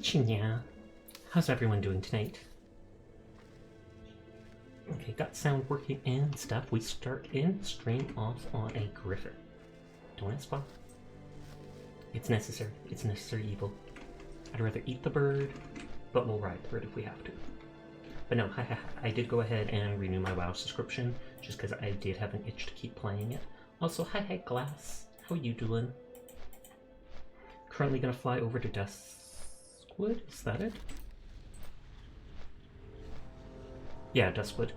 Chinya. How's everyone doing tonight? Okay, got sound working and stuff. We start in stream off on a griffin. Don't ask why. It's necessary. It's necessary evil. I'd rather eat the bird, but we'll ride the bird if we have to. But no, I did go ahead and renew my WoW subscription, just because I did have an itch to keep playing it. Also, hi Glass. How are you doing? Currently gonna fly over to Duskwood, is that it? Yeah, Duskwood.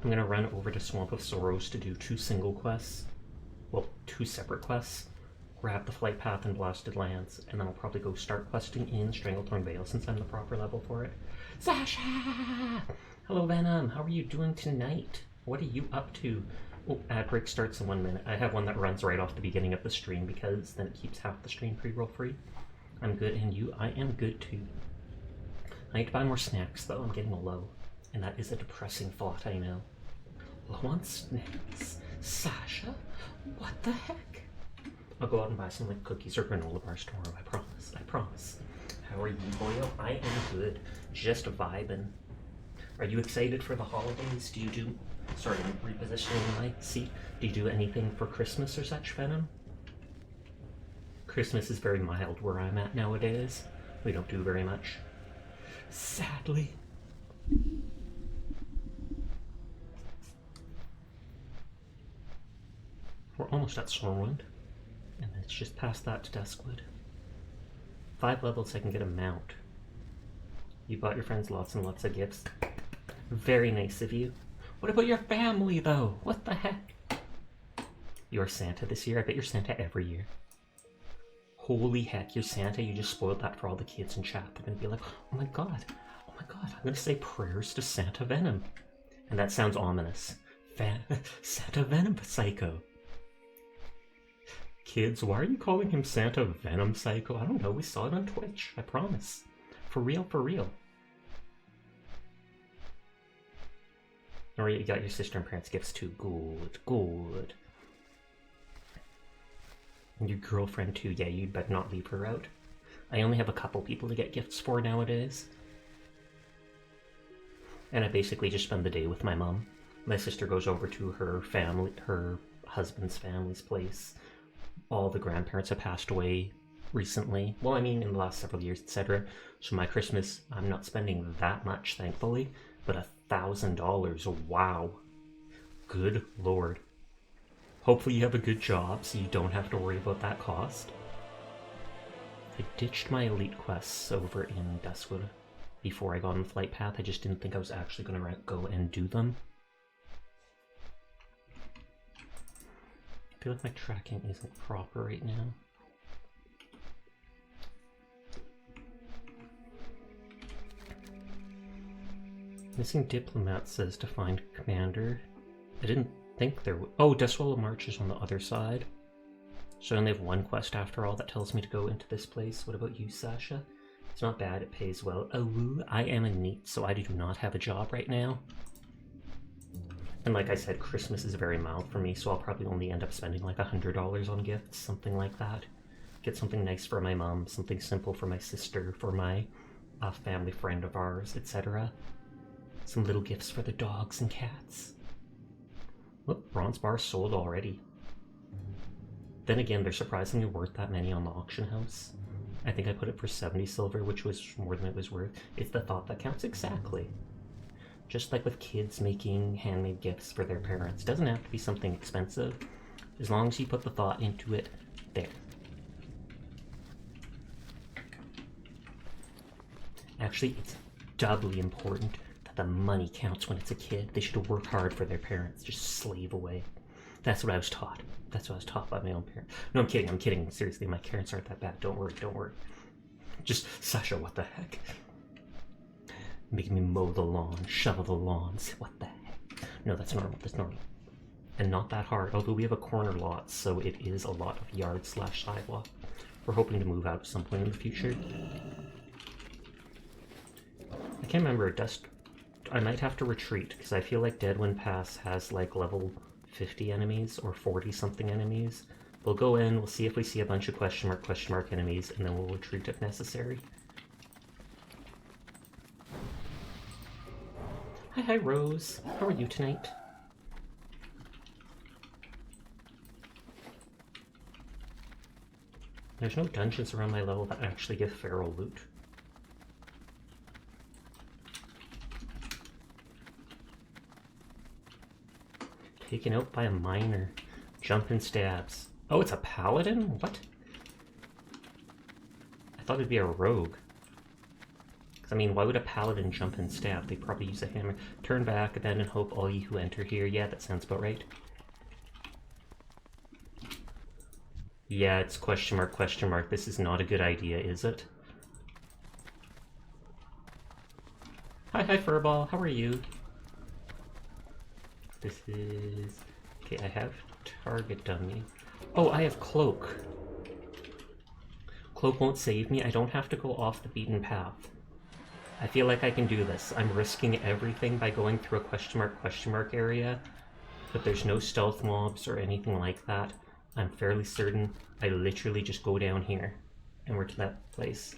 I'm gonna run over to Swamp of Sorrows to do 2 single quests. Well, 2 separate quests. Grab the Flight Path and Blasted Lands, and then I'll probably go start questing in Stranglethorn Vale since I'm the proper level for it. Sasha! Hello Venom, how are you doing tonight? What are you up to? Oh, ad break starts in 1 minute. I have one that runs right off the beginning of the stream because then it keeps half the stream pre-roll free. I'm good, and you? I am good too. I need to buy more snacks though, I'm getting low. And that is a depressing thought, I know. Low on snacks? Sasha? What the heck? I'll go out and buy some like cookies or granola bars tomorrow, I promise. I promise. How are you, boyo? I am good. Just vibing. Are you excited for the holidays? Do you do... Sorry, I'm repositioning my seat. Do you do anything for Christmas or such, Venom? Christmas is very mild where I'm at nowadays. We don't do very much. Sadly. We're almost at Stormwind. And it's just past that to Duskwood. 5 levels I can get a mount. You bought your friends lots and lots of gifts. Very nice of you. What about your family, though? What the heck? You're Santa this year? I bet you're Santa every year. Holy heck, you're Santa. You just spoiled that for all the kids in chat. They're going to be like, oh my god. Oh my god. I'm going to say prayers to Santa Venom. And that sounds ominous. Santa Venom Psycho. Kids, why are you calling him Santa Venom Psycho? I don't know. We saw it on Twitch. I promise. For real, for real. Or you got your sister and parents' gifts too. Good, good. And your girlfriend too. Yeah, you'd better not leave her out. I only have a couple people to get gifts for nowadays. And I basically just spend the day with my mom. My sister goes over to her family, her husband's family's place. All the grandparents have passed away recently. Well, I mean, in the last several years, etc. So my Christmas, I'm not spending that much, thankfully. But $1,000, wow. Good lord. Hopefully you have a good job so you don't have to worry about that cost. I ditched my elite quests over in Duskwood before I got on the Flight Path. I just didn't think I was actually going to go and do them. I feel like my tracking isn't proper right now. Missing Diplomat says to find Commander. I didn't think there would... Oh, Deathswallow March is on the other side. So I only have 1 quest after all that tells me to go into this place. What about you, Sasha? It's not bad, it pays well. Oh, I am a NEET, so I do not have a job right now. And like I said, Christmas is very mild for me, so I'll probably only end up spending like $100 on gifts, something like that. Get something nice for my mom, something simple for my sister, for my family friend of ours, etc. Some little gifts for the dogs and cats. Look, bronze bars sold already. Then again, they're surprisingly worth that many on the auction house. I think I put it for 70 silver, which was more than it was worth. It's the thought that counts, exactly. Just like with kids making handmade gifts for their parents. It doesn't have to be something expensive. As long as you put the thought into it, there. Actually, it's doubly important that the money counts when it's a kid. They should work hard for their parents, just slave away. That's what I was taught. That's what I was taught by my own parents. No, I'm kidding, I'm kidding. Seriously, my parents aren't that bad. Don't worry, don't worry. Just, Sasha, what the heck? Making me mow the lawn, shovel the lawns. What the heck? No, that's normal, that's normal. And not that hard, although we have a corner lot, so it is a lot of yard / sidewalk. We're hoping to move out at some point in the future. I can't remember, I might have to retreat, because I feel like Deadwind Pass has like level 50 enemies, or 40 something enemies. We'll go in, we'll see if we see a bunch of question mark enemies, and then we'll retreat if necessary. Hi, Rose. How are you tonight? There's no dungeons around my level that actually give feral loot. Taken out by a miner. Jumping stabs. Oh, it's a paladin? What? I thought it'd be a rogue. I mean, why would a paladin jump and stab? They probably use a hammer. Turn back, abandon hope, all ye who enter here. Yeah, that sounds about right. Yeah, it's question mark, question mark. This is not a good idea, is it? Hi, Furball. How are you? This is... Okay, I have target dummy. Oh, I have cloak. Cloak won't save me. I don't have to go off the beaten path. I feel like I can do this. I'm risking everything by going through a question mark area, but there's no stealth mobs or anything like that. I'm fairly certain I literally just go down here and we're to that place.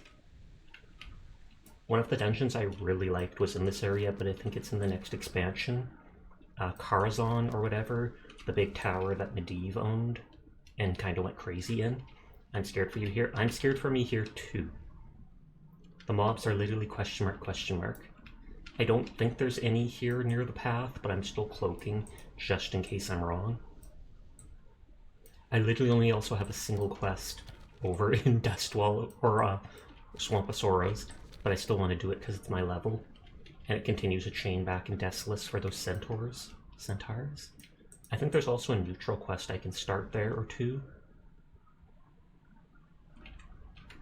One of the dungeons I really liked was in this area, but I think it's in the next expansion. Karazhan or whatever, the big tower that Medivh owned and kind of went crazy in. I'm scared for you here. I'm scared for me here too. The mobs are literally question mark, question mark. I don't think there's any here near the path, but I'm still cloaking just in case I'm wrong. I literally only also have a single quest over in Dustwall or Swamposaurus, but I still want to do it because it's my level. And it continues a chain back in Desolus for those centaurs. Centaurs? I think there's also a neutral quest I can start there or two.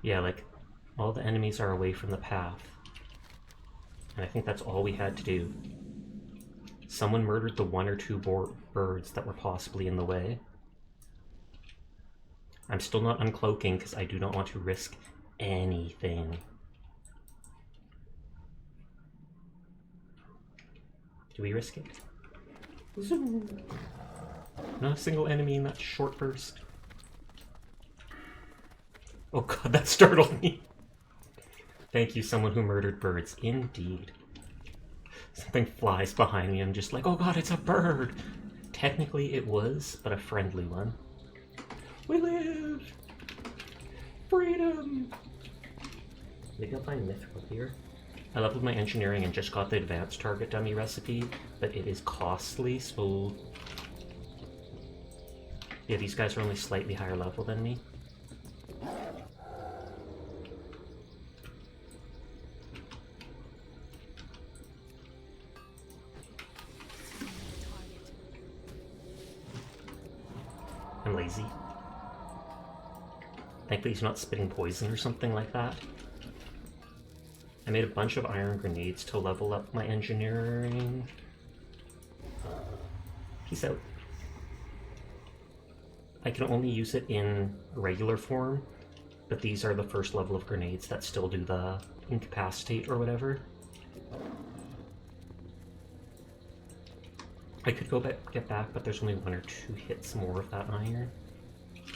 Yeah, like, all the enemies are away from the path. And I think that's all we had to do. Someone murdered the 1 or 2 birds that were possibly in the way. I'm still not uncloaking because I do not want to risk anything. Do we risk it? Zoom! Not a single enemy in that short burst. Oh god, that startled me. Thank you, someone who murdered birds. Indeed. Something flies behind me. I'm just like, oh god, it's a bird! Technically it was, but a friendly one. We live! Freedom! Maybe I'll find Mithril here. I leveled my engineering and just got the advanced target dummy recipe, but it is costly, so... Yeah, these guys are only slightly higher level than me. I'm lazy. Thankfully he's not spitting poison or something like that. I made a bunch of iron grenades to level up my engineering. Peace out. I can only use it in regular form, but these are the first level of grenades that still do the incapacitate or whatever. I could go back, get back, but there's only 1 or 2 hits more of that iron.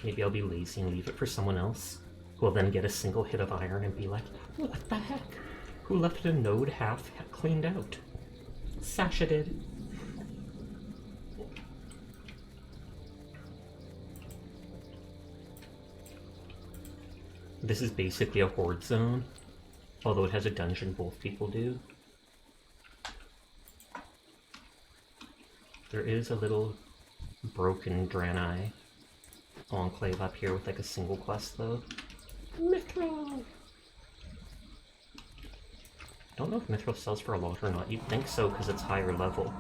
Maybe I'll be lazy and leave it for someone else, who will then get a single hit of iron and be like, what the heck? Who left a node half cleaned out? Sasha did. This is basically a horde zone, although it has a dungeon both people do. There is a little broken Draenei enclave up here with like a single quest though. Mithril! Don't know if Mithril sells for a lot or not. You'd think so because it's higher level.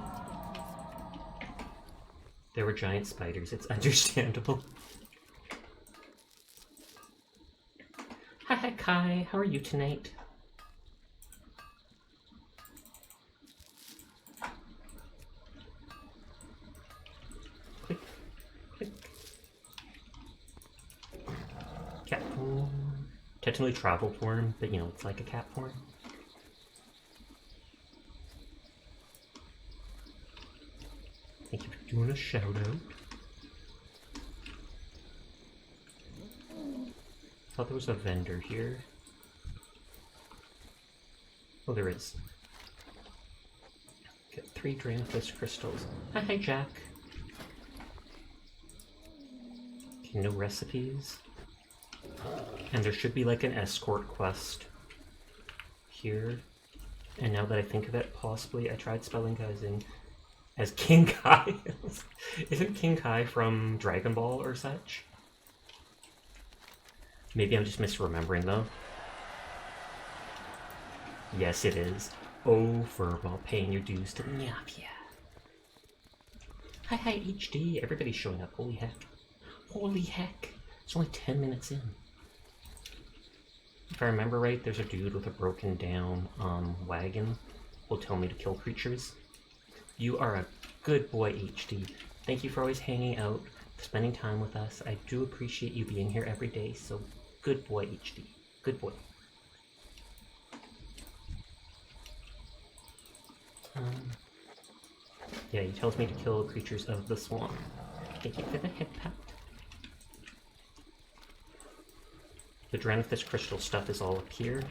There were giant spiders, it's understandable. Hi Kai, how are you tonight? Click, click. Cat form. Technically travel form, but you know, it's like a cat form. Thank you for doing a shout out. Thought there was a vendor here. Oh, there is. Okay. 3 Dramathyst crystals. Hi, Jack. Okay, no recipes. And there should be like an escort quest here. And now that I think of it, possibly I tried spelling guys in as King Kai. Isn't King Kai from Dragon Ball or such? Maybe I'm just misremembering though. Yes, it is. Oh, furball, paying your dues to the Nyapia. Hi, HD. Everybody's showing up. Holy heck. Holy heck. It's only 10 minutes in. If I remember right, there's a dude with a broken down wagon who'll tell me to kill creatures. You are a good boy, HD. Thank you for always hanging out, spending time with us. I do appreciate you being here every day, so good boy, HD. Good boy. Yeah, he tells me to kill creatures of the swamp. Thank you for the head pat. The Dramathyst crystal stuff is all up here.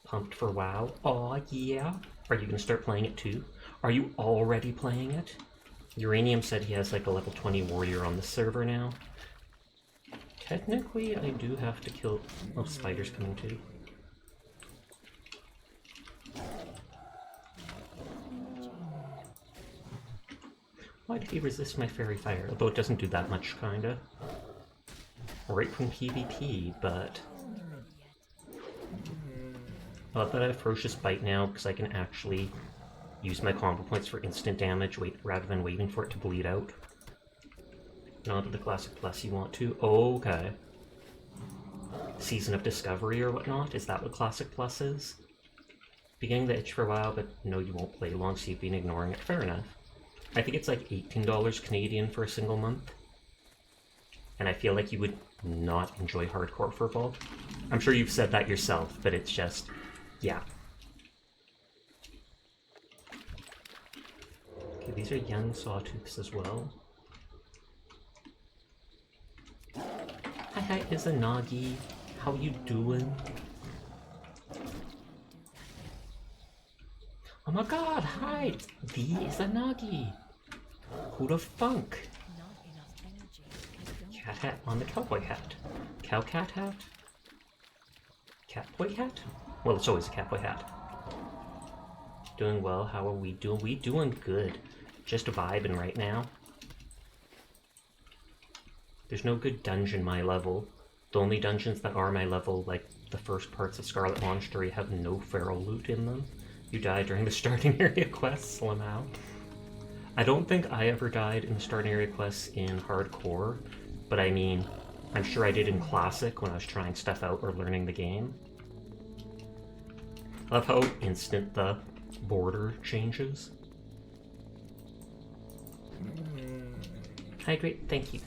Pumped for WoW. Aw, yeah. Are you gonna start playing it too? Are you already playing it? Uranium said he has like a level 20 warrior on the server now. Technically, I do have to kill... Oh, spiders coming too. Why did he resist my fairy fire? Although it doesn't do that much, kinda. Right from PvP, but... I love that I have Ferocious Bite now, because I can actually use my combo points for instant damage rather than waiting for it to bleed out. Not at the Classic Plus you want to. Oh, okay. Season of Discovery or whatnot? Is that what Classic Plus is? Beginning the itch for a while, but no, you won't play long, so you've been ignoring it. Fair enough. I think it's like $18 Canadian for a single month. And I feel like you would not enjoy hardcore football. I'm sure you've said that yourself, but it's just, yeah. Okay, these are young sawtooths as well. Hi, Izanagi. How you doing? Oh my god, hi! The Izanagi! Who the funk? Cat hat on the cowboy hat. Cow cat hat? Catboy hat? Well, it's always a catboy hat. Doing well, how are we doing? We doing good. Just vibing right now. There's no good dungeon my level. The only dungeons that are my level, like the first parts of Scarlet Monastery, have no feral loot in them. You die during the starting area quests, Slimao. I don't think I ever died in the starting area quests in Hardcore, but I mean, I'm sure I did in Classic when I was trying stuff out or learning the game. I love how instant the border changes. Hydrate, thank you.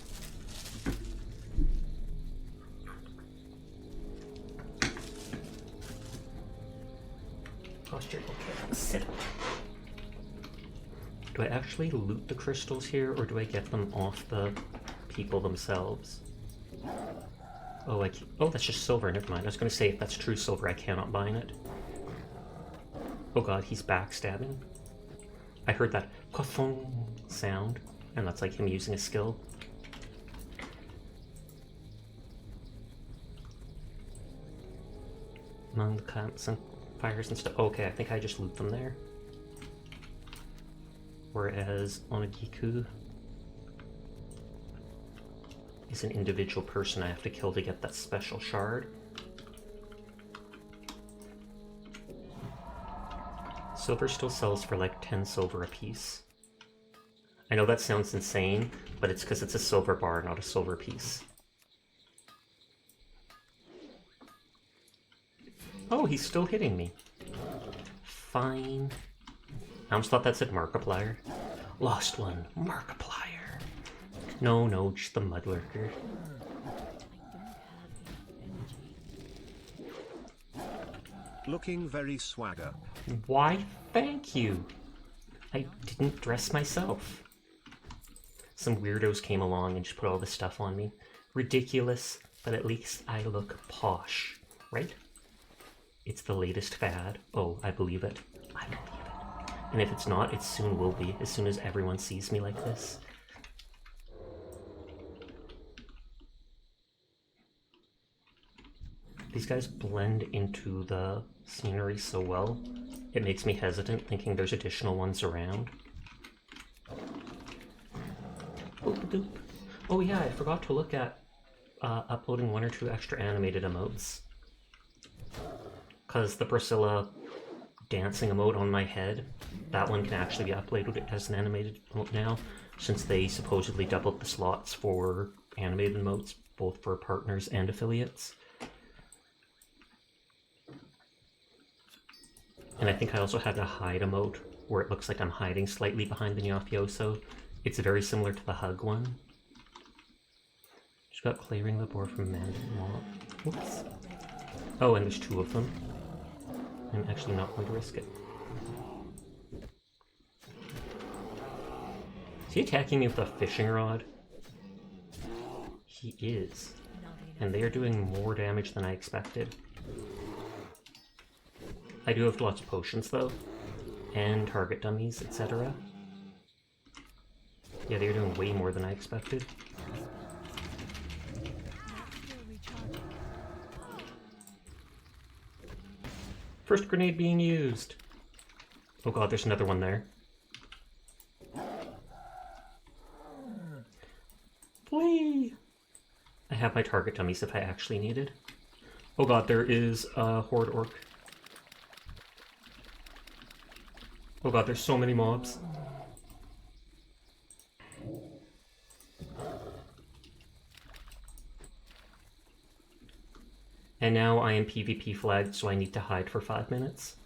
Posture, okay, sit up. Do I actually loot the crystals here, or do I get them off the people themselves? Oh, oh, that's just silver, never mind. I was going to say, if that's true silver, I cannot mine it. Oh god, he's backstabbing. I heard that ka-thong sound, and that's like him using a skill. Among the camps and fires and stuff. Okay, I think I just loot them there. Whereas Onagiku is an individual person I have to kill to get that special shard. Silver still sells for like 10 silver a piece. I know that sounds insane, but it's because it's a silver bar, not a silver piece. Oh, he's still hitting me. Fine. I almost thought that said Markiplier. Lost one. Markiplier. No, no, just the Mudlurker. Looking very swagger. Why, thank you. I didn't dress myself. Some weirdos came along and just put all this stuff on me. Ridiculous, but at least I look posh, right? It's the latest fad. Oh, I believe it. I believe it. And if it's not, it soon will be, as soon as everyone sees me like this. These guys blend into the scenery so well, it makes me hesitant thinking there's additional ones around. Boop-a-doop. Oh yeah, I forgot to look at uploading 1 or 2 extra animated emotes. Because the Priscilla dancing emote on my head, that one can actually be uploaded as an animated emote now, since they supposedly doubled the slots for animated emotes, both for partners and affiliates. And I think I also had a hide emote, where it looks like I'm hiding slightly behind the Nyafioso. It's very similar to the hug one. Just got clearing the board from Mandarin Law. Oops. Oh, and there's 2 of them. I'm actually not going to risk it. Is he attacking me with a fishing rod? He is. And they are doing more damage than I expected. I do have lots of potions though, and target dummies, etc. Yeah, they're doing way more than I expected. First grenade being used! Oh god, there's another one there. Flee! I have my target dummies if I actually needed. Oh god, there is a horde orc. Oh god, there's so many mobs. And now I am PvP flagged, so I need to hide for 5 minutes.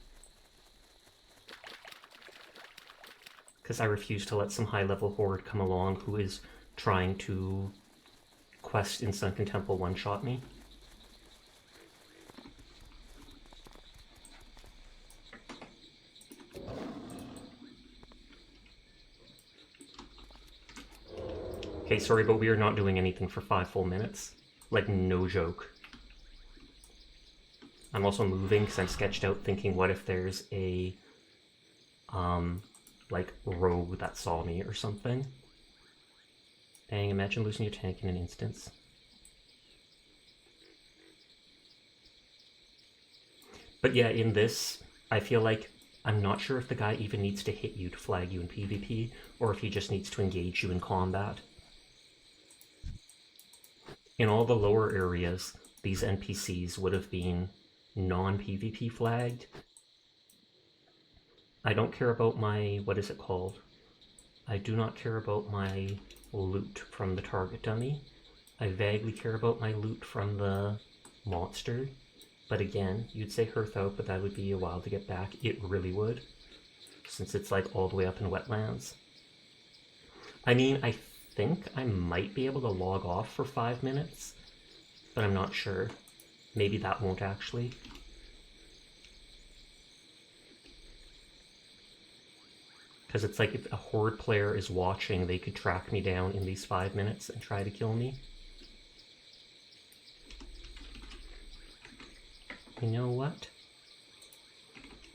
Because I refuse to let some high-level horde come along who is trying to quest in Sunken Temple one-shot me. Okay, sorry, but we are not doing anything for 5 full minutes. Like, no joke. I'm also moving because I'm sketched out thinking, what if there's a, like, rogue that saw me or something? Dang, imagine losing your tank in an instance. But yeah, in this, I feel like I'm not sure if the guy even needs to hit you to flag you in PvP, or if he just needs to engage you in combat. In all the lower areas, these NPCs would have been non-PvP flagged. I don't care about my, what is it called? I do not care about my loot from the target dummy. I vaguely care about my loot from the monster. But again, you'd say Hearth out, but that would be a while to get back. It really would, since it's like all the way up in wetlands. I mean, I think I might be able to log off for 5 minutes, but I'm not sure. Maybe that won't actually. Because it's like if a horde player is watching, they could track me down in these 5 minutes and try to kill me. You know what?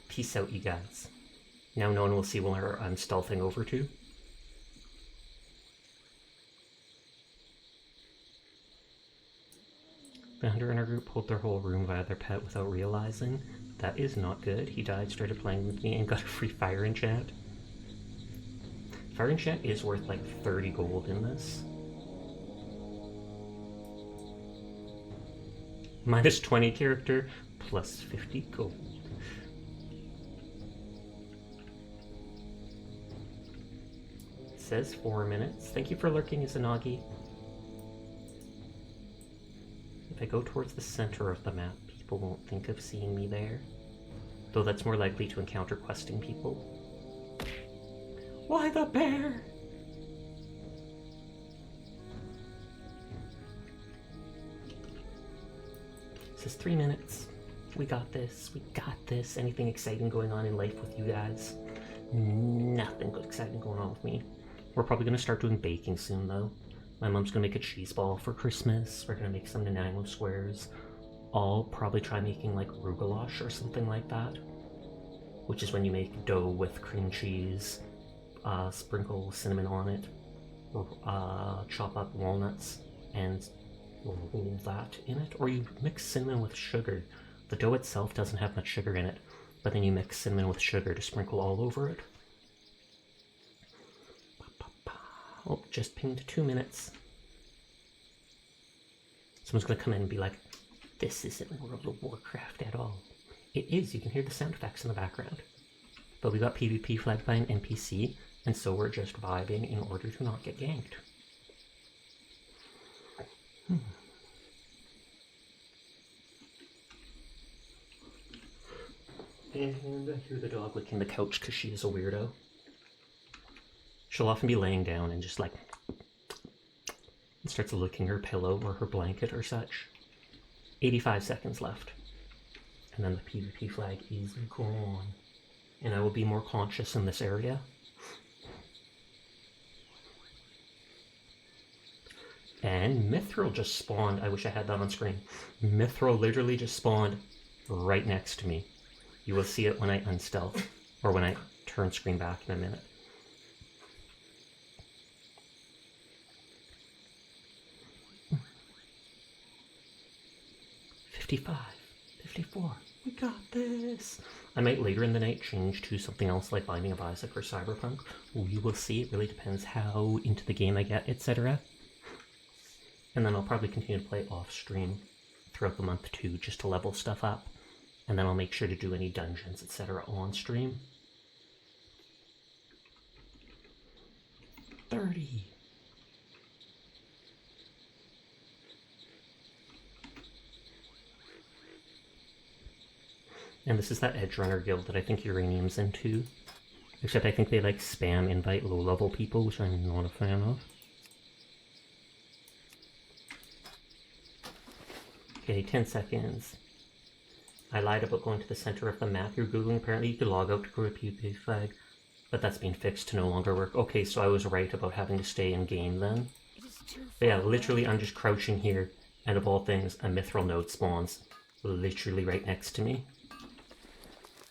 Peace out, you guys. Now no one will see where I'm stealthing over to. The hunter in our group pulled their whole room via their pet without realizing. That is not good. He died, started playing with me, and got a free fire enchant. Fire enchant is worth like 30 gold in this. Minus 20 character, plus 50 gold. It says 4 minutes. Thank you for lurking, Izanagi. If I go towards the center of the map, people won't think of seeing me there. Though that's more likely to encounter questing people. Why the bear? It says 3 minutes. We got this. We got this. Anything exciting going on in life with you guys? Nothing exciting going on with me. We're probably going to start doing baking soon, though. My mom's going to make a cheese ball for Christmas. We're going to make some Nanaimo squares. I'll probably try making, like, rugolosh or something like that. which is when you make dough with cream cheese, sprinkle cinnamon on it, chop up walnuts, and roll that in it. Or you mix cinnamon with sugar. The dough itself doesn't have much sugar in it, but then you mix cinnamon with sugar to sprinkle all over it. Oh, just pinged 2 minutes. Someone's gonna come in and be like, this isn't World of Warcraft at all. It is, you can hear the sound effects in the background. But we got PvP flagged by an NPC, and so we're just vibing in order to not get ganked. And I hear the dog licking the couch because she is a weirdo. She'll often be laying down and just like and starts licking her pillow or her blanket or such. 85 seconds left. And then the PvP flag is gone. And I will be more conscious in this area. And Mithril just spawned. I wish I had that on screen. Mithril literally just spawned right next to me. You will see it when I unstealth, or when I turn screen back in a minute. $55, $54, we got this! I might later in the night change to something else like Binding of Isaac or Cyberpunk. We will see, it really depends how into the game I get, etc. And then I'll probably continue to play off stream throughout the month too, just to level stuff up. And then I'll make sure to do any dungeons, etc. on stream. 30. And this is that Edge Runner guild that I think Uranium's into. Except I think they like spam invite low-level people, which I'm not a fan of. Okay, 10 seconds. I lied about going to the center of the map you're Googling. Apparently you could log out to go to PvP flag, but that's been fixed to no longer work. Okay, so I was right about having to stay in game then. But yeah, literally I'm just crouching here, and of all things, a mithril node spawns literally right next to me.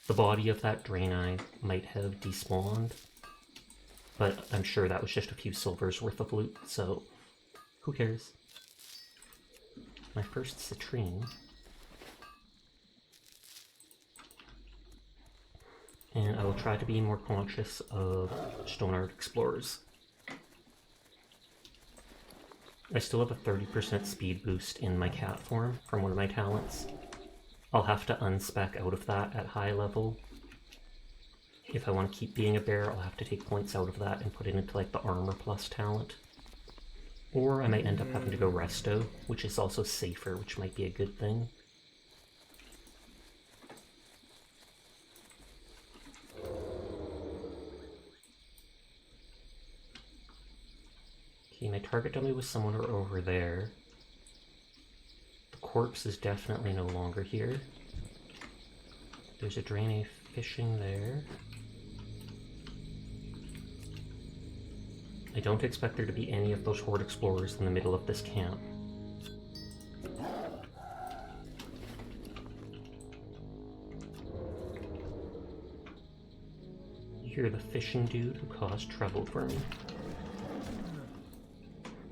The body of that Draenei might have despawned, but I'm sure that was just a few silvers worth of loot, so who cares? My first citrine. And I will try to be more conscious of Stone Art Explorers. I still have a 30% speed boost in my cat form from one of my talents. I'll have to unspec out of that at high level. If I want to keep being a bear, I'll have to take points out of that and put it into like the armor plus talent. Or I might end up having to go resto, which is also safer, which might be a good thing. Okay, my target dummy was somewhere over there. The corpse is definitely no longer here. There's a Draenei fishing there. I don't expect there to be any of those Horde Explorers in the middle of this camp. You're the fishing dude who caused trouble for me.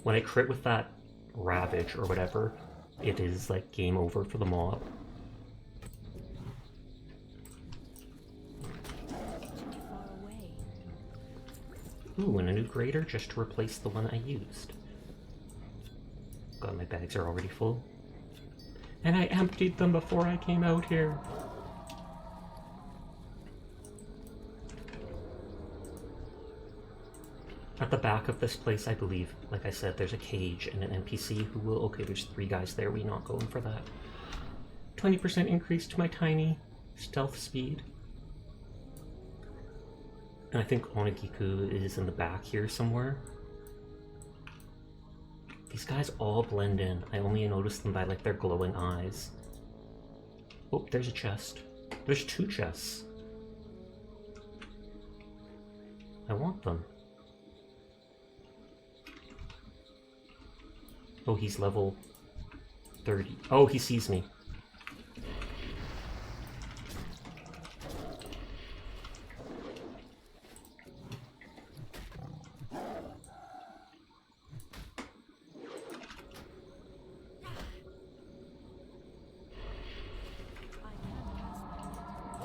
When I crit with that Ravage or whatever, it is like game over for the mob. Ooh, and a new grater just to replace the one I used. God, my bags are already full. And I emptied them before I came out here. At the back of this place, I believe, like I said, there's a cage and an NPC who will... Okay, there's 3 guys there, we're not going for that. 20% increase to my tiny stealth speed. And I think Onagiku is in the back here somewhere. These guys all blend in. I only notice them by like their glowing eyes. Oh, there's a chest. There's 2 chests. I want them. Oh, he's level 30. Oh, he sees me.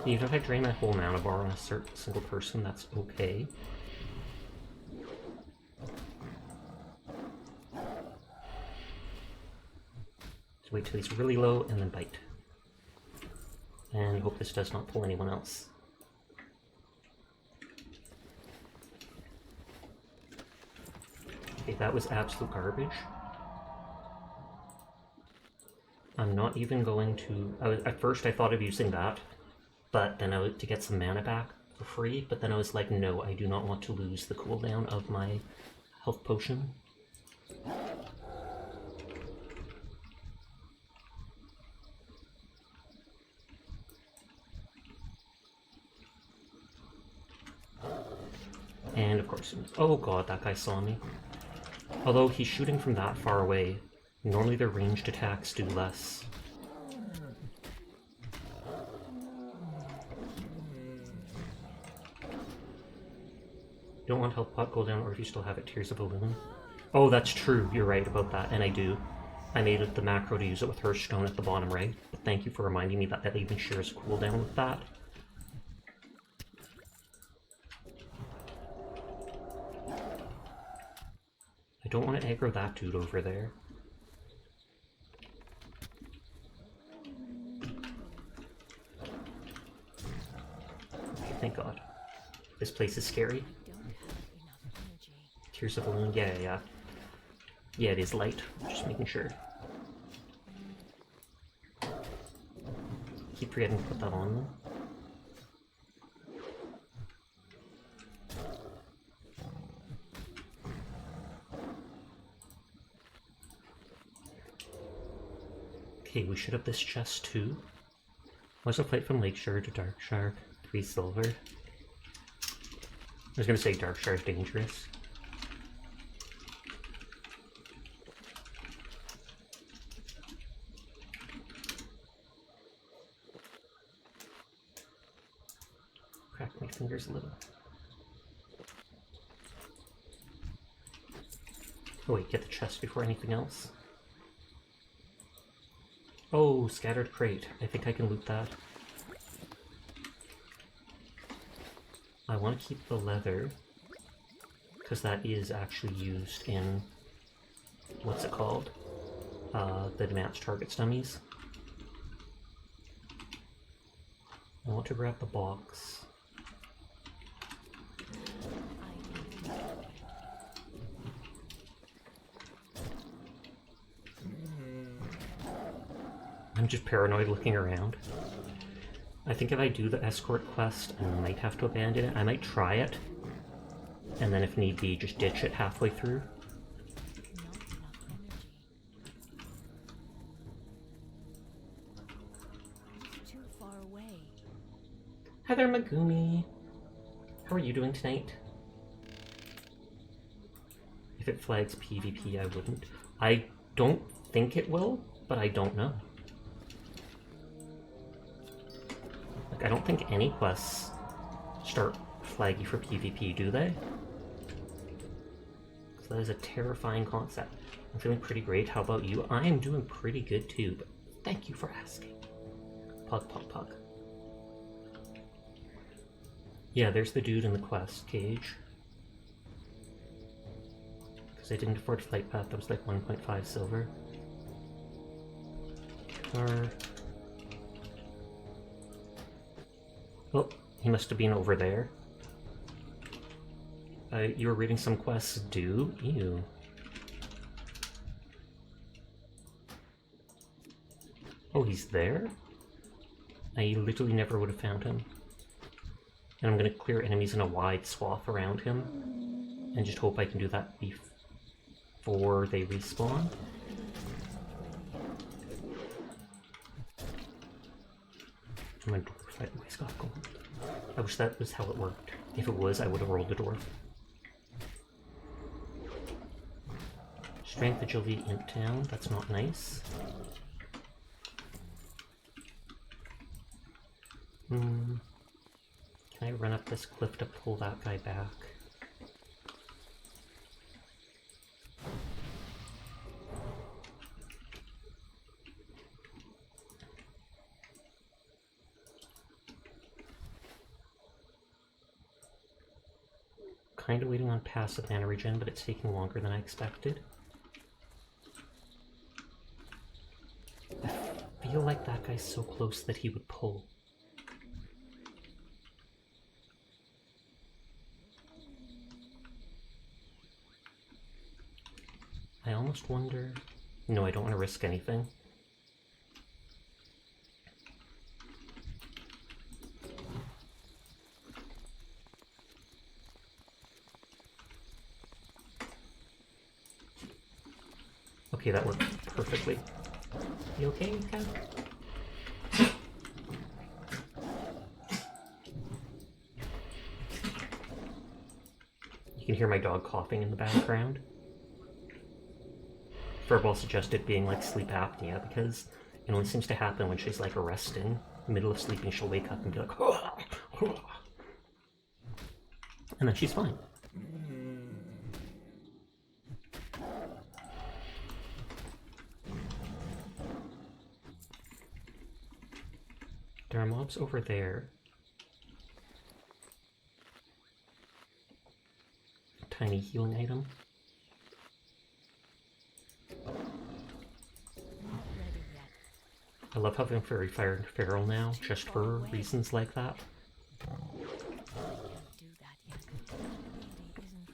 Even if I drain my whole mana bar on a certain single person, that's okay. So wait till he's really low and then bite. And hope this does not pull anyone else. Okay, that was absolute garbage. I'm not even going to... at first I thought of using that, but then to get some mana back for free, but then I was like, no, I do not want to lose the cooldown of my health potion. And of course, oh god, that guy saw me. Although he's shooting from that far away, normally their ranged attacks do less. You don't want health pot cooldown, or if you still have it, Tears of Balloon. Oh, that's true, you're right about that, and I do. I made it the macro to use it with Hearthstone at the bottom right, but thank you for reminding me that that even shares cooldown with that. I don't want to aggro that dude over there. Thank God. This place is scary. Tears of Balloon, yeah. Yeah, it is light. Just making sure. Keep forgetting to put that on them. Okay, we should have this chest too. What's the fight from Lakeshore to Darkshire? 3 silver. I was gonna say Darkshire's dangerous. Crack my fingers a little. Oh wait, get the chest before anything else. Oh, Scattered Crate. I think I can loot that. I want to keep the leather, because that is actually used in, what's it called? The advanced targets dummies. I want to grab the box. I'm just paranoid looking around. I think if I do the escort quest, I might have to abandon it. I might try it, and then if need be, just ditch it halfway through. Too far away. Hi there, Megumi. How are you doing tonight? If it flags PvP, I wouldn't. I don't think it will, but I don't know. I don't think any quests start flaggy for PvP, do they? So that is a terrifying concept. I'm feeling pretty great. How about you? I am doing pretty good too, but thank you for asking. Pug, pug, pug. Yeah, there's the dude in the quest cage. Because I didn't afford Flight Path, that was like 1.5 silver. Oh, he must have been over there. You were reading some quests due? Ew. Oh, he's there? I literally never would have found him. And I'm gonna clear enemies in a wide swath around him. And just hope I can do that before they respawn. My dwarf fight always got gold. I wish that was how it worked. If it was, I would have rolled the dwarf. Strength, agility, int down. That's not nice. Can I run up this cliff to pull that guy back? kind of waiting on passive mana regen, but it's taking longer than I expected. I feel like that guy's so close that he would pull. I almost wonder... No, I don't want to risk anything. Okay, that worked perfectly. You okay, Kat? You can hear my dog coughing in the background. Furball suggested being like sleep apnea because it only seems to happen when she's like resting. In the middle of sleeping, she'll wake up and be like, and then she's fine. There are mobs over there. Tiny healing item. I love having Fairy Fire and Feral now, just for reasons like that.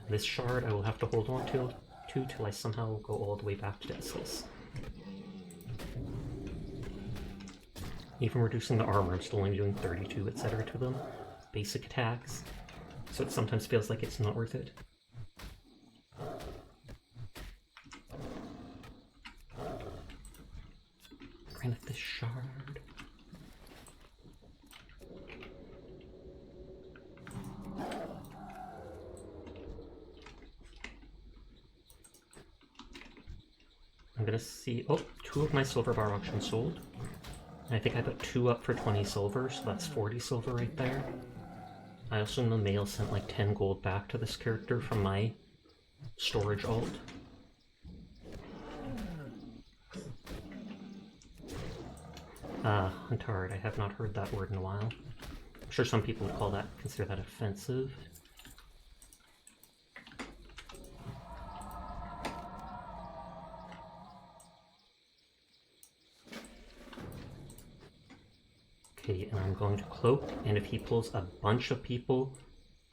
This shard I will have to hold on to till I somehow go all the way back to Deathless. Even reducing the armor, I'm still only doing 32, etc. to them. Basic attacks. So it sometimes feels like it's not worth it. Granted this shard. I'm gonna see... Oh, 2 of my silver bar auctions sold. I think I put 2 up for 20 silver, so that's 40 silver right there. I also in the mail sent like 10 gold back to this character from my storage alt. Huntard, I have not heard that word in a while. I'm sure some people would call that, consider that offensive. Okay, and I'm going to cloak, and if he pulls a bunch of people,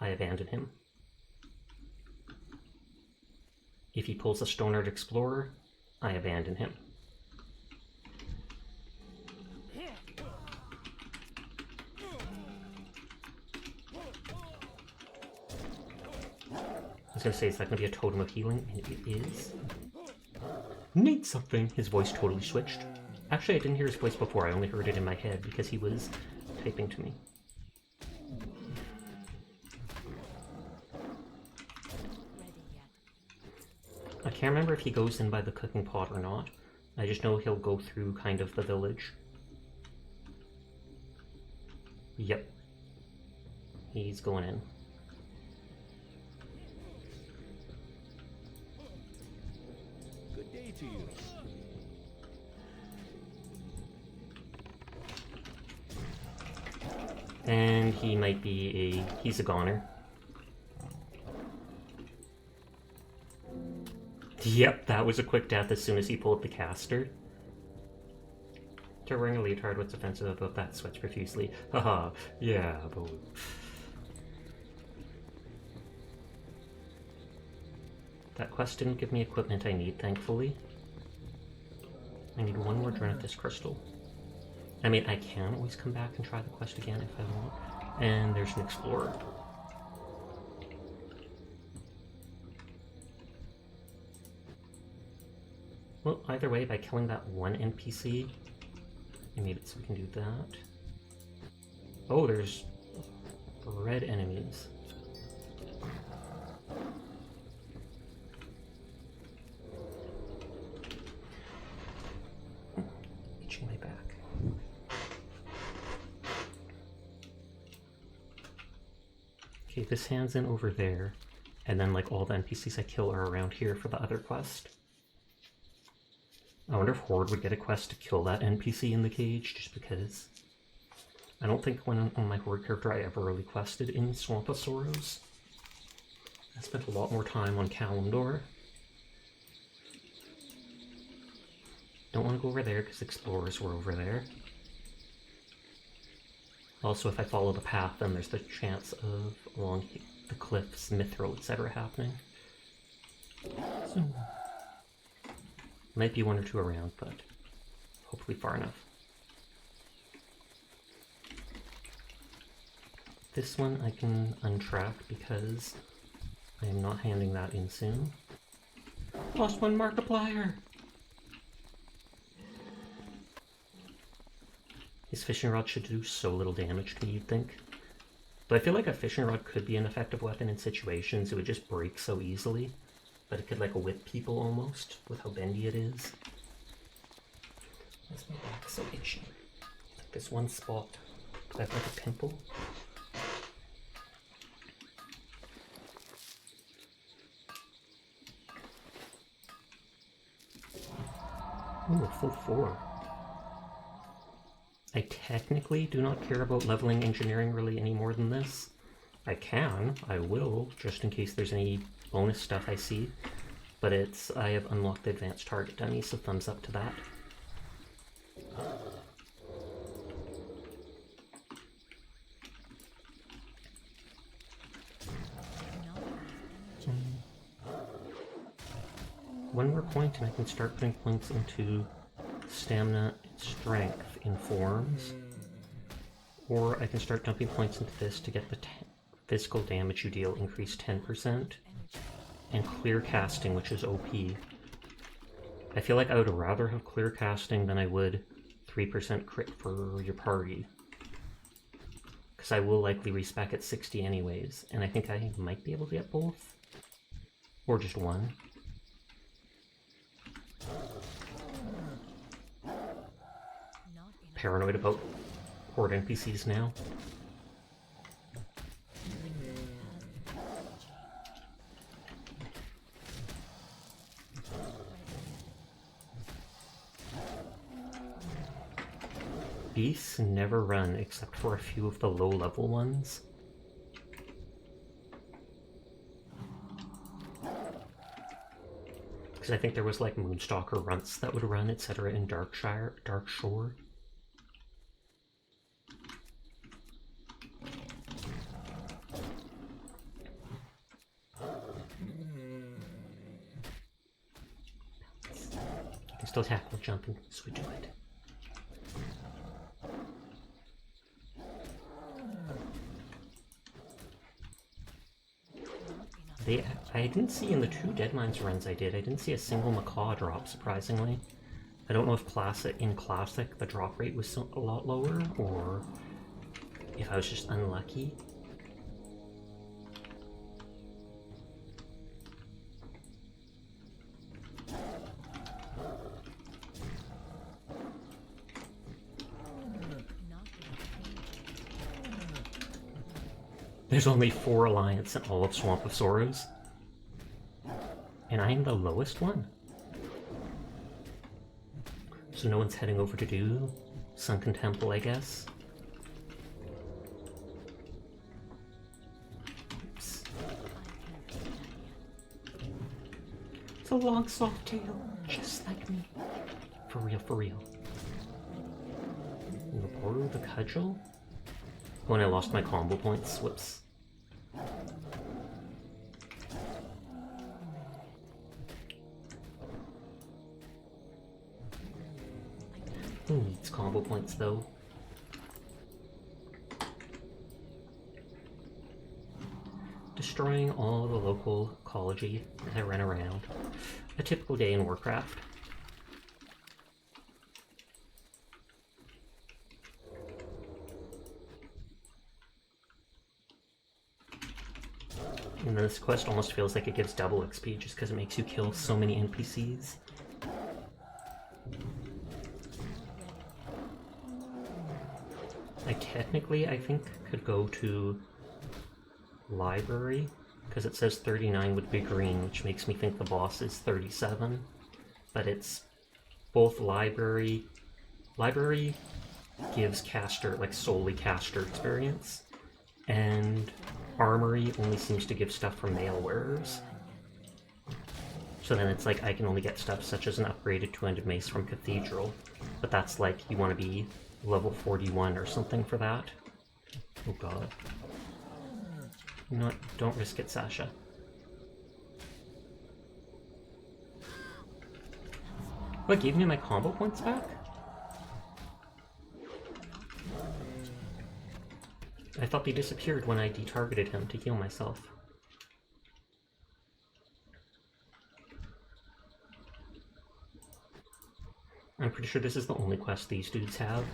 I abandon him. If he pulls a Stoneard Explorer, I abandon him. I was gonna say, is that gonna be a totem of healing? And it is. Need something! His voice totally switched. Actually, I didn't hear his voice before, I only heard it in my head because he was typing to me. I can't remember if he goes in by the cooking pot or not. I just know he'll go through kind of the village. Yep. He's going in. Good day to you. And he might be he's a goner. Yep, that was a quick death as soon as he pulled the caster. You're wearing a leotard, what's offensive about that? Sweats profusely. Haha, yeah, but... That quest didn't give me equipment I need, thankfully. I need one more Drenithus crystal. I mean, I can always come back and try the quest again if I want. And there's an explorer. Well, either way, by killing that one NPC, I made it so we can do that. Oh, there's red enemies. Itching my back. Okay, this hands in over there, and then like all the NPCs I kill are around here for the other quest. I wonder if Horde would get a quest to kill that NPC in the cage, just because. I don't think when on my Horde character I ever really quested in Swamp of Sorrows. I spent a lot more time on Kalimdor. Don't want to go over there because explorers were over there. Also, if I follow the path, then there's the chance of along the cliffs, Mithril, etc. happening. So, might be one or two around, but hopefully far enough. This one I can untrack because I am not handing that in soon. Lost one Markiplier! His fishing rod should do so little damage to me, you'd think. But I feel like a fishing rod could be an effective weapon in situations. It would just break so easily. But it could like whip people almost, with how bendy it is. Why's my back so itchy? Like this one spot. Do I have like a pimple? Ooh, a full 4. I technically do not care about leveling engineering really any more than this. I will, just in case there's any bonus stuff I see. But I have unlocked the advanced target dummy, so thumbs up to that. One more point and I can start putting points into stamina and strength in forms. Or I can start dumping points into this to get the physical damage you deal increased 10%. And clear casting, which is OP. I feel like I would rather have clear casting than I would 3% crit for your party. Because I will likely respec at 60 anyways, and I think I might be able to get both. Or just one. Paranoid about horde NPCs now. Beasts never run except for a few of the low-level ones. Because I think there was like Moonstalker runts that would run, etc. in Darkshore. I can still tackle jumping, so we do it. I didn't see in the 2 Deadmines runs I didn't see a single macaw drop, surprisingly. I don't know if in Classic the drop rate was a lot lower, or if I was just unlucky. There's only 4 Alliance in all of Swamp of Sorrows. And I am the lowest one. So no one's heading over to do Sunken Temple, I guess. Oops. It's a long soft tail, just like me. For real, for real. Borrow the cudgel? When I lost my combo points, whoops. Who needs combo points though? Destroying all the local ecology as I ran around. A typical day in Warcraft. And this quest almost feels like it gives double XP just because it makes you kill so many NPCs. I think could go to library because it says 39 would be green, which makes me think the boss is 37. But it's both library gives caster, like solely caster experience, and armory only seems to give stuff from mail wearers. So then it's like I can only get stuff such as an upgraded two-handed mace from Cathedral. But that's like, you want to be level 41 or something for that. Oh god. You know what? Don't risk it, Sasha. What, gave me my combo points back? I thought they disappeared when I detargeted him to heal myself. I'm pretty sure this is the only quest these dudes have.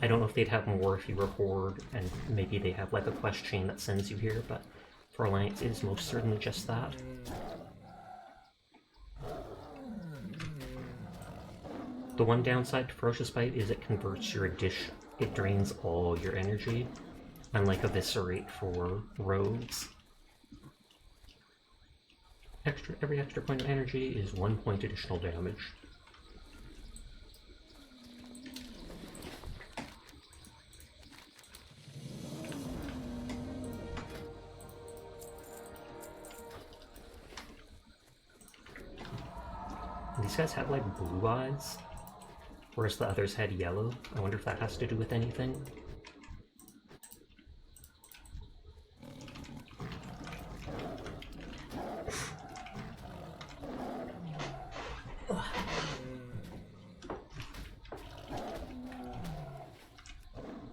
I don't know if they'd have more if you were Horde, and maybe they have like a quest chain that sends you here, but for Alliance it is most certainly just that. The one downside to Ferocious Bite is it converts your addition. It drains all your energy, unlike Eviscerate for rogues. Every extra point of energy is 1 point additional damage. These guys have like blue eyes, whereas the others had yellow. I wonder if that has to do with anything.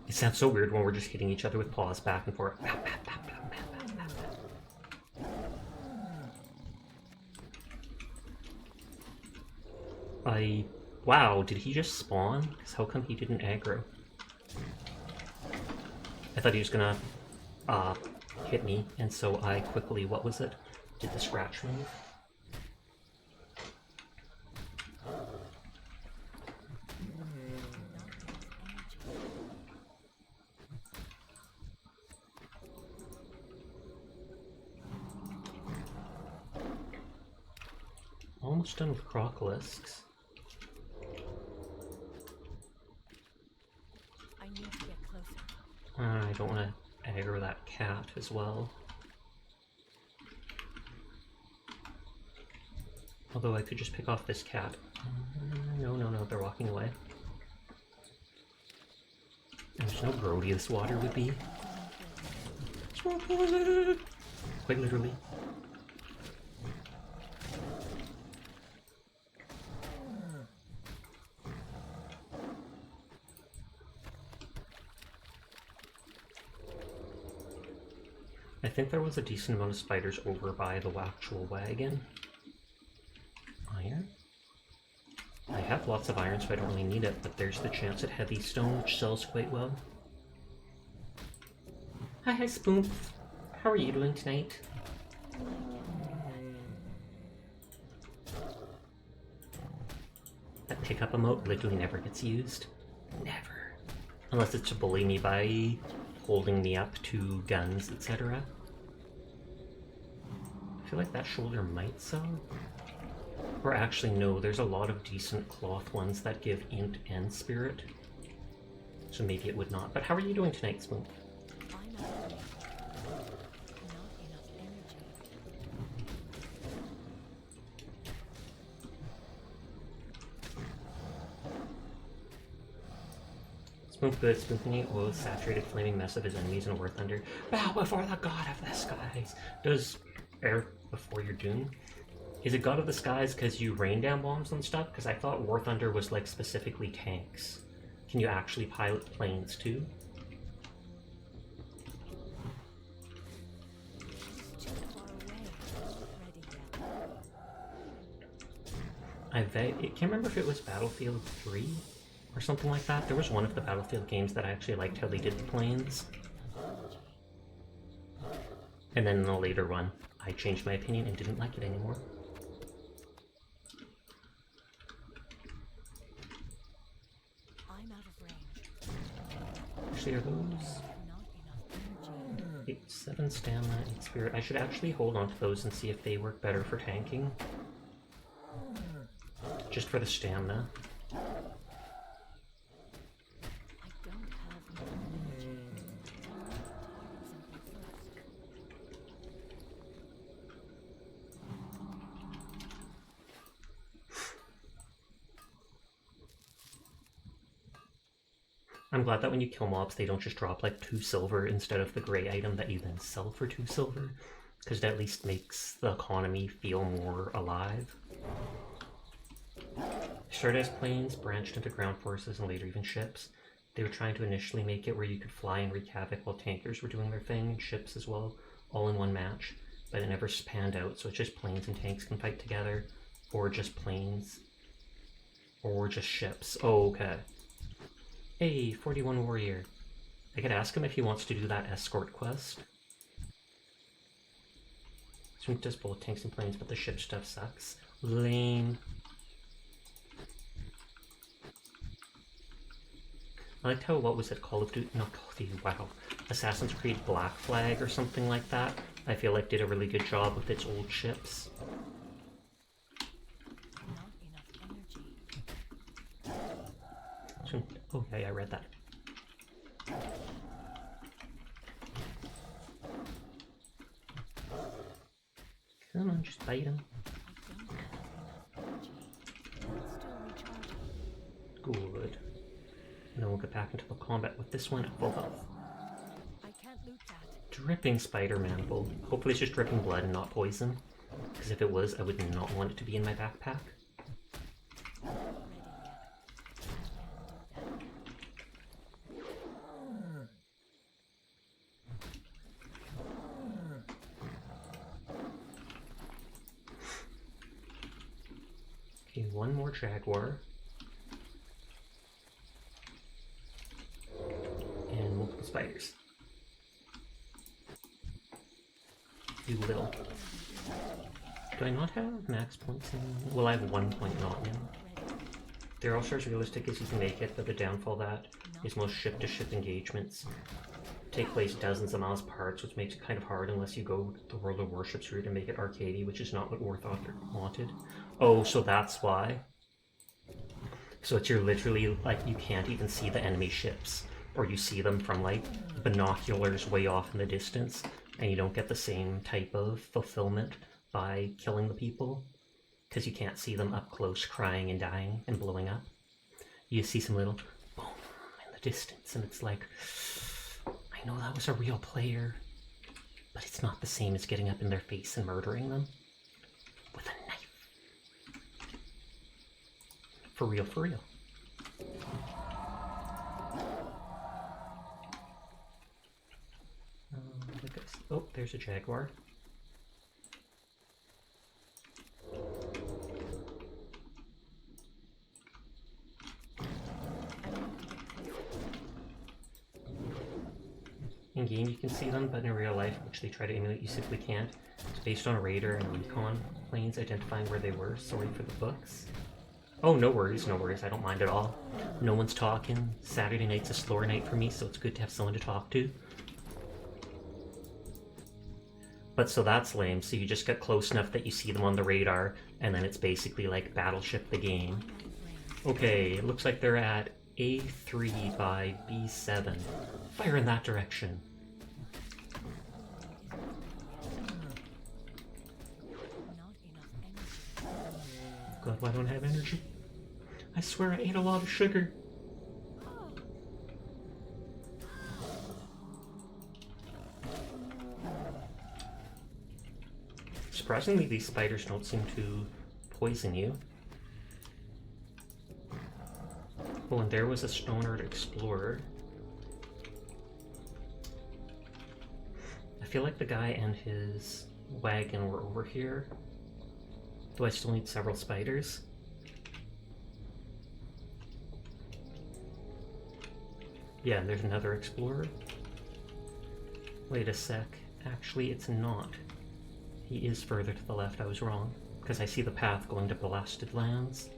It sounds so weird when we're just hitting each other with paws back and forth. Wow, did he just spawn? Because how come he didn't aggro? I thought he was gonna hit me, and so I quickly, what was it? Did the scratch move. Almost done with Crocolisks. I need to get closer. I don't want to aggro that cat as well. Although I could just pick off this cat. No, they're walking away. There's no grody this water would be. Quite literally. I think there was a decent amount of spiders over by the actual wagon. Iron? I have lots of iron, so I don't really need it, but there's the chance at heavy stone, which sells quite well. Hi, Spoon. How are you doing tonight? That pickup emote literally never gets used. Never. Unless it's to bully me by holding me up to guns, etc. I feel like that shoulder might sell. Or actually no, there's a lot of decent cloth ones that give int and spirit. So maybe it would not. But how are you doing tonight, Spoon? I'm out of not enough energy. Spoon good, Spoon can eat low, saturated flaming mess of his enemies in War Thunder. Bow before the god of the skies. Does air before your doom? Is it God of the Skies because you rain down bombs and stuff? Because I thought War Thunder was like specifically tanks. Can you actually pilot planes too? It's too far away. Ready yet. I can't remember if it was Battlefield 3 or something like that. There was one of the Battlefield games that I actually liked how they did the planes. And then in the later one, I changed my opinion and didn't like it anymore. I'm out of range. Actually, are those... Not enough energy. 7 stamina, 8 spirit. I should actually hold on to those and see if they work better for tanking. Just for the stamina. I don't have enough energy. I'm glad that when you kill mobs, they don't just drop like 2 silver instead of the gray item that you then sell for 2 silver, because that at least makes the economy feel more alive. Started as planes, branched into ground forces, and later even ships. They were trying to initially make it where you could fly and wreak havoc while tankers were doing their thing, and ships as well, all in one match, but it never panned out, so it's just planes and tanks can fight together, or just planes, or just ships. Oh, okay. Hey, 41 warrior. I could ask him if he wants to do that escort quest. So it does both tanks and planes, but the ship stuff sucks. Lame. I liked how, what was it, Call of Duty, not Call of Duty, wow, Assassin's Creed Black Flag or something like that, I feel like did a really good job with its old ships. Not enough energy. Oh yeah, I read that. Come on, just bite him. I don't have enough energy. It's still recharging. Good. And then we'll get back into the combat with this one at full health. I can't loot that. Dripping spider mantle. Hopefully it's just dripping blood and not poison. Because if it was, I would not want it to be in my backpack. Okay, one more jaguar. And multiple spiders. You little. Do I not have max points in? Well, I have 1 point not in. They're all as realistic as you can make it, but the downfall of that is most ship-to-ship engagements take place dozens of miles apart, which makes it kind of hard unless you go the World of Warships route and make it arcadey, which is not what Warthog wanted. Oh, so that's why. So it's you're literally, like, you can't even see the enemy ships, or you see them from, like, binoculars way off in the distance, and you don't get the same type of fulfillment by killing the people, because you can't see them up close crying and dying and blowing up. You see some little boom in the distance, and it's like, I know that was a real player, but it's not the same as getting up in their face and murdering them with a knife. For real, for real. Oh, there's a jaguar. In game you can see them, but in real life, which they try to emulate, you simply can't. It's based on radar and recon planes identifying where they were. Sorry for the books. Oh, no worries, I don't mind at all. No one's talking. Saturday night's a slower night for me, so it's good to have someone to talk to. But so that's lame, so you just get close enough that you see them on the radar, and then it's basically like Battleship the game. Okay, it looks like they're at A3 by B7. Fire in that direction. Not enough energy. God, why don't I have energy? I swear I ate a lot of sugar. Surprisingly, these spiders don't seem to poison you. Oh, and there was a stoner explorer. I feel like the guy and his wagon were over here. Do I still need several spiders? Yeah, and there's another explorer. Wait a sec. Actually, it's not. He is further to the left. I was wrong. Because I see the path going to Blasted Lands.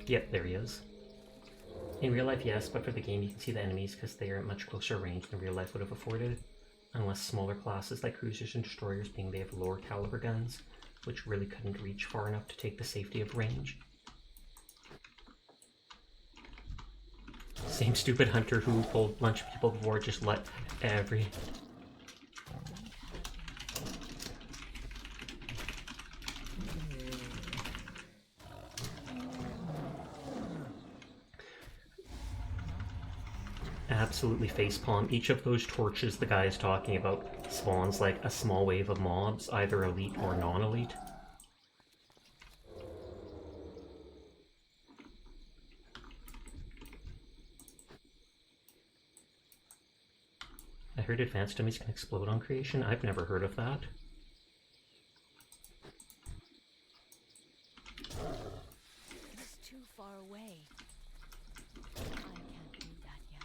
Yep, there he is. In real life, yes, but for the game you can see the enemies because they are at much closer range than real life would have afforded. Unless smaller classes like cruisers and destroyers, being they have lower caliber guns, which really couldn't reach far enough to take the safety of range. Same stupid hunter who pulled a bunch of people before, just let every... absolutely facepalm. Each of those torches the guy is talking about spawns like a small wave of mobs, either elite or non-elite. I heard advanced dummies can explode on creation. I've never heard of that. It's too far away. I can't do that yet.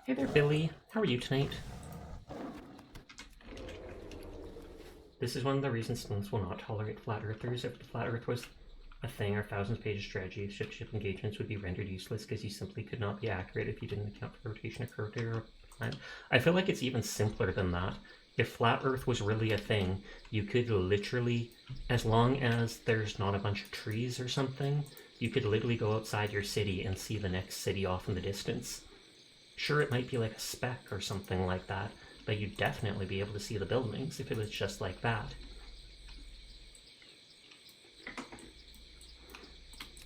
Hey there, Billy. How are you tonight? This is one of the reasons students will not tolerate flat earthers. If the flat earth was a thing, our thousands-page strategy of ship-to-ship engagements would be rendered useless because you simply could not be accurate if you didn't account for the rotation of curvature of the planet. I feel like it's even simpler than that. If flat earth was really a thing, you could literally, as long as there's not a bunch of trees or something, you could literally go outside your city and see the next city off in the distance. Sure, it might be like a speck or something like that, but you'd definitely be able to see the buildings if it was just like that.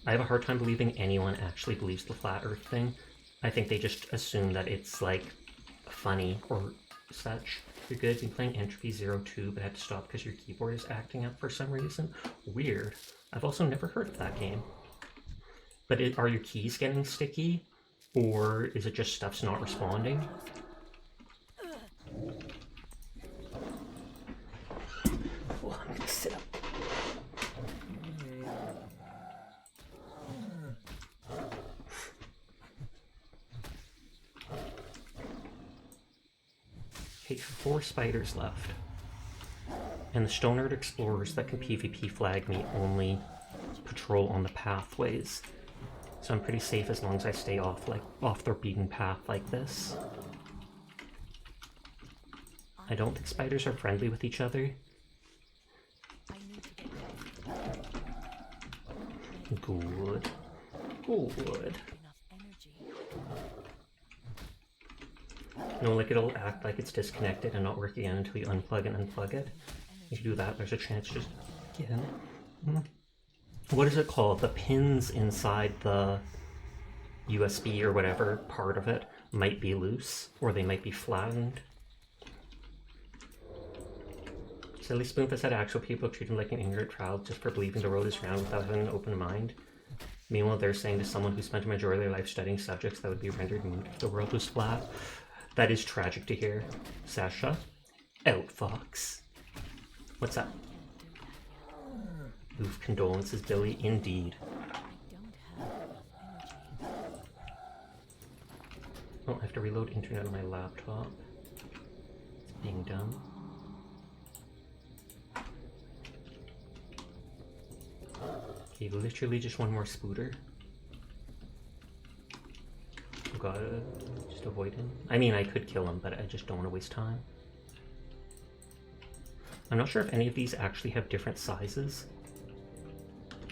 I have a hard time believing anyone actually believes the flat earth thing. I think they just assume that it's like funny or such. You're good. Been playing Entropy 02, but had to stop because your keyboard is acting up for some reason. Weird. I've also never heard of that game. But are your keys getting sticky? Or is it just stuff's not responding? Oh, I'm gonna sit up. Okay, 4 spiders left. And the Stonard explorers that can PvP flag me only patrol on the pathways. So I'm pretty safe as long as I stay off the beaten path like this. I don't think spiders are friendly with each other. Good. Good. No, like it'll act like it's disconnected and not work again until you unplug and unplug it. If you do that, there's a chance just again. What is it called? The pins inside the USB or whatever part of it might be loose, or they might be flattened. Silly Spoonful said actual people treat him like an ignorant child just for believing the road is round without having an open mind. Meanwhile, they're saying to someone who spent a majority of their life studying subjects that would be rendered moot if the world was flat. That is tragic to hear. Sasha? Outfox. What's up? Oof, condolences, Billy. Indeed. Oh, I have to reload internet on my laptop. It's being done. Okay, literally just one more spooter. Gotta just avoid him. I mean, I could kill him, but I just don't want to waste time. I'm not sure if any of these actually have different sizes.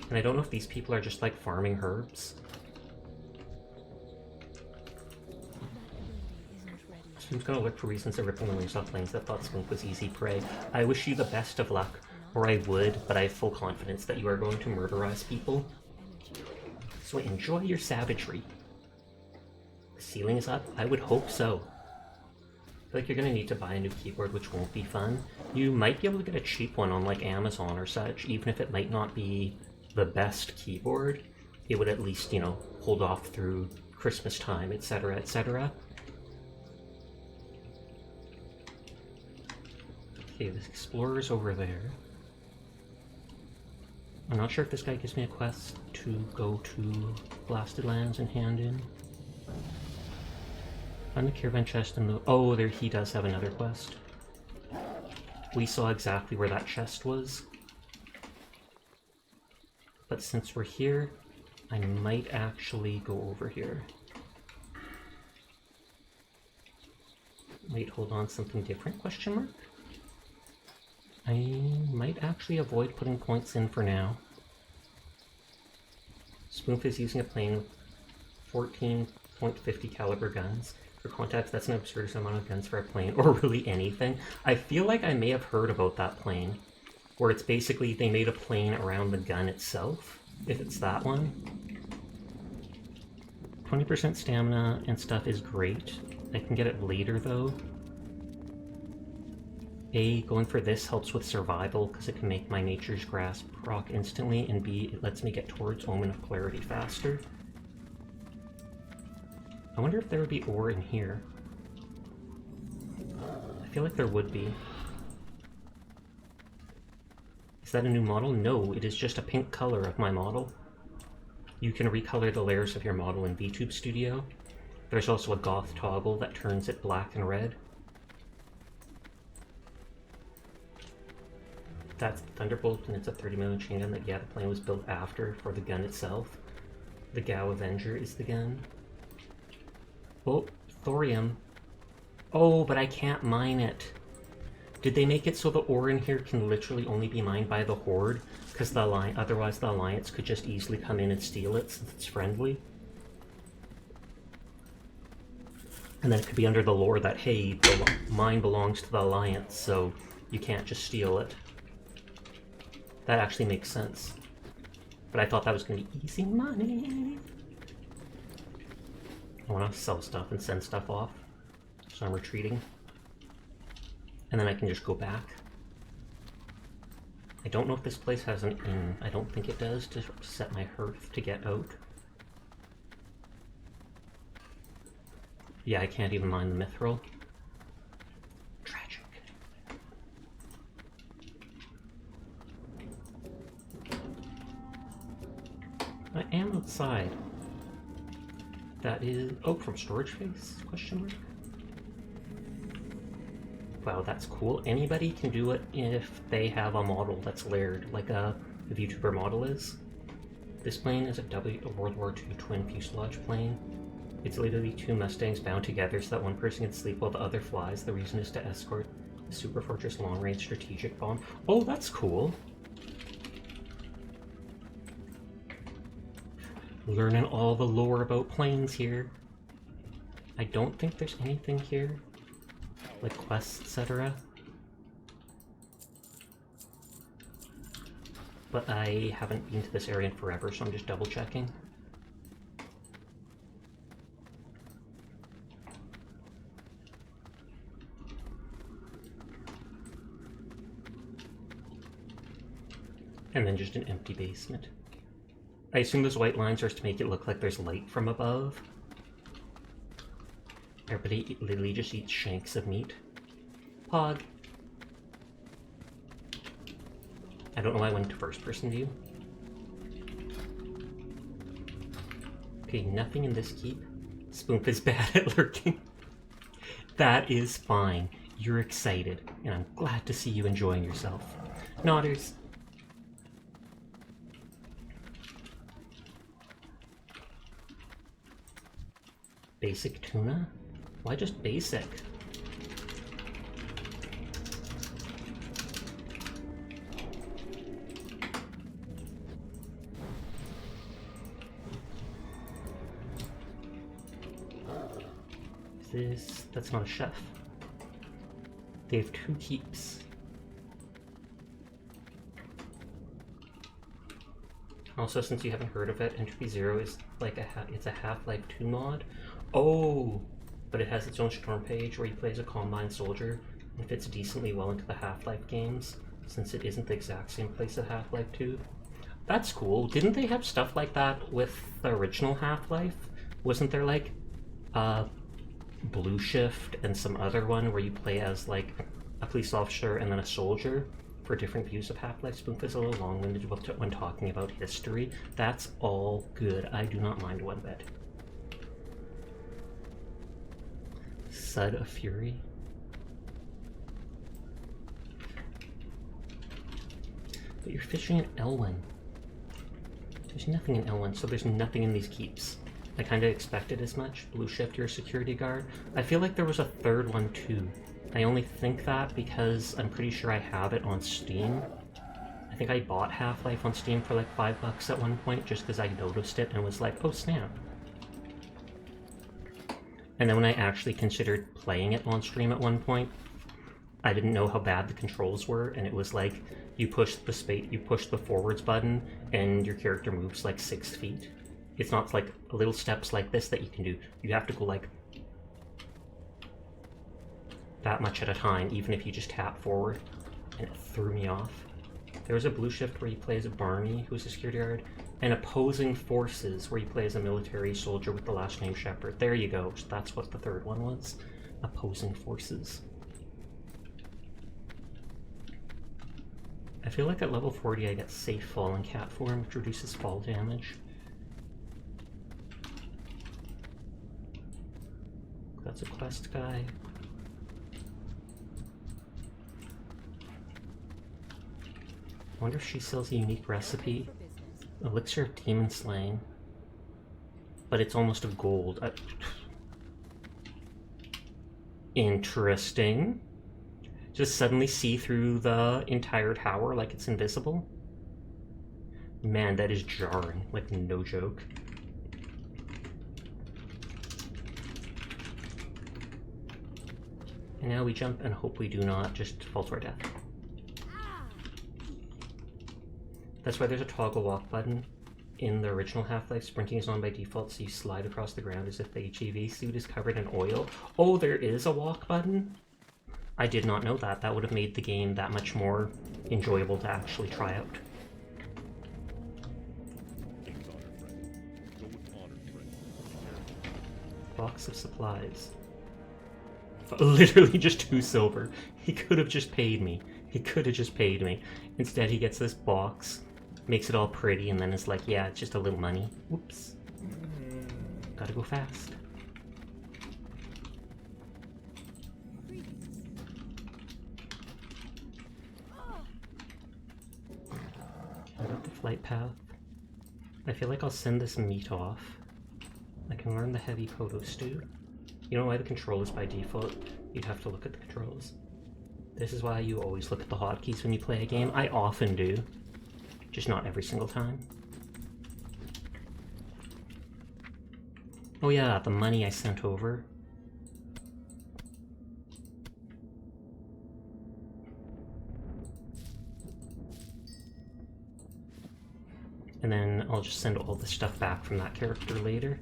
And I don't know if these people are just like farming herbs. Spoon's gonna look for reasons of ripping the wings off lanes that thought Spoon was easy prey. I wish you the best of luck, or I would, but I have full confidence that you are going to murderize people. So enjoy your savagery. The ceiling is up? I would hope so. I feel like you're gonna need to buy a new keyboard, which won't be fun. You might be able to get a cheap one on like Amazon or such, even if it might not be the best keyboard. It would at least, you know, hold off through Christmas time, etc., etc. Okay, this explorer's over there. I'm not sure if this guy gives me a quest to go to Blasted Lands and hand in. Find the caravan chest and the... Oh, there he does have another quest. We saw exactly where that chest was. But since we're here, I might actually go over here. Wait, hold on, something different, question mark? I might actually avoid putting points in for now. Spoonf is using a plane with 14.50 caliber guns. For context, that's an absurd amount of guns for a plane, or really anything. I feel like I may have heard about that plane, where it's basically they made a plane around the gun itself, if it's that one. 20% stamina and stuff is great. I can get it later though. A, going for this helps with survival because it can make my Nature's Grasp proc instantly, and B, it lets me get towards Omen of Clarity faster. I wonder if there would be ore in here. I feel like there would be. Is that a new model? No, it is just a pink color of my model. You can recolor the layers of your model in VTube Studio. There's also a goth toggle that turns it black and red. That's the Thunderbolt, and it's a 30 million chain gun that, yeah, the plane was built after for the gun itself. The Gao Avenger is the gun. Oh, thorium. Oh, but I can't mine it. Did they make it so the ore in here can literally only be mined by the Horde? Because otherwise the Alliance could just easily come in and steal it since it's friendly? And then it could be under the lore that, hey, the mine belongs to the Alliance, so you can't just steal it. That actually makes sense. But I thought that was going to be easy money. I want to sell stuff and send stuff off. So I'm retreating. And then I can just go back. I don't know if this place has an inn. I don't think it does to set my hearth to get out. Yeah, I can't even mine the mithril. Tragic. I am outside. That is... oh, from storage space? Question mark? Wow, that's cool. Anybody can do it if they have a model that's layered, like a VTuber model is. This plane is a World War II twin fuselage plane. It's literally two Mustangs bound together so that one person can sleep while the other flies. The reason is to escort the Super Fortress long-range strategic bomb. Oh, that's cool. Learning all the lore about planes here. I don't think there's anything here, like quests, etc. But I haven't been to this area in forever, so I'm just double checking. And then just an empty basement. I assume those white lines are to make it look like there's light from above. Everybody literally just eats shanks of meat. Pog. I don't know why I went to first person view. Okay, nothing in this keep. Spoonf is bad at lurking. That is fine. You're excited, and I'm glad to see you enjoying yourself. Nodders. Basic tuna? Why just basic? That's not a chef. They have two keeps. Also, since you haven't heard of it, Entropy Zero is like it's a Half-Life 2 mod. Oh, but it has its own storm page where you play as a Combine soldier and fits decently well into the Half-Life games, since it isn't the exact same place as Half-Life 2. That's cool. Didn't they have stuff like that with the original Half-Life? Wasn't there like Blue Shift and some other one where you play as like a police officer and then a soldier for different views of Half-Life? Spoonf is a little long-winded when talking about history. That's all good. I do not mind one bit. Sud of Fury. But you're fishing at Elwyn. There's nothing in Elwyn, so there's nothing in these keeps. I kind of expected as much. Blue Shift, you're a security guard. I feel like there was a third one too. I only think that because I'm pretty sure I have it on Steam. I think I bought Half-Life on Steam for like $5 at one point just because I noticed it and was like, oh snap. And then when I actually considered playing it on stream at one point, I didn't know how bad the controls were, and it was like you push the forwards button, and your character moves like 6 feet. It's not like little steps like this that you can do. You have to go like that much at a time, even if you just tap forward, and it threw me off. There was a blue shift where you play as a Barney, who's a security guard, and opposing forces where you play as a military soldier with the last name Shepard. There you go. So that's what the third one was. Opposing forces. I feel like at level 40 I get safe fall in cat form, which reduces fall damage. That's a quest guy. I wonder if she sells a unique recipe. Elixir of Demon Slaying. But it's almost a gold. Interesting. Just suddenly see through the entire tower like it's invisible. Man, that is jarring. Like, no joke. And now we jump and hope we do not just fall to our death. That's why there's a toggle walk button. In the original Half-Life, sprinting is on by default, so you slide across the ground as if the HEV suit is covered in oil. Oh, there is a walk button? I did not know that. That would have made the game that much more enjoyable to actually try out. Box of supplies. Literally just 2 silver. He could have just paid me. He could have just paid me. Instead, he gets this box, makes it all pretty, and then is like, yeah, it's just a little money. Whoops. Gotta go fast. I got the flight path. I feel like I'll send this meat off. I can learn the heavy Kodo stew. You know why the controls by default? You'd have to look at the controls. This is why you always look at the hotkeys when you play a game. I often do. Just not every single time. Oh yeah, the money I sent over. And then I'll just send all the stuff back from that character later.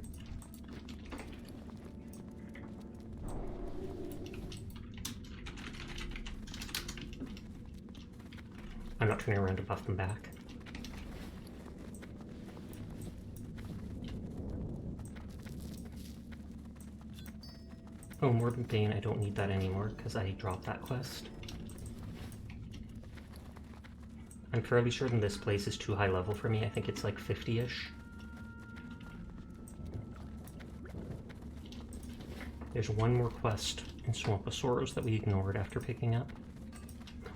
I'm not turning around to buff them back. Oh, Morbid Bane, I don't need that anymore because I dropped that quest. I'm fairly certain this place is too high level for me. I think it's like 50-ish. There's one more quest in Swamp of Sorrows that we ignored after picking up.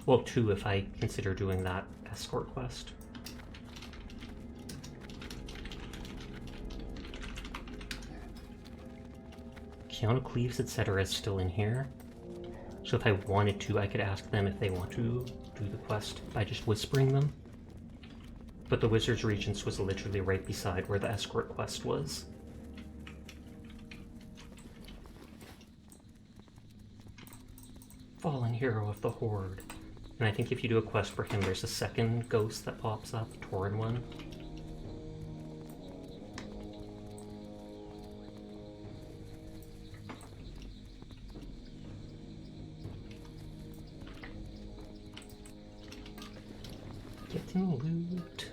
Well, 2 if I consider doing that escort quest. Keanu Cleaves, etc. is still in here. So if I wanted to, I could ask them if they want to do the quest by just whispering them. But the Wizard's Regents was literally right beside where the escort quest was. Fallen Hero of the Horde. And I think if you do a quest for him, there's a second ghost that pops up, Tauren one. Getting loot.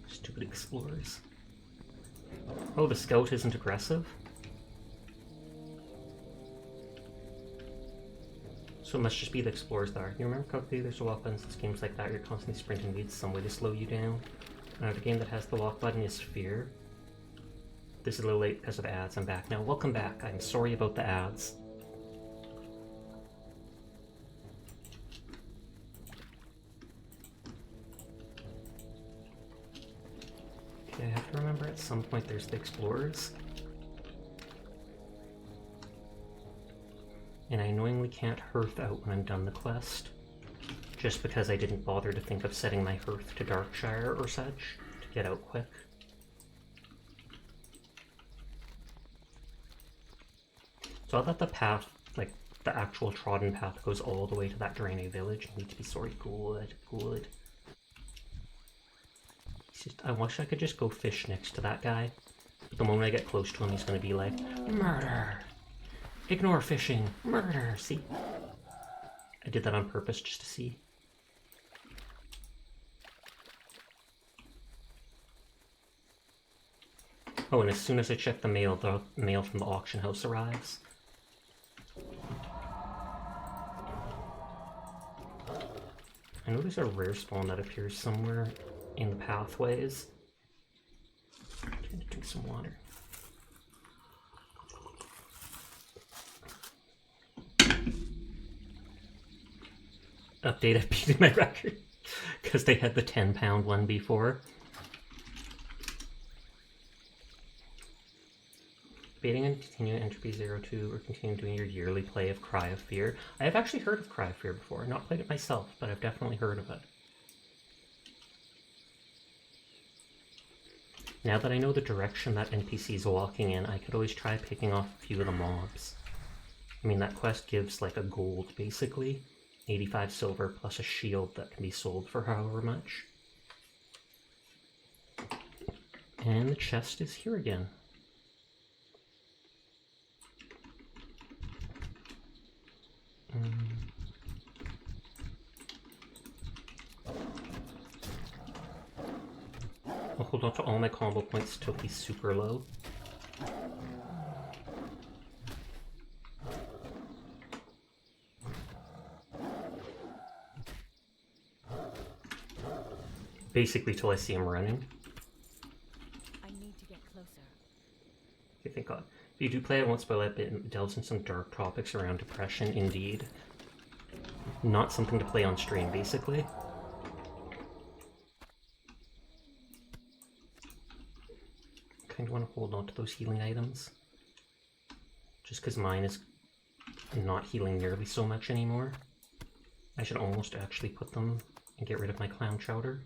Stupid explorers. Oh, the scout isn't aggressive? So it must just be the explorers there. You remember Call of Duty, there's a walk buttons, it's games like that, you're constantly sprinting, needs some way to slow you down. The game that has the walk button is Fear. This is a little late because of ads, I'm back now. Welcome back, I'm sorry about the ads. Okay, I have to remember at some point there's the explorers. And I annoyingly can't hearth out when I'm done the quest, just because I didn't bother to think of setting my hearth to Darkshire or such, to get out quick. So I thought the path, like the actual trodden path, goes all the way to that Draenei village. I need to be sorry, good. It's just, I wish I could just go fish next to that guy. But the moment I get close to him, he's going to be like, murder! Ignore fishing! Murder! See? I did that on purpose just to see. Oh, and as soon as I check the mail from the auction house arrives. I know there's a rare spawn that appears somewhere in the pathways. I'm trying to drink some water. Update, I beat my record because they had the 10-pound one before. Baiting and continuing Entropy 02 or continuing doing your yearly play of Cry of Fear. I have actually heard of Cry of Fear before. I've not played it myself, but I've definitely heard of it. Now that I know the direction that NPC is walking in, I could always try picking off a few of the mobs. I mean, that quest gives like a gold, basically. 85 silver plus a shield that can be sold for however much. And the chest is here again. I'll hold on to all my combo points till he's super low. Basically till I see him running. I need to get closer. Okay, thank God. If you do play it, I won't spoil it, but it delves in some dark topics around depression, indeed. Not something to play on stream, basically. Kind of want to hold on to those healing items. Just because mine is not healing nearly so much anymore. I should almost actually put them and get rid of my clown chowder.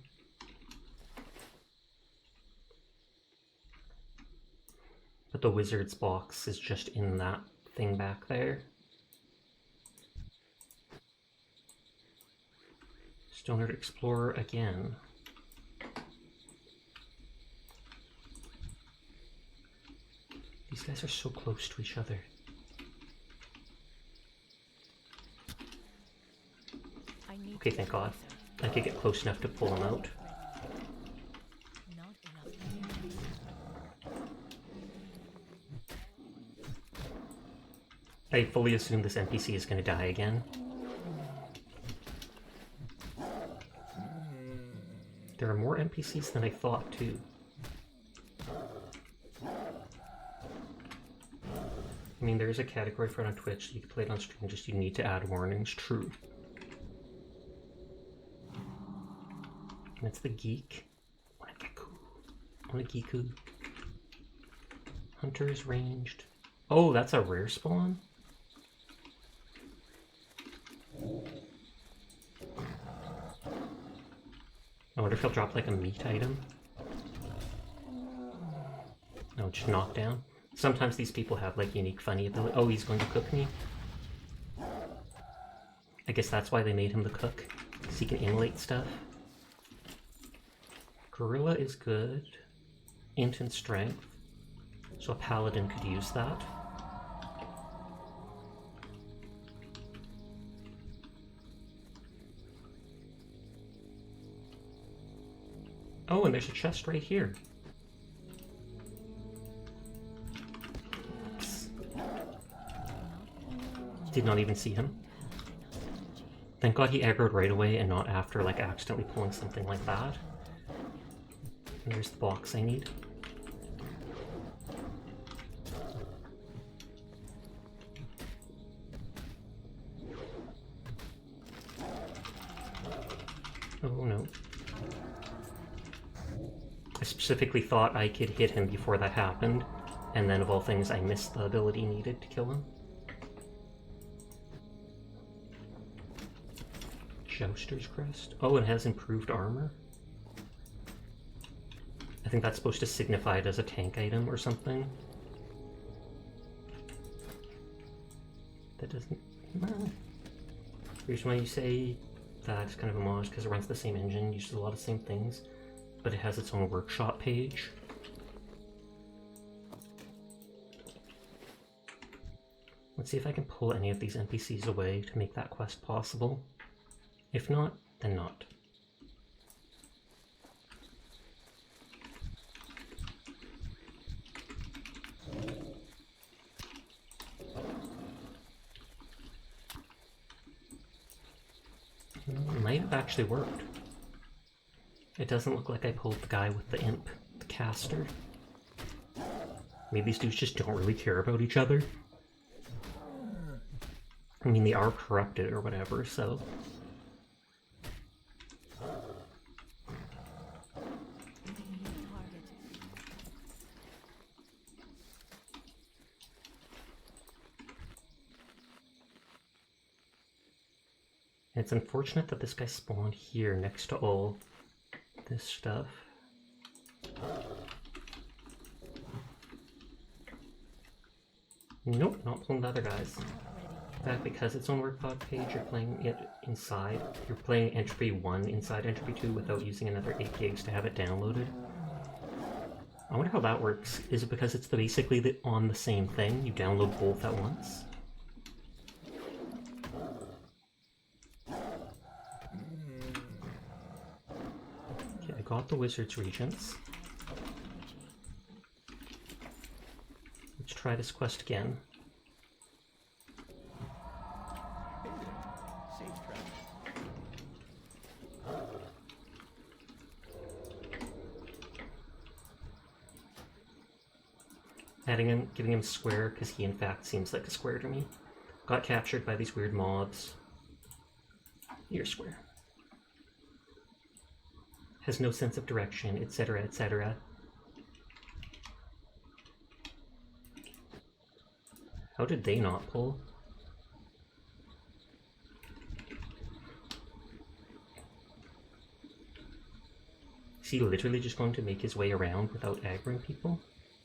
But the wizard's box is just in that thing back there. Stoner Explorer again. These guys are so close to each other. Okay, thank God. I could get close enough to pull them out. I fully assume this NPC is going to die again. There are more NPCs than I thought, too. I mean, there's a category for it on Twitch. You can play it on stream, just you need to add warnings. True. That's the geek. Onagiku. Hunters ranged. Oh, that's a rare spawn? I wonder if he'll drop like a meat item. No, just knockdown. Sometimes these people have like unique funny ability. Oh, he's going to cook me. I guess that's why they made him the cook. Because he can immolate stuff. Gorilla is good. Int and strength. So a paladin could use that. Oh, and there's a chest right here. Oops. Did not even see him. Thank God he aggroed right away and not after like accidentally pulling something like that. And there's the box I need. Oh no. I specifically thought I could hit him before that happened, and then of all things I missed the ability needed to kill him. Jouster's Crest. Oh, it has improved armor. I think that's supposed to signify it as a tank item or something. That doesn't... The reason why you say that's kind of a mod because it runs the same engine, uses a lot of the same things, but it has its own workshop page. Let's see if I can pull any of these NPCs away to make that quest possible. If not, then not. It might have actually worked. It doesn't look like I pulled the guy with the imp, the caster. Maybe these dudes just don't really care about each other. I mean, they are corrupted or whatever, so... It's unfortunate that this guy spawned here next to all this stuff. Nope, not pulling the other guys. In fact, because it's on WorkPod page, you're playing it inside. You're playing Entropy 1 inside Entropy 2 without using another 8 gigs to have it downloaded. I wonder how that works. Is it because it's basically on the same thing? You download both at once? Okay, I got the Wizard's Regents. Let's try this quest again. Giving him square, because he in fact seems like a square to me. Got captured by these weird mobs. You're square. Has no sense of direction, etc., etc. How did they not pull? Is he literally just going to make his way around without aggroing people?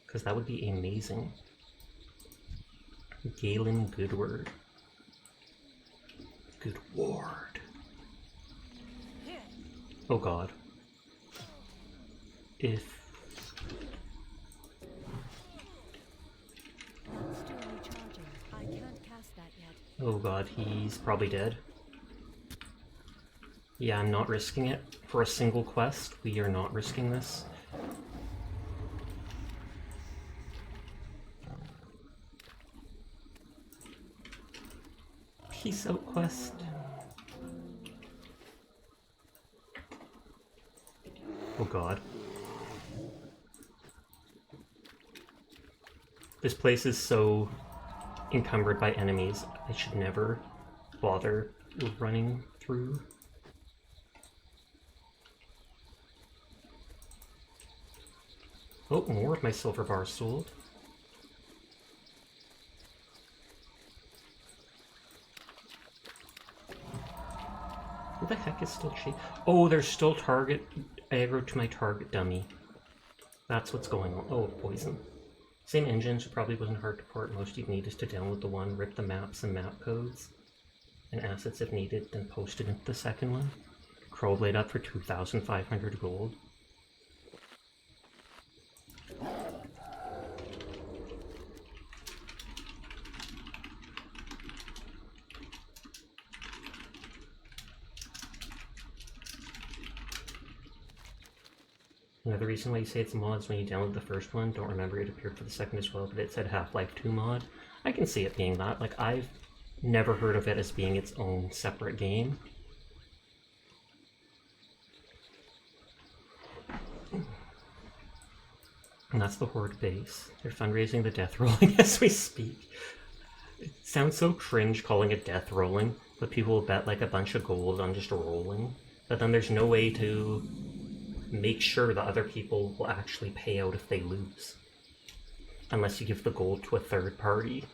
Because that would be amazing. Galen Goodward. Goodward. Oh god. If... Still recharging. I can't cast that yet. Oh god, he's probably dead. Yeah, I'm not risking it. For a single quest, we are not risking this. Peace out quest. Oh god. This place is so encumbered by enemies, I should never bother running through. Oh, more of my silver bars sold. Who the heck is still chasing? Oh, there's still target aggro to my target dummy. That's what's going on. Oh, poison. Same engine, so probably wasn't hard to port. Most you'd need is to download the one, rip the maps and map codes, and assets if needed, then post it into the second one. Crow laid up for 2,500 gold. Another reason why you say it's a mod is when you download the first one, don't remember it appeared for the second as well, but it said Half-Life 2 mod. I can see it being that. Like, I've never heard of it as being its own separate game. And that's the Horde base. They're fundraising the death rolling as we speak. It sounds so cringe calling it death rolling, but people will bet like a bunch of gold on just rolling. But then there's no way to make sure that other people will actually pay out if they lose. Unless you give the gold to a third party.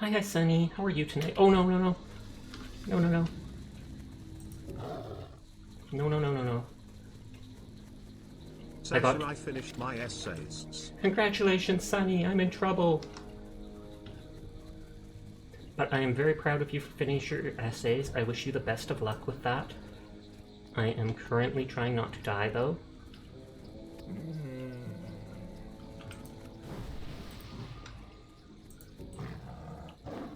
Hi, Sunny. How are you tonight? Oh, no, no, no. No, no, no. No, no, no, no, no. Says I finished my essays. Congratulations, Sunny. I'm in trouble. But I am very proud of you for finishing your essays. I wish you the best of luck with that. I am currently trying not to die, though.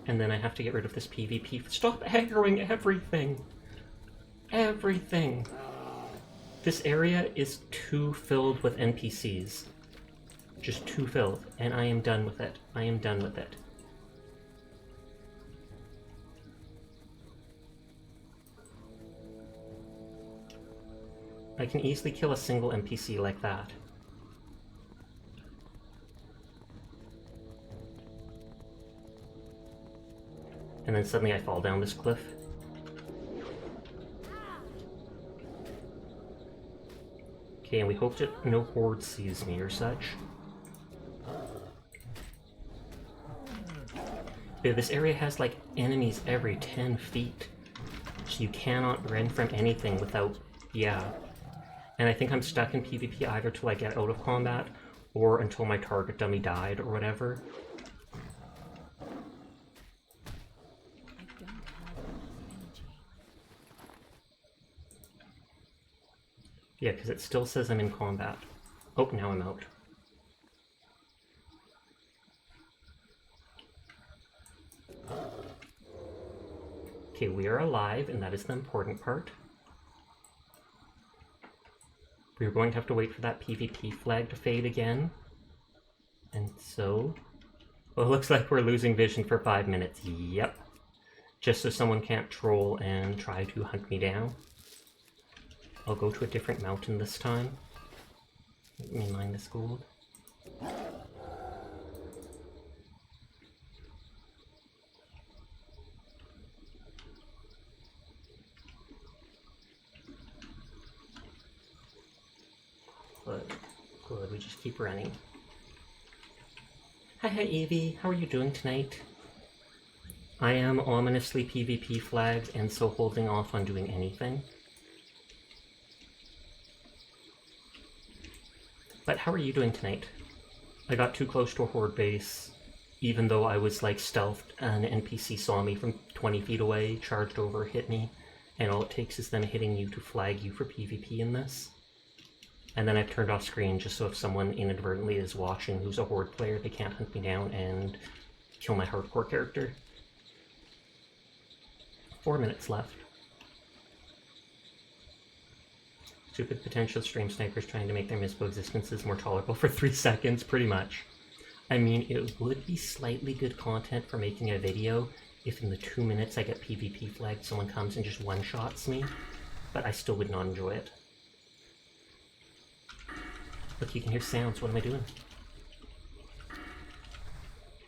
And then I have to get rid of this PvP. Stop aggroing everything! Everything! This area is too filled with NPCs. Just too filled. And I am done with it. I am done with it. I can easily kill a single NPC like that. And then suddenly I fall down this cliff. Okay, and we hope that no horde sees me or such. But this area has like enemies every 10 feet. So you cannot run from anything without... yeah. And I think I'm stuck in PvP either till I get out of combat, or until my target dummy died, or whatever. I don't have enough energy. Yeah, because it still says I'm in combat. Oh, now I'm out. Okay, we are alive, and that is the important part. We're going to have to wait for that PvP flag to fade again. And so... well, it looks like we're losing vision for 5 minutes. Yep. Just so someone can't troll and try to hunt me down. I'll go to a different mountain this time. Let me mine this gold. Good, we just keep running. Hi, Evie. How are you doing tonight? I am ominously PvP flagged and so holding off on doing anything. But how are you doing tonight? I got too close to a horde base, even though I was like stealthed. An NPC saw me from 20 feet away, charged over, hit me, and all it takes is them hitting you to flag you for PvP in this. And then I've turned off screen just so if someone inadvertently is watching who's a horde player, they can't hunt me down and kill my hardcore character. 4 minutes left. Stupid potential stream snipers trying to make their misbow existences more tolerable for 3 seconds, pretty much. I mean, it would be slightly good content for making a video if in the 2 minutes I get PvP flagged someone comes and just one-shots me, but I still would not enjoy it. Look, you can hear sounds. What am I doing?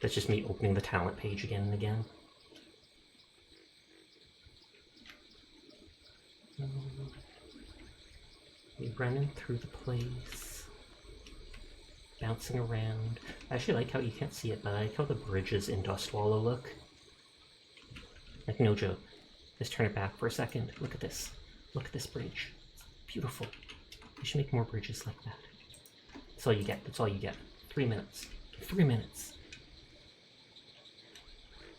That's just me opening the talent page again and again. We're running through the place. Bouncing around. I actually like how you can't see it, but I like how the bridges in Dustwallow look. Like, no joke. Let's turn it back for a second. Look at this. Look at this bridge. It's beautiful. We should make more bridges like that. That's all you get. That's all you get. 3 minutes. 3 minutes.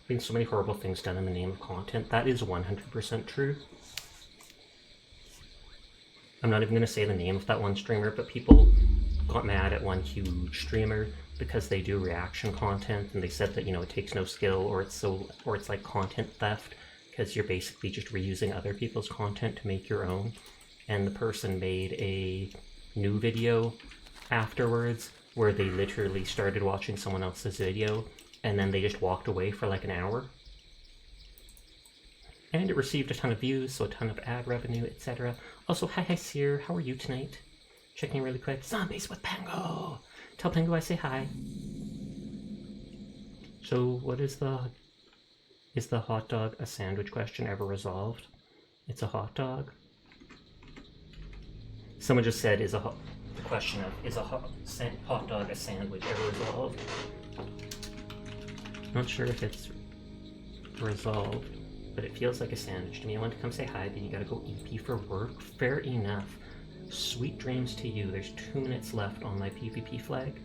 Being so many horrible things done in the name of content. That is 100% true. I'm not even going to say the name of that one streamer, but people got mad at one huge streamer because they do reaction content, and they said that, you know, it takes no skill, or it's like content theft, because you're basically just reusing other people's content to make your own. And the person made a new video afterwards where they literally started watching someone else's video and then they just walked away for like an hour. And it received a ton of views, so a ton of ad revenue, etc. Also, hi Seer, how are you tonight? Checking really quick. Zombies with Pango! Tell Pango I say hi. So what is the hot dog a sandwich question ever resolved? It's a hot dog. Someone just said, the question of, is a hot dog a sandwich ever resolved? Not sure if it's resolved, but it feels like a sandwich to me. I want to come say hi, but you gotta go EP for work. Fair enough. Sweet dreams to you. There's 2 minutes left on my PvP flag.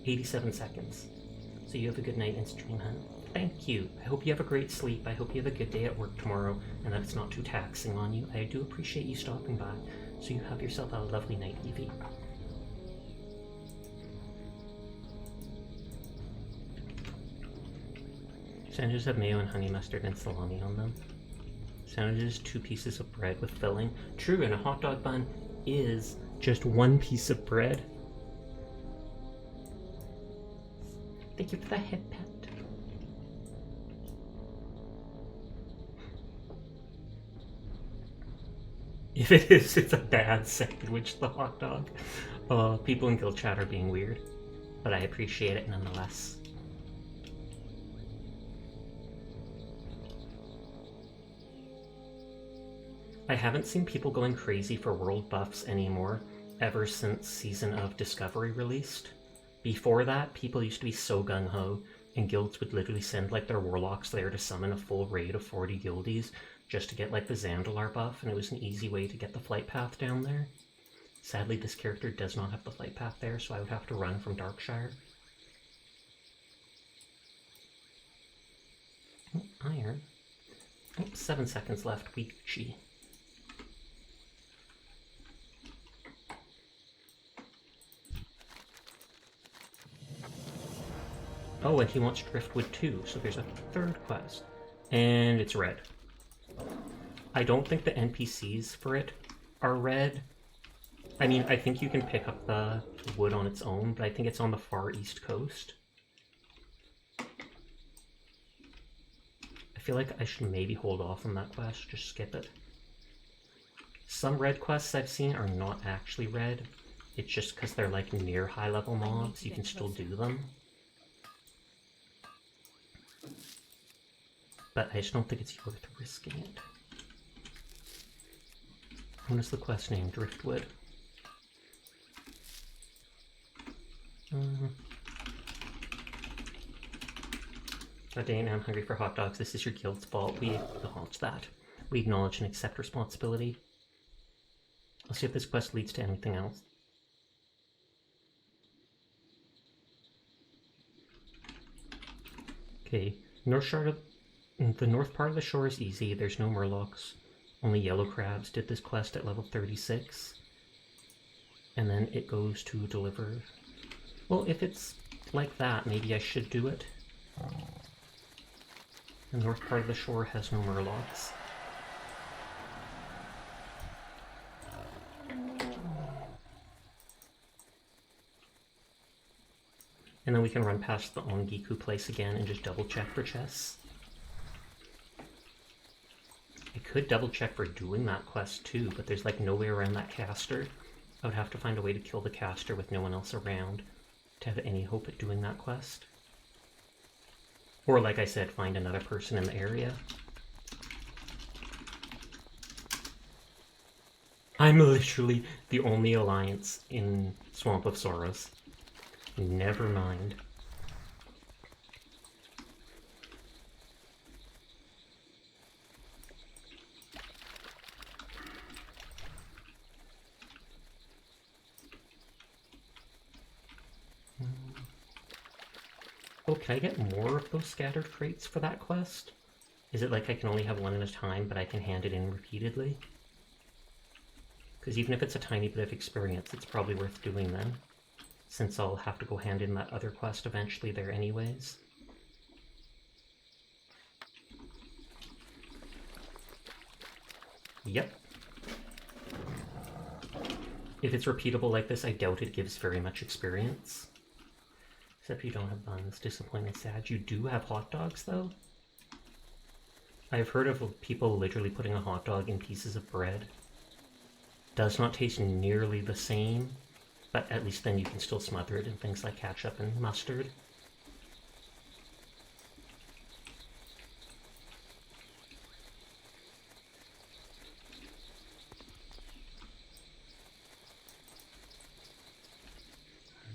87 seconds. So you have a good night and stream hunt. Thank you. I hope you have a great sleep. I hope you have a good day at work tomorrow and that it's not too taxing on you. I do appreciate you stopping by. So you have yourself a lovely night, Evie. Sandwiches have mayo and honey mustard and salami on them. Sandwiches, 2 pieces of bread with filling. True, and a hot dog bun is just 1 piece of bread. Thank you for the head pat. If it is, it's a bad sandwich, the hot dog. People in guild chat are being weird, but I appreciate it nonetheless. I haven't seen people going crazy for world buffs anymore ever since Season of Discovery released. Before that, people used to be so gung-ho, and guilds would literally send like their warlocks there to summon a full raid of 40 guildies just to get like the Zandalar buff, and it was an easy way to get the flight path down there. Sadly, this character does not have the flight path there, so I would have to run from Darkshire. Oh, iron. Oh, 7 seconds left. Weak chi. Oh, and he wants Driftwood too, so there's a 3rd quest. And it's red. I don't think the NPCs for it are red. I mean, I think you can pick up the wood on its own, but I think it's on the far east coast. I feel like I should maybe hold off on that quest, just skip it. Some red quests I've seen are not actually red. It's just because they're like near high level mobs, you can still do them. But I just don't think it's worth risking it. What is the quest name? Driftwood. Oh dang, I'm hungry for hot dogs. This is your guild's fault. We acknowledge that. We acknowledge and accept responsibility. I'll see if this quest leads to anything else. Okay, the north part of the shore is easy. There's no murlocs. Only yellow crabs. Did this quest at level 36. And then it goes to deliver... Well, if it's like that, maybe I should do it. The north part of the shore has no murlocs. And then we can run past the Ongiku place again and just double check for chests. I could double check for doing that quest too, but there's like no way around that caster. I would have to find a way to kill the caster with no one else around to have any hope at doing that quest. Or like I said, find another person in the area. I'm literally the only alliance in Swamp of Sorrows. Never mind. Oh, can I get more of those scattered crates for that quest? Is it like I can only have one at a time, but I can hand it in repeatedly? Because even if it's a tiny bit of experience, it's probably worth doing then, since I'll have to go hand in that other quest eventually there anyways. Yep. If it's repeatable like this, I doubt it gives very much experience. Except you don't have buns. Disappointing, sad. You do have hot dogs, though? I've heard of people literally putting a hot dog in pieces of bread. Does not taste nearly the same, but at least then you can still smother it in things like ketchup and mustard.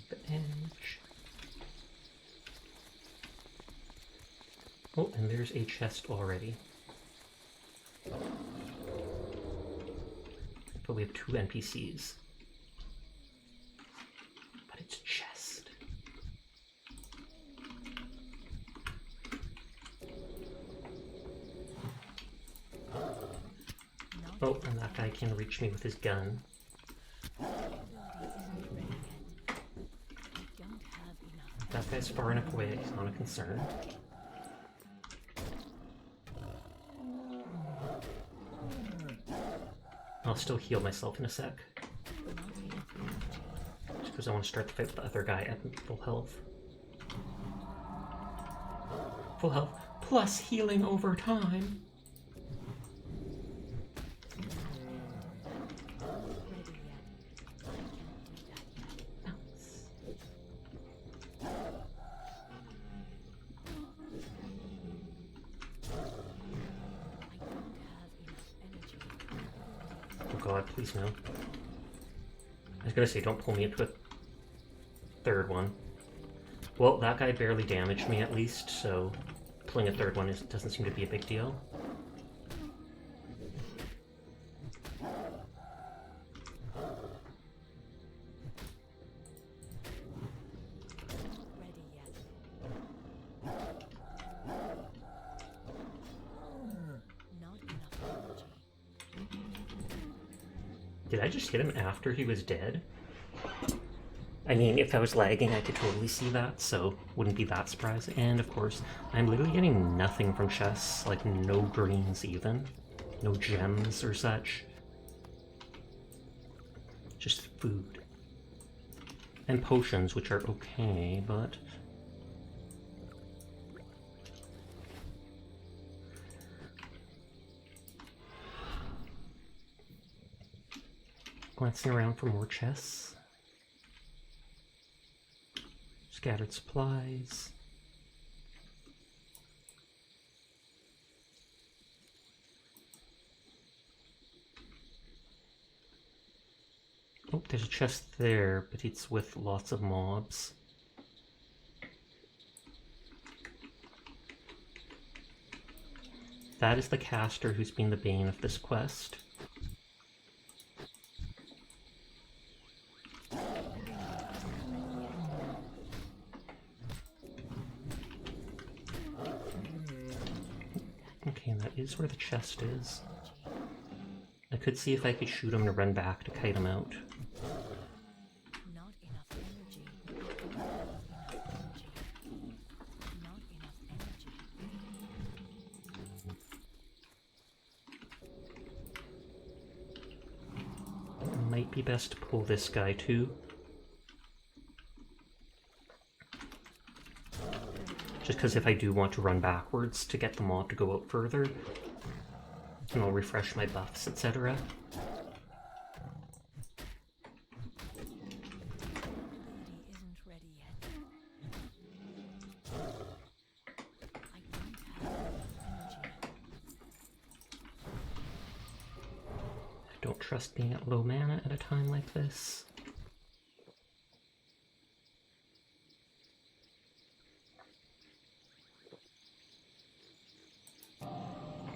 The edge. Oh, and there's a chest already. But we have 2 NPCs. But it's a chest. Oh, and that guy can reach me with his gun. That guy's far enough away, it's not a concern. I'll still heal myself in a sec. Just because I want to start the fight with the other guy at full health. Full health, plus healing over time. God, please no. I was gonna say, don't pull me into a third one. Well, that guy barely damaged me at least, so pulling a third one doesn't seem to be a big deal. Did I just hit him after he was dead? I mean, if I was lagging, I could totally see that, so wouldn't be that surprising. And of course, I'm literally getting nothing from chests, like no greens even. No gems or such. Just food. And potions, which are okay, but... Glancing around for more chests. Scattered supplies. Oh, there's a chest there, but it's with lots of mobs. That is the caster who's been the bane of this quest. Okay, and that is where the chest is. I could see if I could shoot him to run back to kite him out. Not enough energy. Not enough energy. It might be best to pull this guy too. Just because if I do want to run backwards to get the mob to go out further, and I'll refresh my buffs, etc. Isn't ready yet. I don't have energy. I don't trust being at low mana at a time like this.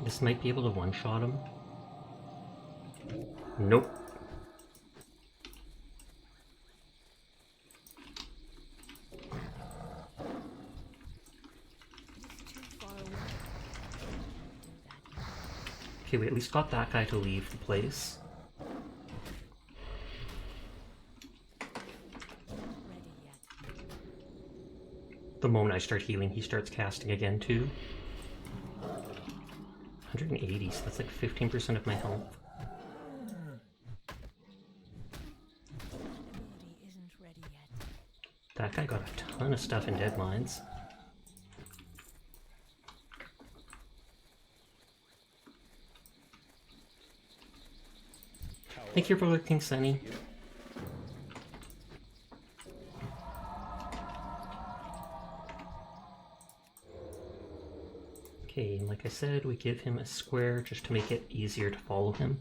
This might be able to one-shot him. Nope. Okay, we at least got that guy to leave the place. The moment I start healing, he starts casting again too. 180, so that's like 15% of my health. That guy got a ton of stuff in Dead Mines. Thank you for looking, Sunny. Okay, and like I said, we give him a square just to make it easier to follow him.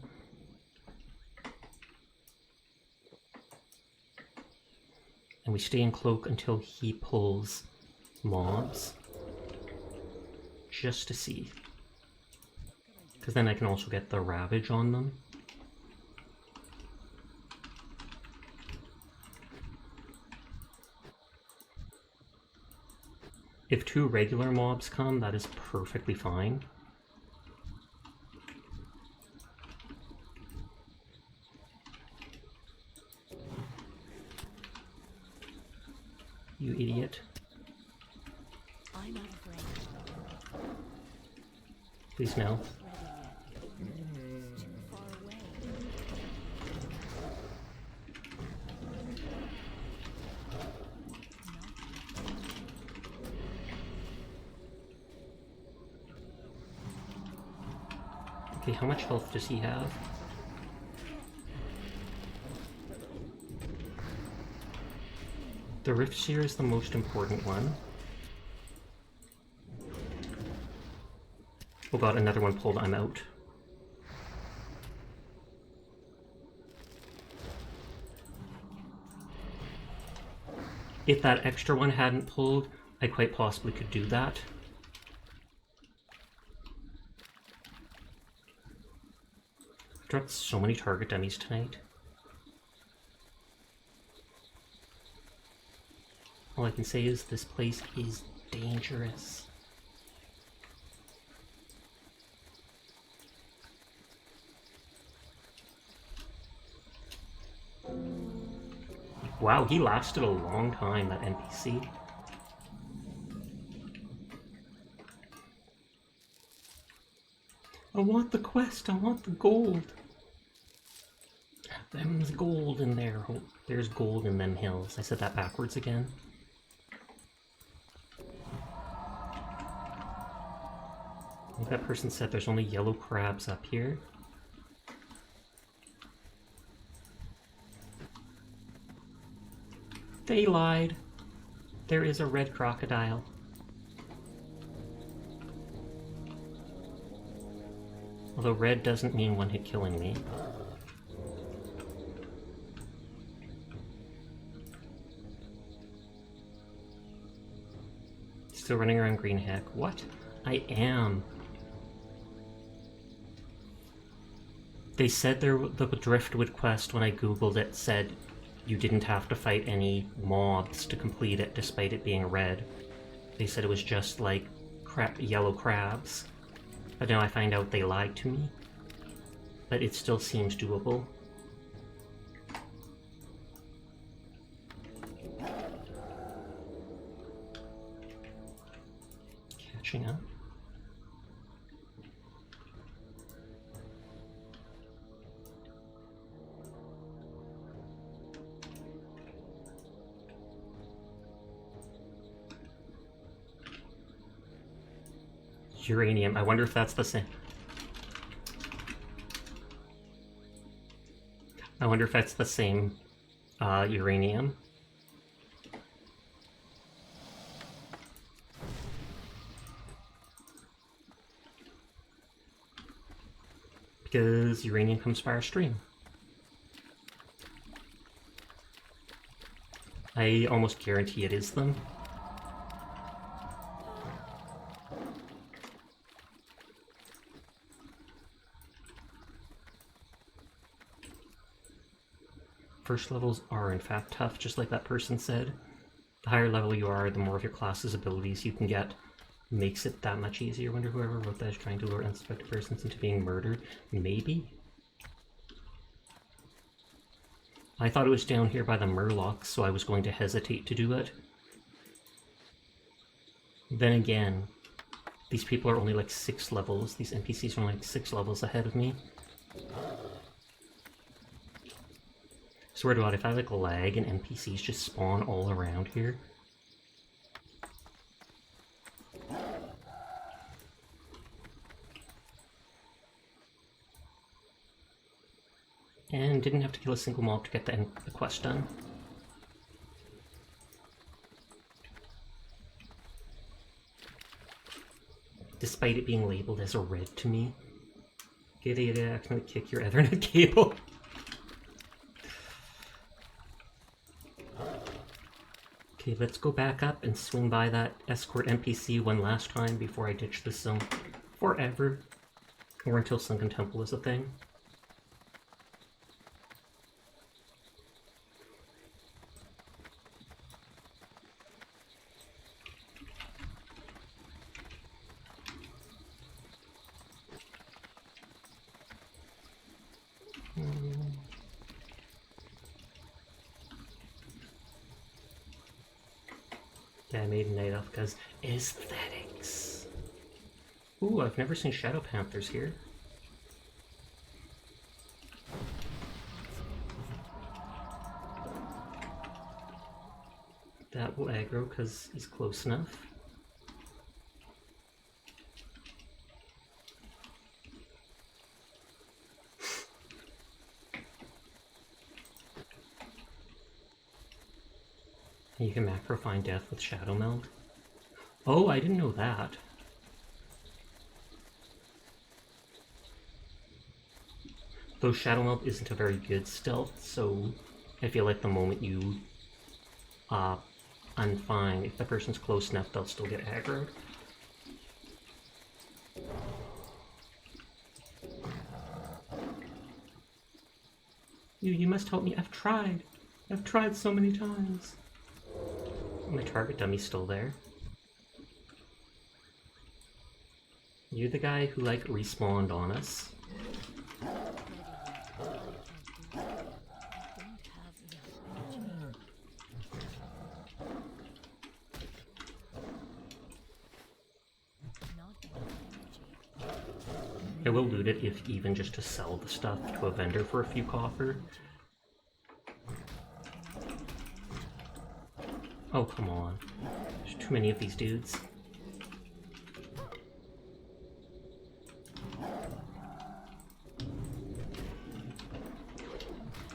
And we stay in cloak until he pulls mobs. just to see. Because then I can also get the Ravage on them. If 2 regular mobs come, that is perfectly fine. You idiot. I'm not afraid. Please no. Too far away. Okay, how much health does he have? The Rift Seer is the most important one. Oh god, another one pulled. I'm out. If that extra one hadn't pulled, I quite possibly could do that. I've dropped so many target dummies tonight. All I can say is this place is dangerous. Wow, he lasted a long time, that NPC. I want the quest, I want the gold. Them's gold in there. Oh, there's gold in them hills. I said that backwards again. Like that person said, there's only yellow crabs up here. They lied. There is a red crocodile. Although red doesn't mean one hit killing me. Still running around green heck. What? I am. They said the Driftwood quest, when I googled it, said you didn't have to fight any mobs to complete it despite it being red. They said it was just like yellow crabs. But now I find out they lied to me. But it still seems doable. Catching up. Uranium. I wonder if that's the same. I wonder if that's the same uranium. Because uranium comes via stream. I almost guarantee it is them. First levels are in fact tough, just like that person said. The higher level you are, the more of your class's abilities you can get. Makes it that much easier. I wonder whoever wrote that is trying to lure unsuspecting persons into being murdered. Maybe? I thought it was down here by the Murlocs, so I was going to hesitate to do it. Then again, these people are only like 6 levels. These NPCs are only like 6 levels ahead of me. Swear to God, if I like lag and NPCs just spawn all around here. And didn't have to kill a single mob to get the quest done. Despite it being labeled as a red to me. Get it, accidentally kick your Ethernet cable. Okay, let's go back up and swing by that escort NPC one last time before I ditch this zone forever. Or until Sunken Temple is a thing. Yeah, I made Night Elf because aesthetics. Ooh, I've never seen Shadow Panthers here. That will aggro because he's close enough. You can macro find death with Shadow Meld. Oh, I didn't know that. Though Shadow Meld isn't a very good stealth, so I feel like the moment you unfine, if the person's close enough, they'll still get aggroed. You must help me. I've tried. I've tried so many times. My target dummy's still there. You're the guy who, like, respawned on us. I will loot it if even just to sell the stuff to a vendor for a few copper. Oh, come on. There's too many of these dudes.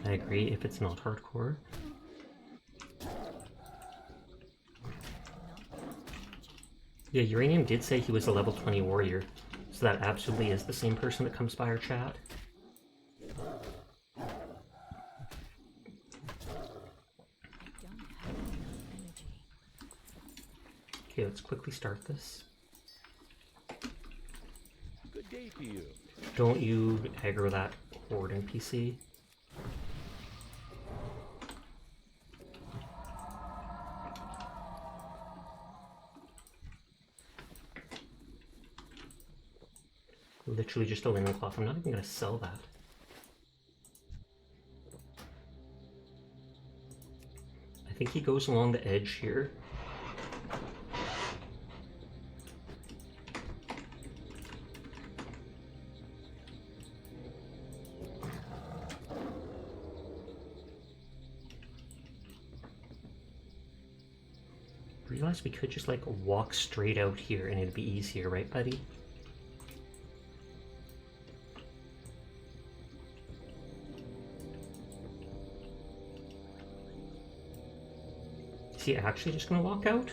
I agree if it's not hardcore. Yeah, Uranium did say he was a level 20 warrior, so that absolutely is the same person that comes by our chat. Okay, let's quickly start this. Good day to you. Don't you aggro that horde NPC. Literally just a linen cloth. I'm not even going to sell that. I think he goes along the edge here. Realize we could just like walk straight out here and it'd be easier, right, buddy? Is he actually just gonna walk out?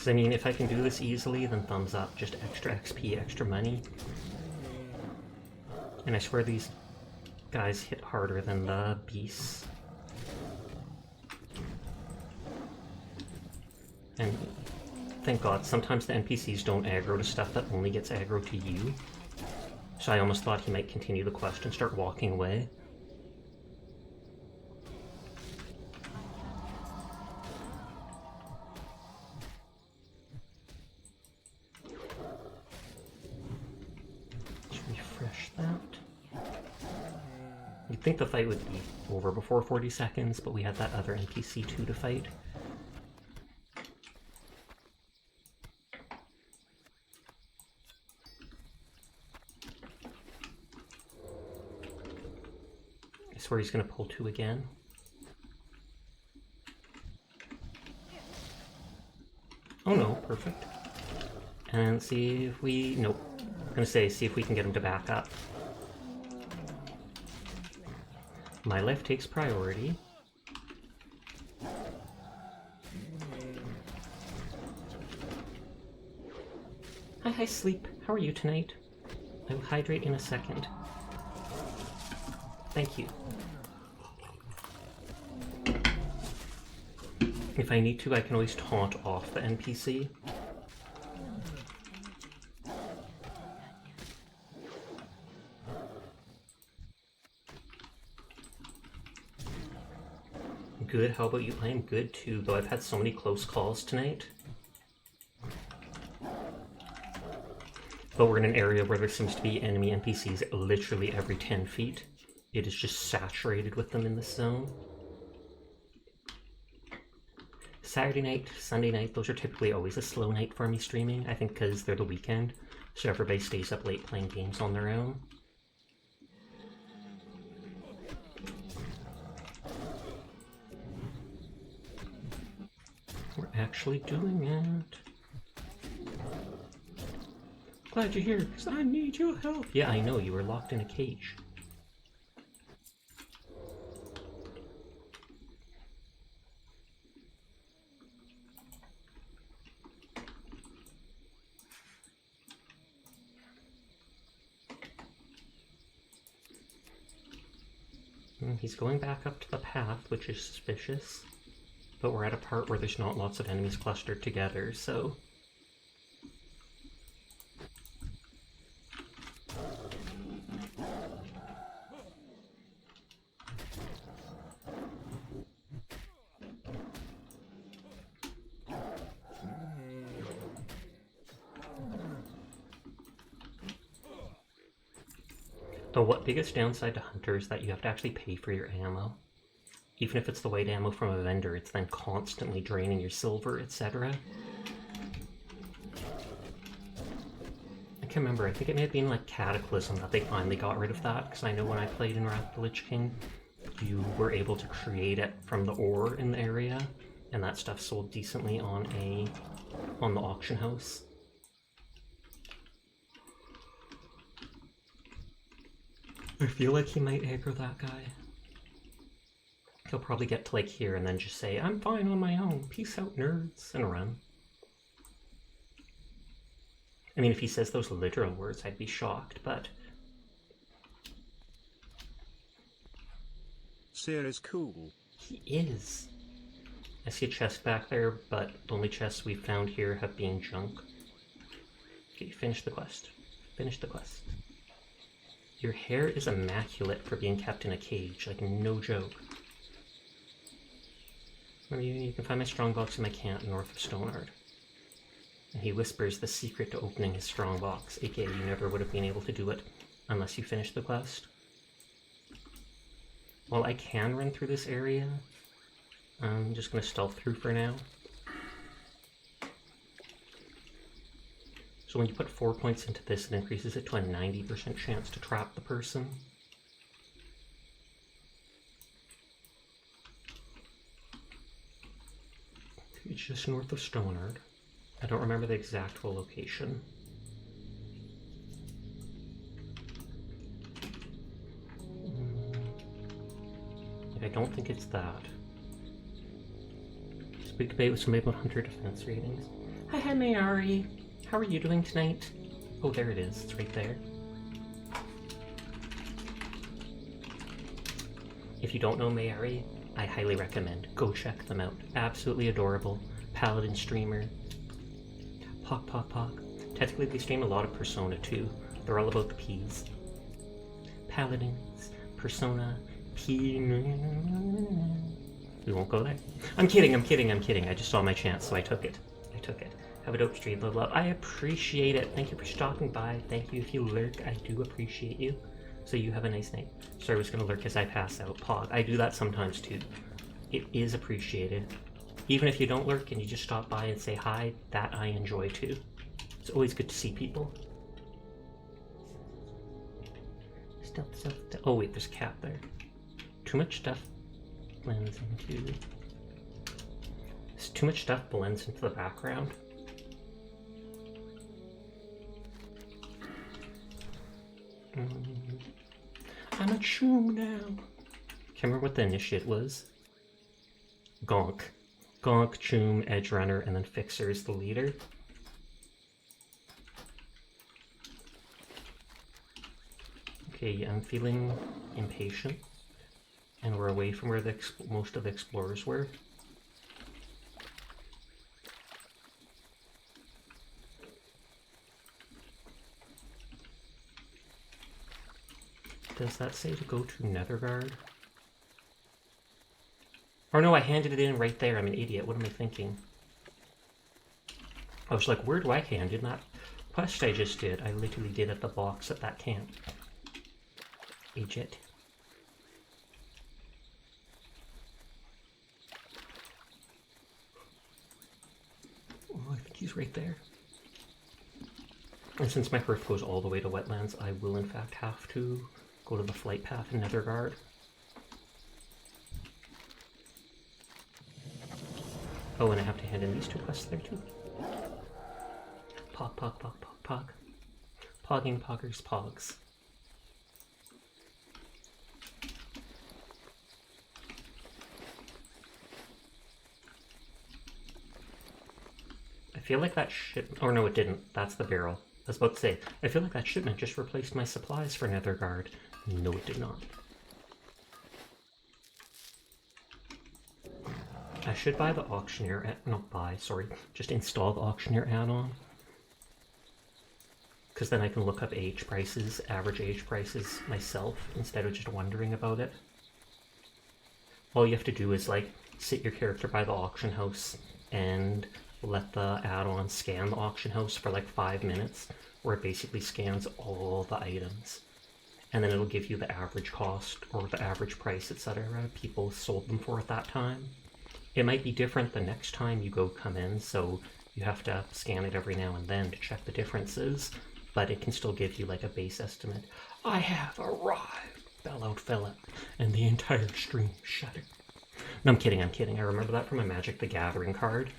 I mean, if I can do this easily, then thumbs up. Just extra XP, extra money. And I swear these guys hit harder than the beasts. And thank God, sometimes the NPCs don't aggro to stuff that only gets aggro to you. So I almost thought he might continue the quest and start walking away. You'd think the fight would be over before 40 seconds, but we had that other NPC too to fight. I swear he's gonna pull 2 again. Oh no, perfect. And see if we... Nope. I'm gonna say, see if we can get him to back up. My life takes priority. Hi, Sleep. How are you tonight? I will hydrate in a second. Thank you. If I need to, I can always taunt off the NPC. Good, how about you? I am good too, though I've had so many close calls tonight. But we're in an area where there seems to be enemy NPCs literally every 10 feet. It is just saturated with them in this zone. Saturday night, Sunday night, those are typically always a slow night for me streaming, I think because they're the weekend, so everybody stays up late playing games on their own. We're actually doing it. Glad you're here, because I need your help. Yeah, I know, you were locked in a cage. He's going back up to the path, which is suspicious. But we're at a part where there's not lots of enemies clustered together, so... The biggest downside to Hunter is that you have to actually pay for your ammo. Even if it's the white ammo from a vendor, it's then constantly draining your silver, etc. I can't remember, I think it may have been like Cataclysm that they finally got rid of that, because I know when I played in Wrath of the Lich King, you were able to create it from the ore in the area, and that stuff sold decently on the auction house. I feel like he might aggro that guy. He'll probably get to like here and then just say, I'm fine on my own, peace out nerds, and run. I mean, if he says those literal words, I'd be shocked, but... Seer is cool. He is. I see a chest back there, but the only chests we've found here have been junk. Okay, finish the quest. Finish the quest. Your hair is immaculate for being kept in a cage, like no joke. You can find my strongbox in my camp north of Stonehard. And he whispers the secret to opening his strongbox, aka you never would have been able to do it unless you finished the quest. While I can run through this area, I'm just going to stealth through for now. So when you put 4 points into this, it increases it to a 90% chance to trap the person. It's just north of Stonehard. I don't remember the exact location. I don't think it's that. Speak debate with somebody about Hunter defense ratings. Hi, Mayari. How are you doing tonight? Oh, there it is. It's right there. If you don't know Mayari, I highly recommend. Go check them out. Absolutely adorable. Paladin streamer. Pock, pock, pock. Technically, they stream a lot of Persona too. They're all about the P's. Paladins, Persona, P. We won't go there. I'm kidding. I just saw my chance, so I took it. Have a dope stream, love. I appreciate it. Thank you for stopping by. Thank you if you lurk. I do appreciate you. So you have a nice night. Sorry, I was going to lurk as I pass out. Pog. I do that sometimes too. It is appreciated. Even if you don't lurk and you just stop by and say hi, that I enjoy too. It's always good to see people. Stealth, stealth, stealth. Oh wait, there's a cat there. Too much stuff blends into... Too much stuff blends into the background. I'm a choom now. Can't remember what the initiate was. Gonk. Gonk, Choom, Edge Runner, and then Fixer is the leader. Okay, I'm feeling impatient. And we're away from where most of the explorers were. Does that say to go to Nethergard? Or no, I handed it in right there. I'm an idiot. What am I thinking? I was like, where do I hand in that quest I just did? I literally did at the box at that camp. Idiot. Oh, I think he's right there. And since my hearth goes all the way to wetlands, I will in fact have to go to the flight path in Nethergard. Oh, and I have to hand in these 2 quests there too. Pog, pog, pog, pog, pog. Pogging, poggers, pogs. I feel like that shipment... Oh no, it didn't. That's the barrel. I was about to say, I feel like that shipment just replaced my supplies for Nethergard. No, it did not. I should buy the auctioneer... Not buy, sorry. Just install the auctioneer add-on. Because then I can look up age prices, average age prices myself, instead of just wondering about it. All you have to do is, like, sit your character by the auction house and let the add-on scan the auction house for like 5 minutes, where it basically scans all the items. And then it'll give you the average cost or the average price, etc. people sold them for at that time. It might be different the next time you come in, so you have to scan it every now and then to check the differences, but it can still give you like a base estimate. I have arrived, bellowed Philip, and the entire stream shuddered. No, I'm kidding. I remember that from a Magic the Gathering card.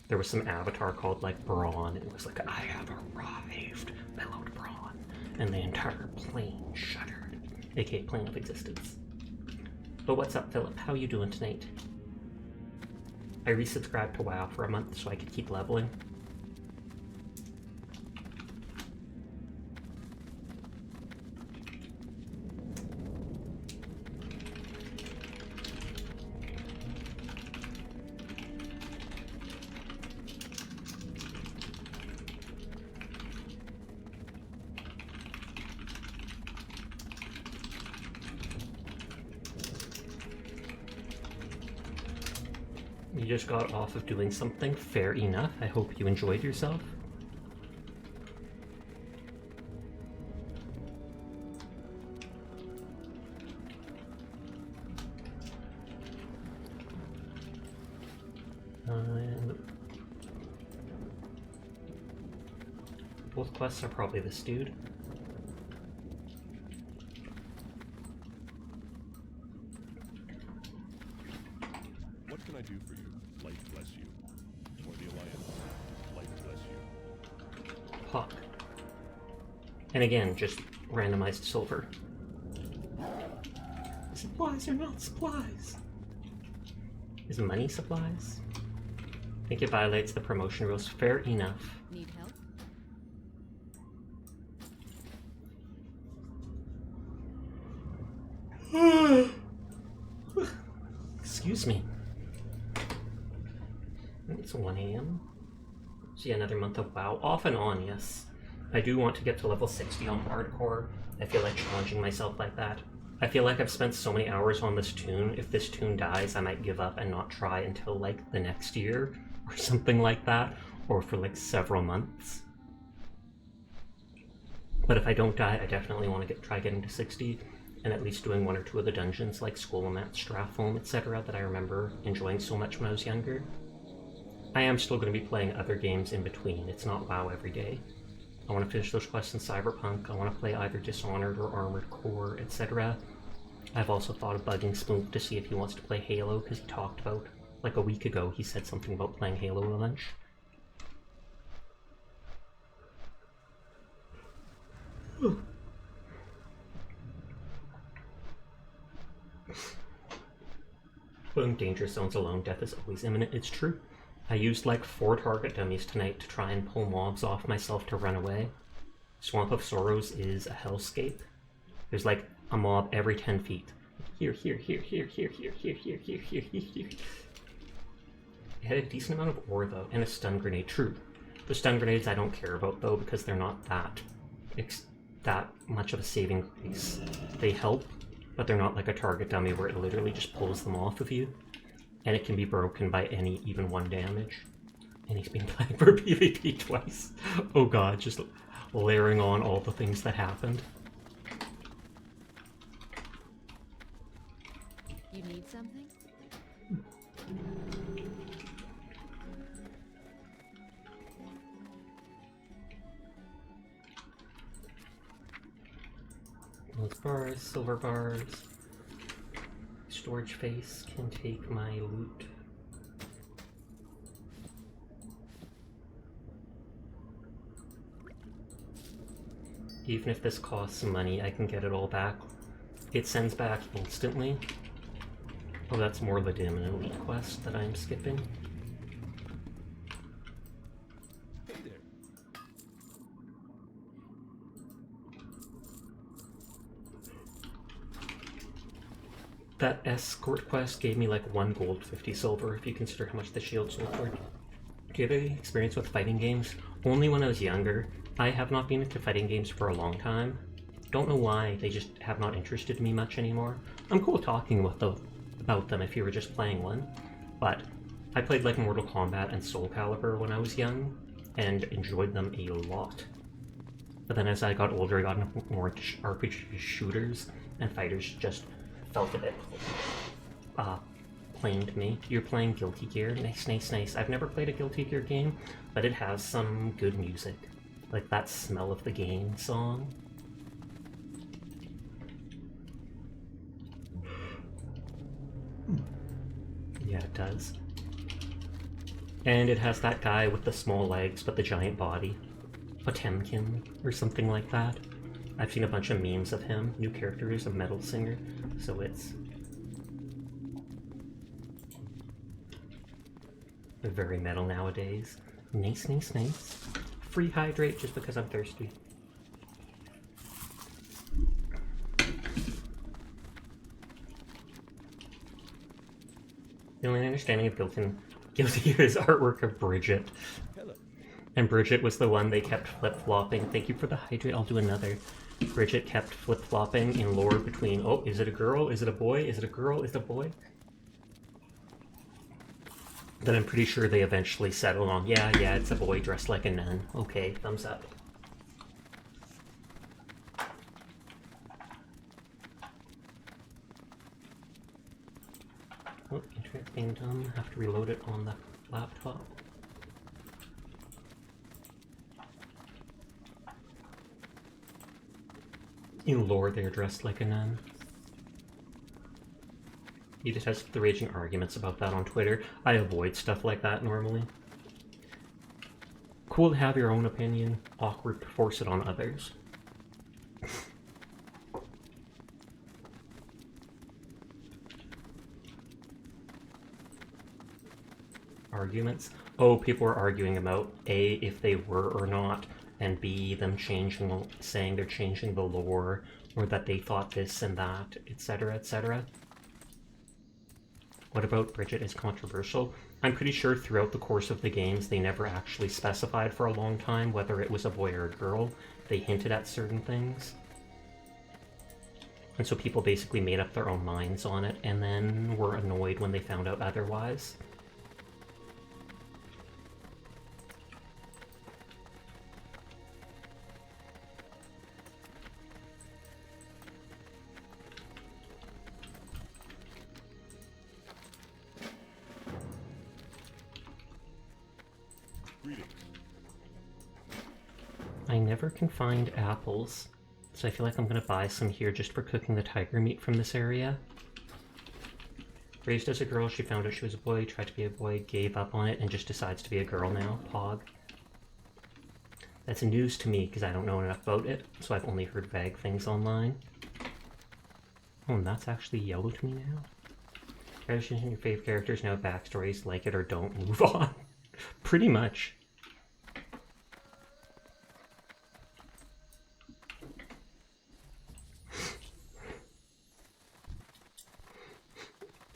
There was some avatar called like Braun, and it was like, I have arrived, bellowed Braun, and the entire plane shuddered, aka plane of existence. But what's up, Philip? How you doing tonight? I resubscribed to WoW for a month so I could keep leveling. You just got off of doing something, fair enough. I hope you enjoyed yourself. Both quests are probably this dude. What can I do for you? Light bless you. For the Alliance, light bless you. Hawk. And again, just randomized silver. Supplies are not supplies. Is money supplies? I think it violates the promotion rules. Fair enough. Need help? Excuse me. It's 1 a.m. So yeah, another month of WoW. Off and on, yes. I do want to get to level 60 on hardcore. I feel like challenging myself like that. I feel like I've spent so many hours on this toon. If this toon dies, I might give up and not try until like the next year or something like that, or for like several months. But if I don't die, I definitely want to try getting to 60 and at least doing 1 or 2 of the dungeons like Skolomat, Stratholme, etc. that I remember enjoying so much when I was younger. I am still going to be playing other games in between. It's not WoW every day. I want to finish those quests in Cyberpunk. I want to play either Dishonored or Armored Core, etc. I've also thought of bugging Spook to see if he wants to play Halo, because he talked about, like a week ago, he said something about playing Halo at lunch. Playing Danger Zones alone, death is always imminent. It's true. I used like 4 target dummies tonight to try and pull mobs off myself to run away. Swamp of Sorrows is a hellscape. There's like a mob every 10 feet. Here, here, here, here, here, here, here, here, here, here, here, here. It had a decent amount of ore though, and a stun grenade. True. The stun grenades I don't care about though, because they're not that much of a saving grace. They help, but they're not like a target dummy where it literally just pulls them off of you. And it can be broken by any even 1 damage. And he's been playing for PvP twice. Oh god, just layering on all the things that happened. You need something? Those bars, silver bars. Storage face can take my loot. Even if this costs money, I can get it all back. It sends back instantly. Oh, that's more Ladim and Elite quest that I'm skipping. Hey there. That escort quest gave me like 1 gold, 50 silver, if you consider how much the shield sold for. Do you have any experience with fighting games? Only when I was younger. I have not been into fighting games for a long time. Don't know why, they just have not interested me much anymore. I'm cool talking about them if you were just playing one, but I played like Mortal Kombat and Soul Calibur when I was young, and enjoyed them a lot. But then as I got older, I got into more RPG shooters, and fighters just felt a bit plain to me. You're playing Guilty Gear? Nice, nice, nice. I've never played a Guilty Gear game, but it has some good music. Like that Smell of the Game song. Yeah, it does. And it has that guy with the small legs but the giant body. Potemkin, or something like that. I've seen a bunch of memes of him. New character is a metal singer, so it's very metal nowadays. Nice, nice, nice. Free hydrate just because I'm thirsty. The only understanding of Guilty Gear is artwork of Bridget. Hello. And Bridget was the one they kept flip-flopping. Thank you for the hydrate, I'll do another. Bridget kept flip-flopping in lore between, oh, is it a girl? Is it a boy? Is it a girl? Is it a boy? Then I'm pretty sure they eventually settled on, yeah, it's a boy dressed like a nun. Okay, thumbs up. Oh, internet being dumb. Have to reload it on the laptop. In lore, they're dressed like a nun. He just has the raging arguments about that on Twitter. I avoid stuff like that normally. Cool to have your own opinion, awkward to force it on others. Arguments? Oh, people were arguing about A, if they were or not, and B, them saying they're changing the lore, or that they thought this and that, etc., etc. What about Bridget is controversial? I'm pretty sure throughout the course of the games they never actually specified for a long time whether it was a boy or a girl. They hinted at certain things. And so people basically made up their own minds on it and then were annoyed when they found out otherwise. I never can find apples, so I feel like I'm gonna buy some here just for cooking the tiger meat from this area. Raised as a girl, she found out she was a boy, tried to be a boy, gave up on it, and just decides to be a girl now. Pog. That's news to me because I don't know enough about it, so I've only heard vague things online. Oh, and that's actually yellow to me now. Characters in your favorite characters now have backstories, like it or don't, move on. Pretty much.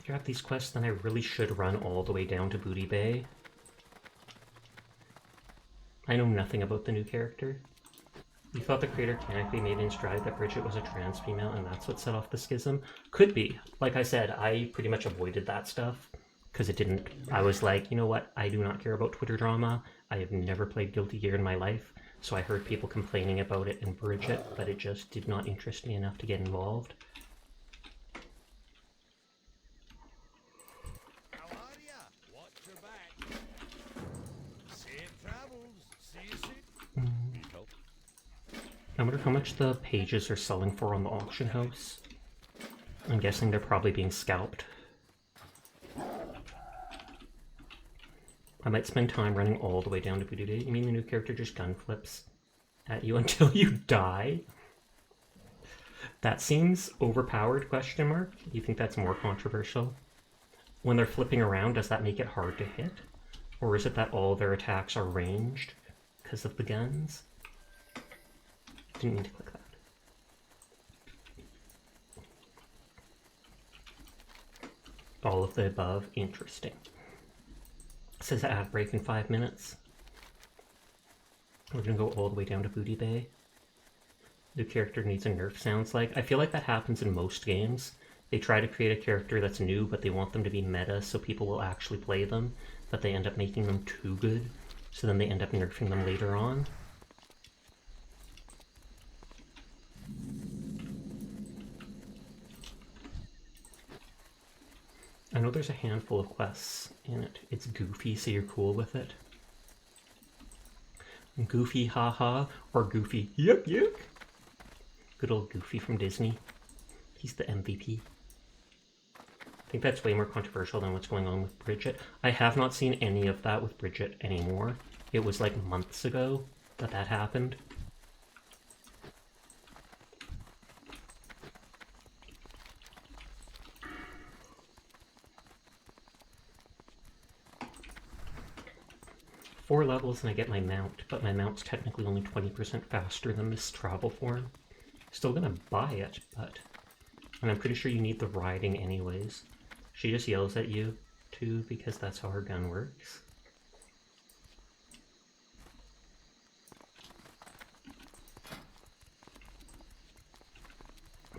grab these quests, then I really should run all the way down to Booty Bay. I know nothing about the new character. You thought the creator canonically made in stride that Bridget was a trans female and that's what set off the schism? Could be. Like I said, I pretty much avoided that stuff because it didn't... I was like, you know what? I do not care about Twitter drama. I have never played Guilty Gear in my life, so I heard people complaining about it in Bridget, but it just did not interest me enough to get involved. How are ya? Watch your back. Safe travels. See you soon. Need help? I wonder how much the pages are selling for on the auction house. I'm guessing they're probably being scalped. I might spend time running all the way down to Booty Bay. You mean the new character just gun flips at you until you die? That seems overpowered, question mark. Do you think that's more controversial? When they're flipping around, does that make it hard to hit? Or is it that all their attacks are ranged because of the guns? Didn't mean to click that. All of the above, interesting. It says ad break in 5 minutes. We're gonna go all the way down to Booty Bay. The character needs a nerf, sounds like. I feel like that happens in most games. They try to create a character that's new, but they want them to be meta so people will actually play them, but they end up making them too good, so then they end up nerfing them later on. I know there's a handful of quests in it. It's goofy, so you're cool with it. Goofy haha, or Goofy yuck yuck. Good old Goofy from Disney. He's the MVP. I think that's way more controversial than what's going on with Bridget. I have not seen any of that with Bridget anymore. It was like months ago that that happened. Four levels and I get my mount, but my mount's technically only 20% faster than this travel form. Still gonna buy it, but... And I'm pretty sure you need the riding anyways. She just yells at you, too, because that's how her gun works.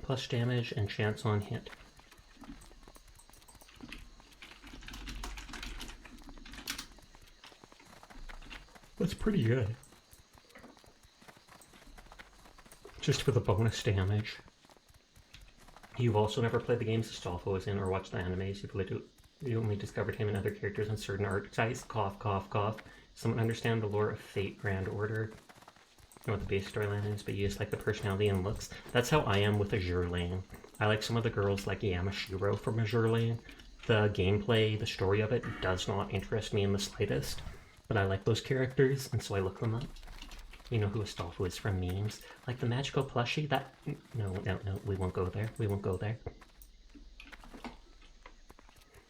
Plus damage and chance on hit. That's pretty good. Just for the bonus damage. You've also never played the games Astolfo was in or watched the animes. You only discovered him and other characters in certain archetypes. Cough, cough, cough. Someone understand the lore of Fate Grand Order. I know what the base storyline is, but you just like the personality and looks. That's how I am with Azure Lane. I like some of the girls like Yamashiro from Azure Lane. The gameplay, the story of it does not interest me in the slightest. But I like those characters, and so I look them up. You know who Astolfo is from memes. Like the magical plushie, that... No, we won't go there. We won't go there.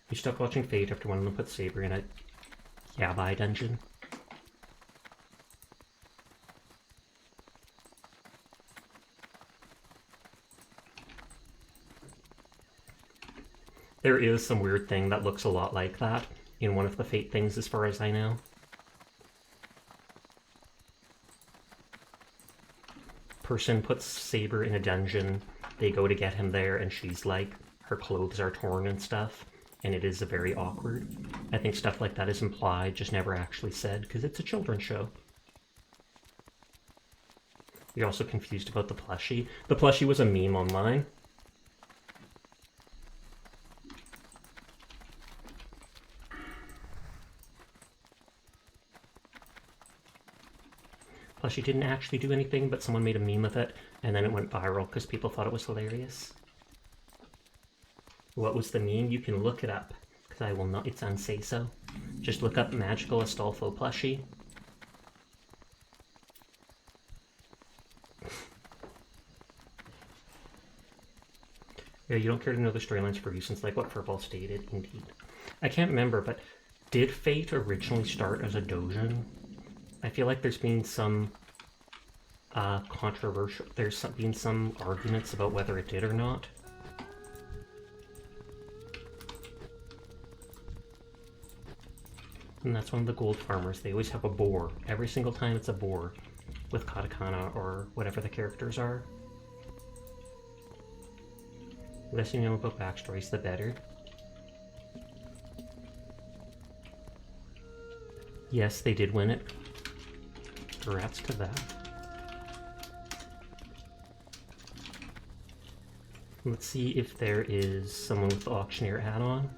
You stopped watching Fate after one of them put Saber in a Yabai dungeon. There is some weird thing that looks a lot like that in one of the Fate things as far as I know. Person puts Saber in a dungeon, they go to get him there, and she's like, her clothes are torn and stuff, and it is very awkward. I think stuff like that is implied, just never actually said, because it's a children's show. You're also confused about the plushie. The plushie was a meme online. Plushie didn't actually do anything, but someone made a meme of it, and then it went viral because people thought it was hilarious. What was the meme? You can look it up, because I will not, it's unsay so. Just look up Magical Astolfo Plushie. Yeah, you don't care to know the storylines for reasons like what Furball stated, indeed. I can't remember, but did Fate originally start as a doujin? I feel like there's been some controversial, been some arguments about whether it did or not. And that's one of the gold farmers. They always have a boar. Every single time it's a boar with katakana or whatever the characters are. The less you know about backstories, the better. Yes, they did win it. Congrats to that. Let's see if there is someone with the auctioneer hat on.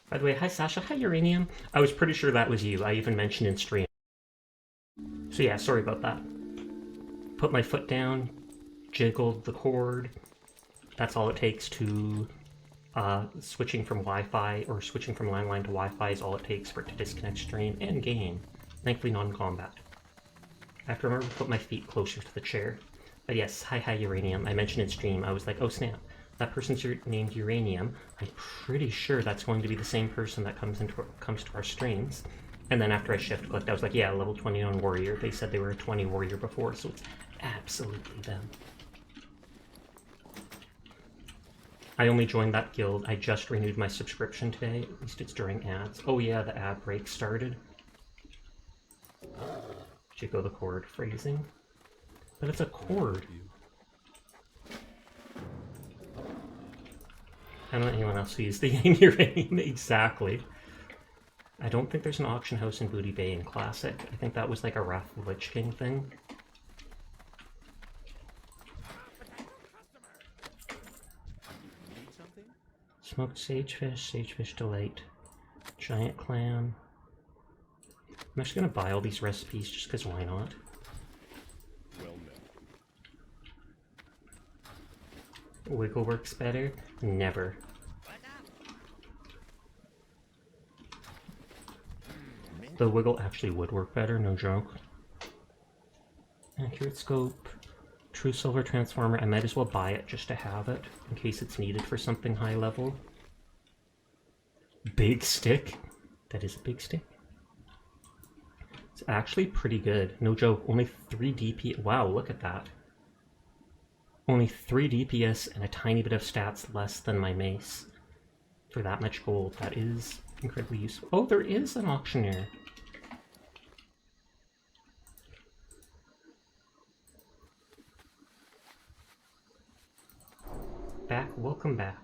By the way, hi Sasha, hi Uranium. I was pretty sure that was you. I even mentioned in stream. So yeah, sorry about that. Put my foot down, jiggled the cord. That's all it takes to switching from Wi-Fi or switching from landline to Wi-Fi is all it takes for it to disconnect stream and game. Thankfully non-combat. I have to remember to put my feet closer to the chair. But yes, hi Uranium. I mentioned in stream, I was like, oh snap. That person's named Uranium. I'm pretty sure that's going to be the same person that comes to our streams. And then after I shift clicked, I was like, yeah, level 29 warrior. They said they were a 20 warrior before, so it's absolutely them. I only joined that guild. I just renewed my subscription today. At least it's during ads. Oh yeah, the ad break started. Jiggle the cord phrasing. But it's a cord. I don't know anyone else who used the name Uranium exactly. I don't think there's an auction house in Booty Bay in Classic. I think that was like a Wrath of the Lich King thing. Smoked sagefish delight, giant clam. I'm actually gonna buy all these recipes just because why not? Well met. Wiggle works better? Never. The wiggle actually would work better, no joke. Accurate scope. True silver transformer. I might as well buy it just to have it, in case it's needed for something high level. Big stick? That is a big stick. It's actually pretty good, no joke. Only 3 DP. Wow, look at that. Only 3 DPS and a tiny bit of stats less than my mace. For that much gold, that is incredibly useful. Oh, there is an auctioneer. Welcome back.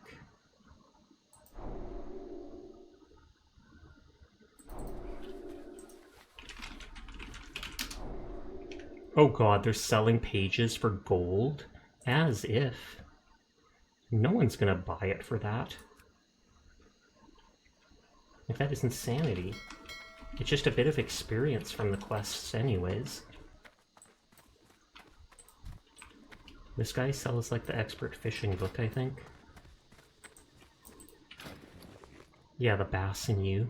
Oh god, they're selling pages for gold? As if. No one's gonna buy it for that. Like, that is insanity. It's just a bit of experience from the quests anyways. This guy sells like the expert fishing book, I think. Yeah, the bass in you.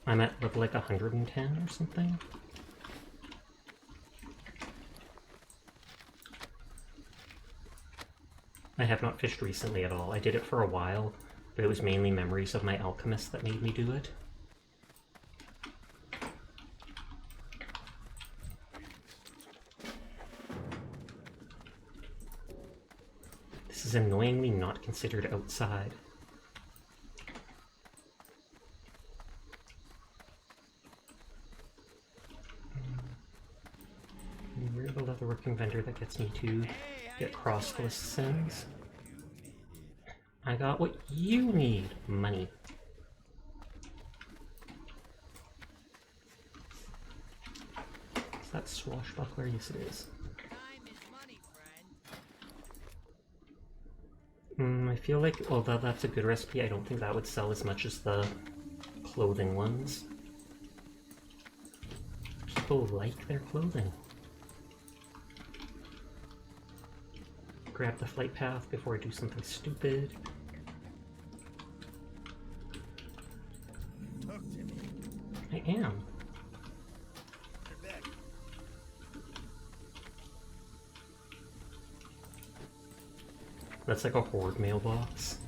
I'm at level like 110 or something. I have not fished recently at all. I did it for a while, but it was mainly memories of my alchemist that made me do it. This is annoyingly not considered outside. You're the leatherworking vendor that gets me to get cross-list sins. I got what you need. Money. Is that swashbuckler? Yes, it is. I feel like, although that's a good recipe, I don't think that would sell as much as the clothing ones. People like their clothing. grab the flight path before I do something stupid. Talk to me. I am. You're back. That's like a horde mailbox.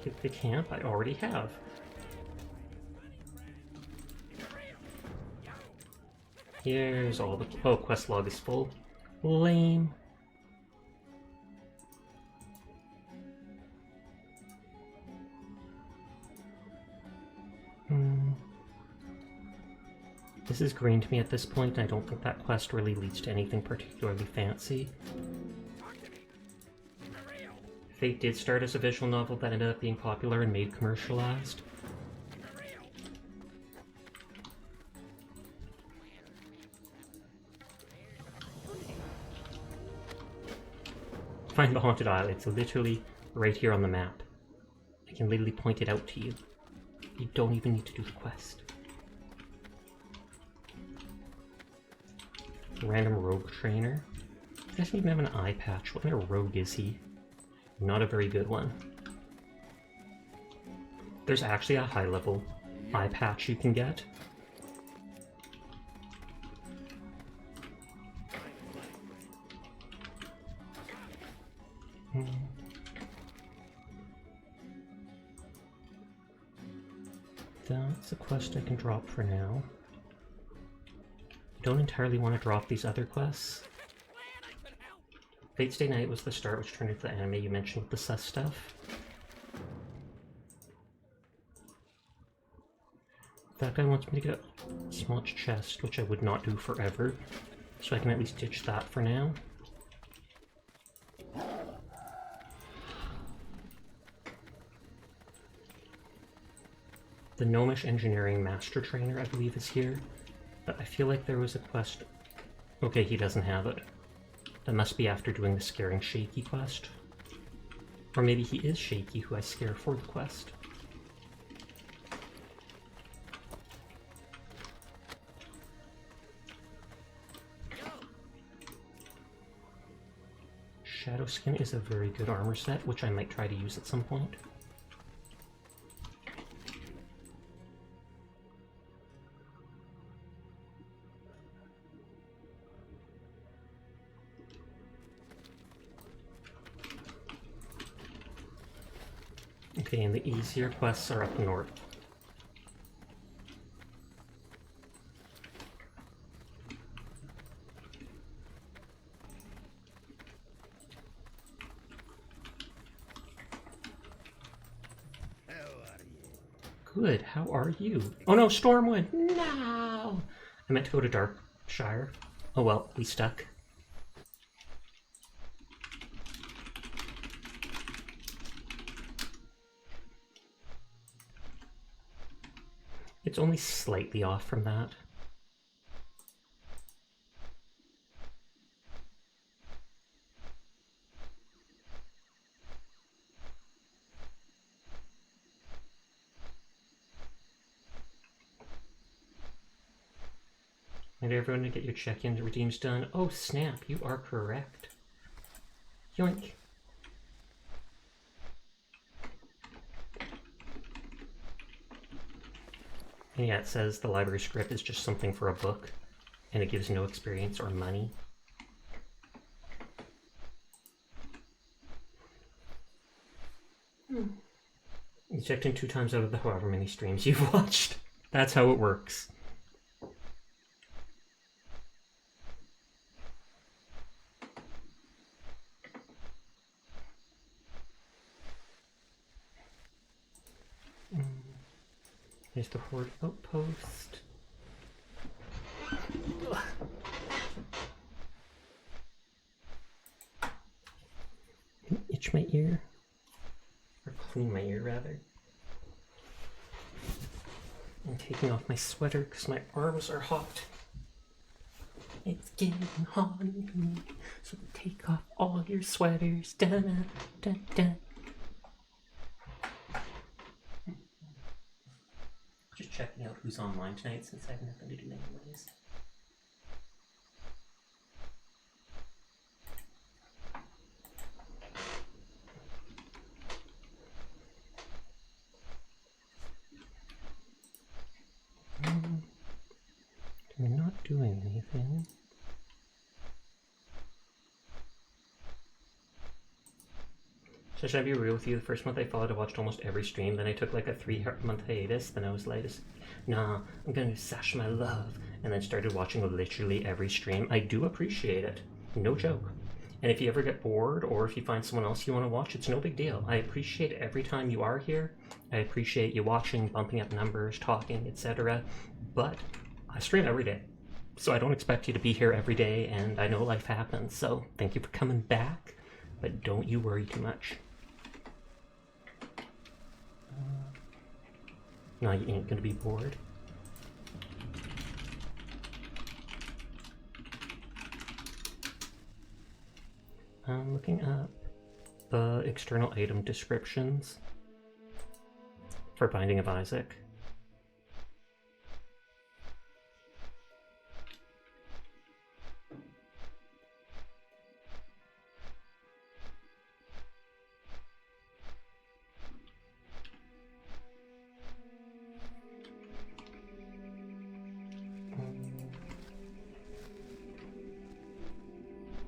Hit the camp I already have. Here's all the... Oh, quest log is full. Lame. This is green to me at this point, and I don't think that quest really leads to anything particularly fancy. Fate did start as a visual novel that ended up being popular and made commercialized. Find the haunted isle. It's literally right here on the map. I can literally point it out to you. You don't even need to do the quest. Random rogue trainer. He doesn't even have an eye patch. What kind of rogue is he? Not a very good one. There's actually a high level eye patch you can get. That's a quest I can drop for now. I don't entirely want to drop these other quests. Fate's Day Night was the start, which turned into the anime you mentioned with the sus stuff. That guy wants me to get a smudge chest, which I would not do forever, so I can at least ditch that for now. The Gnomish Engineering Master Trainer, I believe, is here, but I feel like there was a quest... Okay, he doesn't have it. That must be after doing the Scaring Shaky quest. Or maybe he is Shaky, who I scare for the quest. Shadowskin is a very good armor set, which I might try to use at some point. Okay, and the easier quests are up north. How are you? Good, how are you? Oh no, Stormwind! No! I meant to go to Darkshire. Oh well, we stuck. It's only slightly off from that. And everyone to get your check-in redeems done. Oh snap, you are correct. Yoink. And yeah, it says the library script is just something for a book, and it gives no experience or money. You checked in 2 times out of the however many streams you've watched. That's how it works. There's the Horde outpost. Itch my ear. Or clean my ear, rather. I'm taking off my sweater because my arms are hot. It's getting hot in here, so take off all your sweaters. Da da da da. Just checking out who's online tonight since I have nothing to do anyways. We're not doing anything. So should I be real with you? The first month I followed, I watched almost every stream. Then I took like a 3-month hiatus. Then I was like, nah, I'm gonna sash my love. And then started watching literally every stream. I do appreciate it. No joke. And if you ever get bored or if you find someone else you want to watch, it's no big deal. I appreciate every time you are here. I appreciate you watching, bumping up numbers, talking, etc. But I stream every day. So I don't expect you to be here every day, and I know life happens. So thank you for coming back, but don't you worry too much. No, you ain't gonna be bored. I'm looking up the external item descriptions for Binding of Isaac.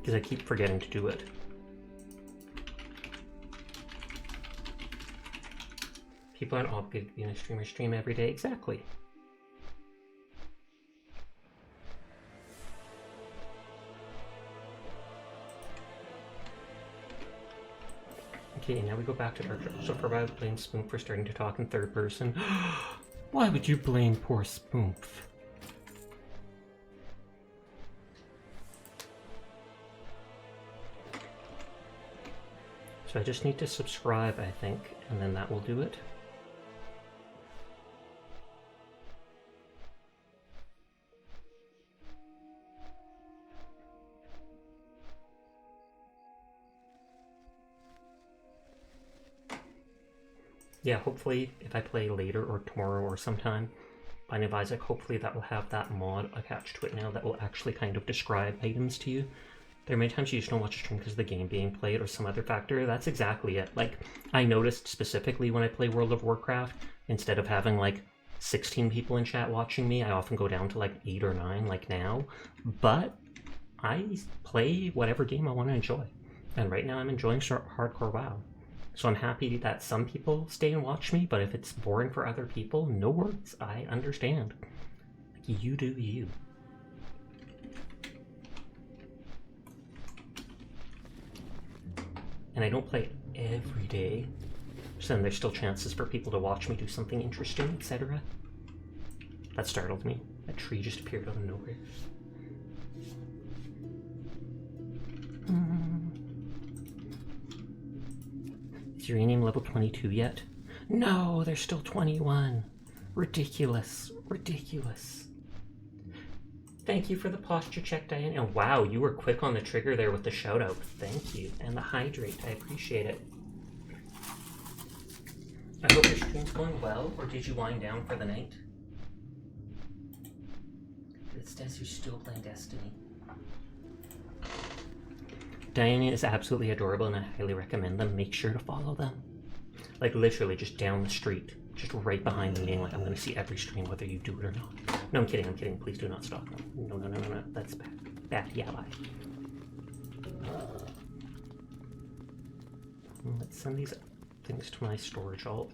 Because I keep forgetting to do it. People aren't obligated to be in a streamer stream every day. Exactly. Okay, now we go back to Dark Souls. So for I would blame Spoonf for starting to talk in third person. Why would you blame poor Spoonf? So I just need to subscribe, I think, and then that will do it. Yeah, hopefully if I play later or tomorrow or sometime, Binding of Isaac, hopefully that will have that mod attached to it now that will actually kind of describe items to you. There are many times you just don't watch a stream because of the game being played or some other factor. That's exactly it. Like, I noticed specifically when I play World of Warcraft, instead of having like 16 people in chat watching me, I often go down to like 8 or 9 like now. But I play whatever game I want to enjoy. And right now I'm enjoying hardcore WoW. So I'm happy that some people stay and watch me, but if it's boring for other people, no worries. I understand. Like, you do you. And I don't play every day, so then there's still chances for people to watch me do something interesting, etc. That startled me. That tree just appeared out of nowhere. Is Uranium level 22 yet? No, they're still 21. Ridiculous. Ridiculous. Thank you for the posture check, Diane. And wow, you were quick on the trigger there with the shout out. Thank you. And the hydrate, I appreciate it. I hope your stream's going well, or did you wind down for the night? It says you're still playing Destiny. Diane is absolutely adorable and I highly recommend them. Make sure to follow them. Like literally just down the street. Just right behind me, being like, I'm going to see every stream whether you do it or not. No, I'm kidding, I'm kidding. Please do not stalk them. No, no, no, no, no. That's bad. Bad, yeah, bye. Let's send these things to my storage alt.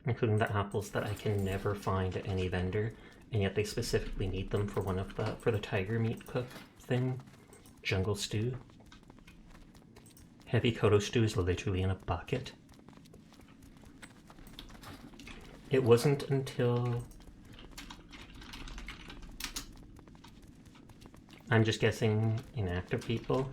Including the apples that I can never find at any vendor, and yet they specifically need them for one of the, for the tiger meat cook thing. Jungle stew. Heavy Kodo stew is literally in a bucket. It wasn't until... I'm just guessing inactive people.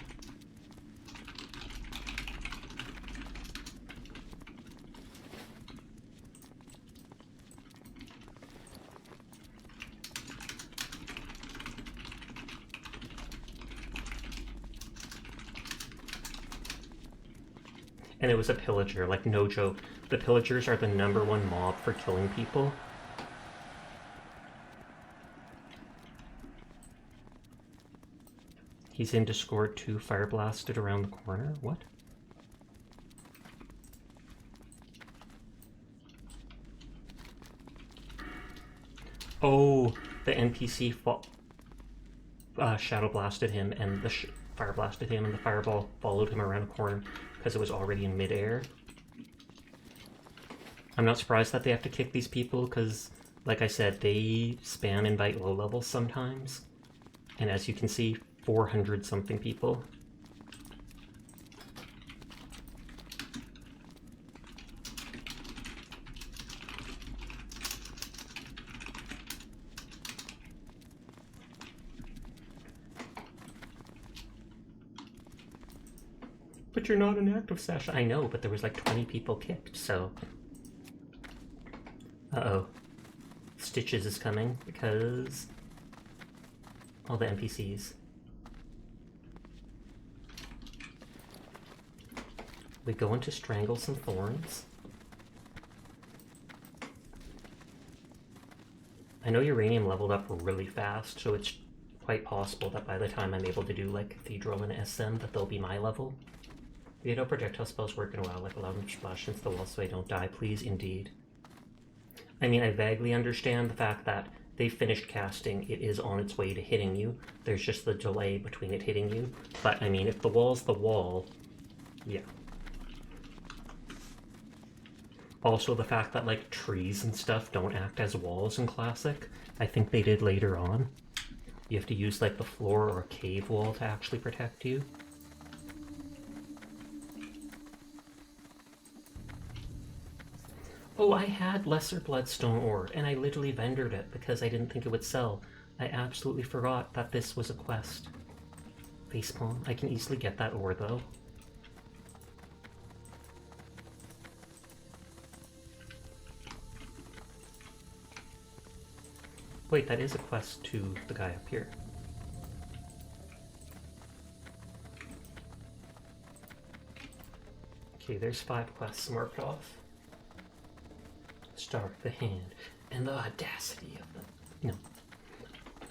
And it was a pillager, like no joke. The pillagers are the #1 mob for killing people. He's in Discord too, fire blasted around the corner. What? Oh, the NPC shadow blasted him, and the fire blasted him, and the fireball followed him around a corner because it was already in midair. I'm not surprised that they have to kick these people because, like I said, they spam invite low levels sometimes. And as you can see, 400 something people. But you're not an active session. I know, but there was like 20 people kicked, so... Uh-oh. Stitches is coming because... all the NPCs. We go into strangle some thorns. I know uranium leveled up really fast, so it's quite possible that by the time I'm able to do like Cathedral and SM that they'll be my level. Veto projectile spells work in a while, like allow them to splash into the wall so I don't die, please, indeed. I mean, I vaguely understand the fact that they finished casting, it is on its way to hitting you. There's just the delay between it hitting you. But, I mean, if the wall's the wall, yeah. Also, the fact that, like, trees and stuff don't act as walls in Classic, I think they did later on. You have to use, like, the floor or a cave wall to actually protect you. Oh, I had lesser bloodstone ore, and I literally vendored it because I didn't think it would sell. I absolutely forgot that this was a quest. Facepalm. I can easily get that ore, though. Wait, that is a quest to the guy up here. Okay, there's 5 quests marked off. Stark the hand, and the audacity of them. No.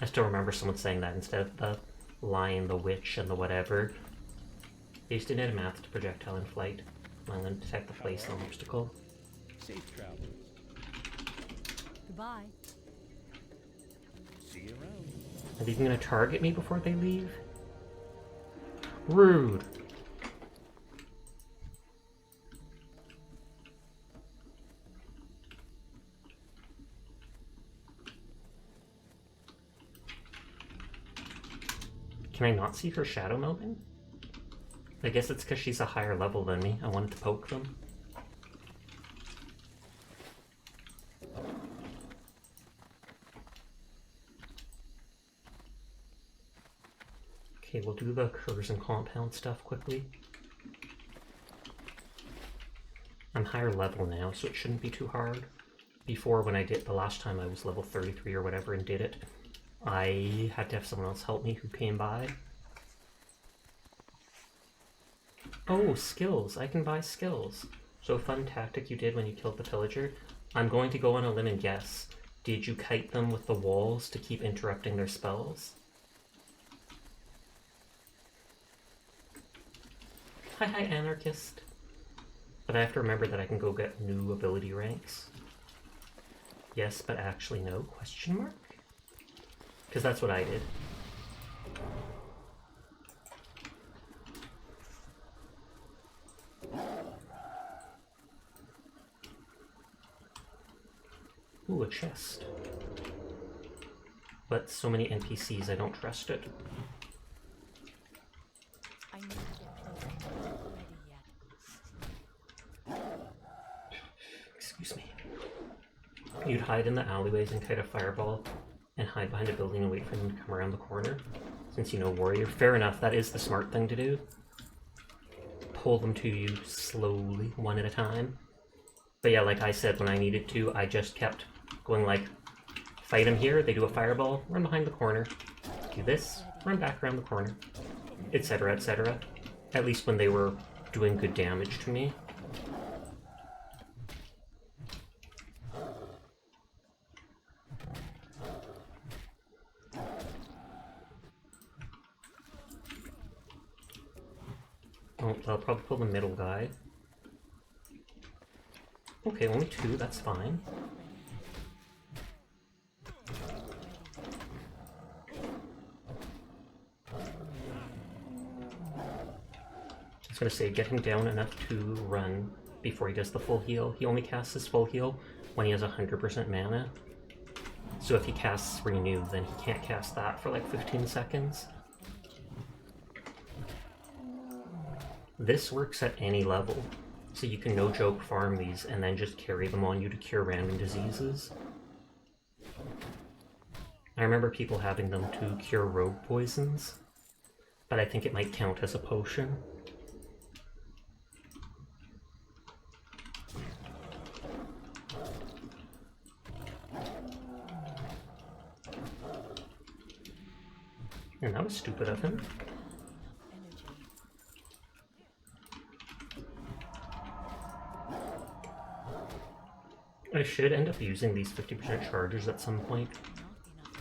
I still remember someone saying that instead of the lion, the witch, and the whatever. They used to need a math to projectile in flight. I'm going to detect the place on obstacle. Safe travels. Goodbye. See you around. Are they even going to target me before they leave? Rude! Can I not see her shadow melting? I guess it's because she's a higher level than me. I wanted to poke them. Okay, we'll do the curves and compound stuff quickly. I'm higher level now, so it shouldn't be too hard. Before, when I did the last time I was level 33 or whatever and did it, I had to have someone else help me who came by. Oh, skills. I can buy skills. So a fun tactic you did when you killed the pillager. I'm going to go on a limb and guess. Did you kite them with the walls to keep interrupting their spells? Hi, anarchist. But I have to remember that I can go get new ability ranks. Yes, but actually no? Question mark? Because that's what I did. Ooh, a chest. But so many NPCs, I don't trust it. I need to get closer. I'm not ready yet. Excuse me. You'd hide in the alleyways and kite a fireball and hide behind a building and wait for them to come around the corner. Since you know warrior. Fair enough, that is the smart thing to do. Pull them to you slowly, one at a time. But yeah, like I said, when I needed to, I just kept going like, fight them here, they do a fireball, run behind the corner, do this, run back around the corner, etc., etc. At least when they were doing good damage to me. Oh, I'll probably pull the middle guy. Okay, only 2, that's fine. I was gonna say, get him down enough to run before he does the full heal. He only casts his full heal when he has 100% mana. So if he casts Renew, then he can't cast that for like 15 seconds. This works at any level, so you can no joke farm these and then just carry them on you to cure random diseases. I remember people having them to cure rogue poisons, but I think it might count as a potion. And that was stupid of him. I should end up using these 50% chargers at some point.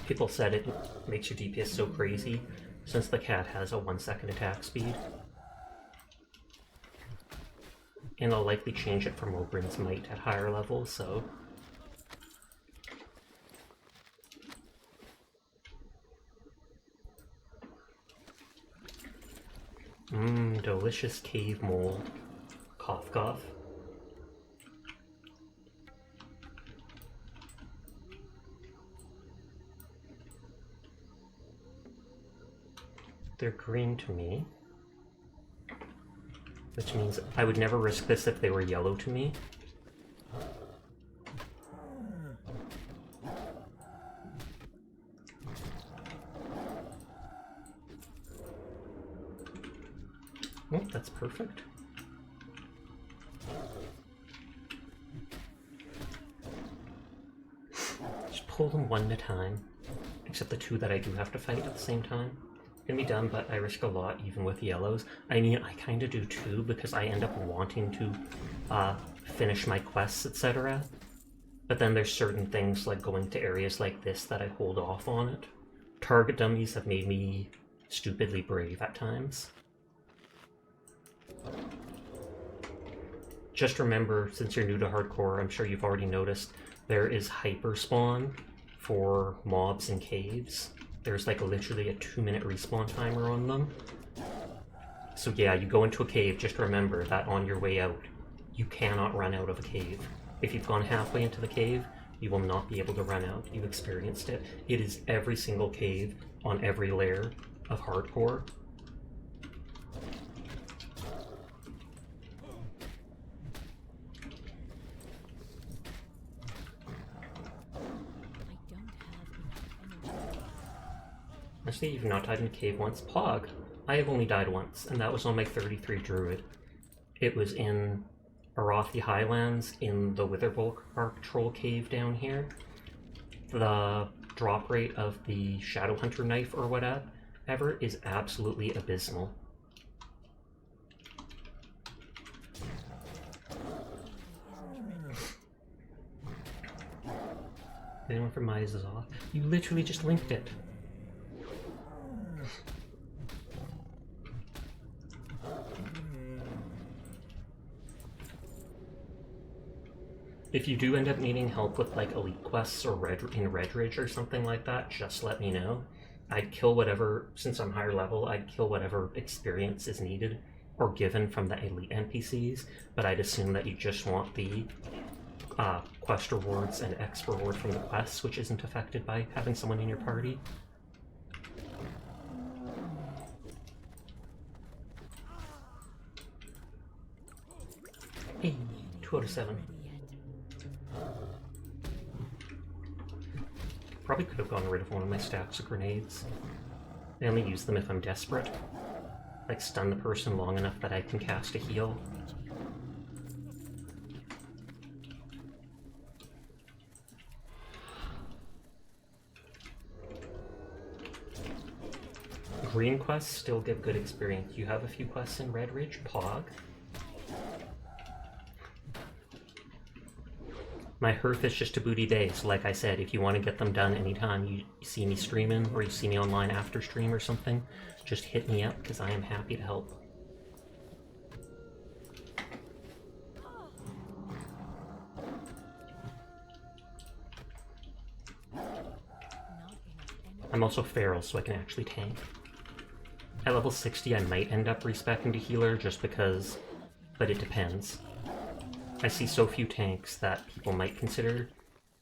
People said it makes your DPS so crazy since the cat has a 1-second attack speed. And I'll likely change it from Ogren's Might at higher levels, so... delicious cave mold. Cough cough. They're green to me, which means I would never risk this if they were yellow to me. Oh, that's perfect. Just pull them one at a time, except the 2 that I do have to fight at the same time. Can be done, but I risk a lot even with yellows. I mean, I kind of do too, because I end up wanting to finish my quests, etc. But then there's certain things like going to areas like this that I hold off on it. Target dummies have made me stupidly brave at times. Just remember, since you're new to hardcore, I'm sure you've already noticed, there is hyper spawn for mobs in caves. There's like literally a 2-minute respawn timer on them. So yeah, you go into a cave, just remember that on your way out, you cannot run out of a cave. If you've gone halfway into the cave, you will not be able to run out. You've experienced it. It is every single cave on every layer of hardcore. Honestly, you've not died in a cave once. Pog! I have only died once, and that was on my 33 Druid. It was in Arathi Highlands, in the Witherbulk Arc Troll Cave down here. The drop rate of the Shadowhunter knife or whatever is absolutely abysmal. Anyone from Mize is off? You literally just linked it. If you do end up needing help with like elite quests or in Redridge or something like that, just let me know. I'd kill whatever, since I'm higher level, I'd kill whatever experience is needed or given from the elite NPCs, but I'd assume that you just want the quest rewards and X reward from the quests, which isn't affected by having someone in your party. Hey, 2 out of 7. Probably could have gotten rid of one of my stacks of grenades. I only use them if I'm desperate. Like stun the person long enough that I can cast a heal. Green quests still give good experience. You have a few quests in Redridge, Pog. My hearth is just a booty day, so like I said, if you want to get them done anytime you see me streaming or you see me online after stream or something, just hit me up because I am happy to help. I'm also feral, so I can actually tank. At level 60, I might end up respecing to healer just because, but it depends. I see so few tanks that people might consider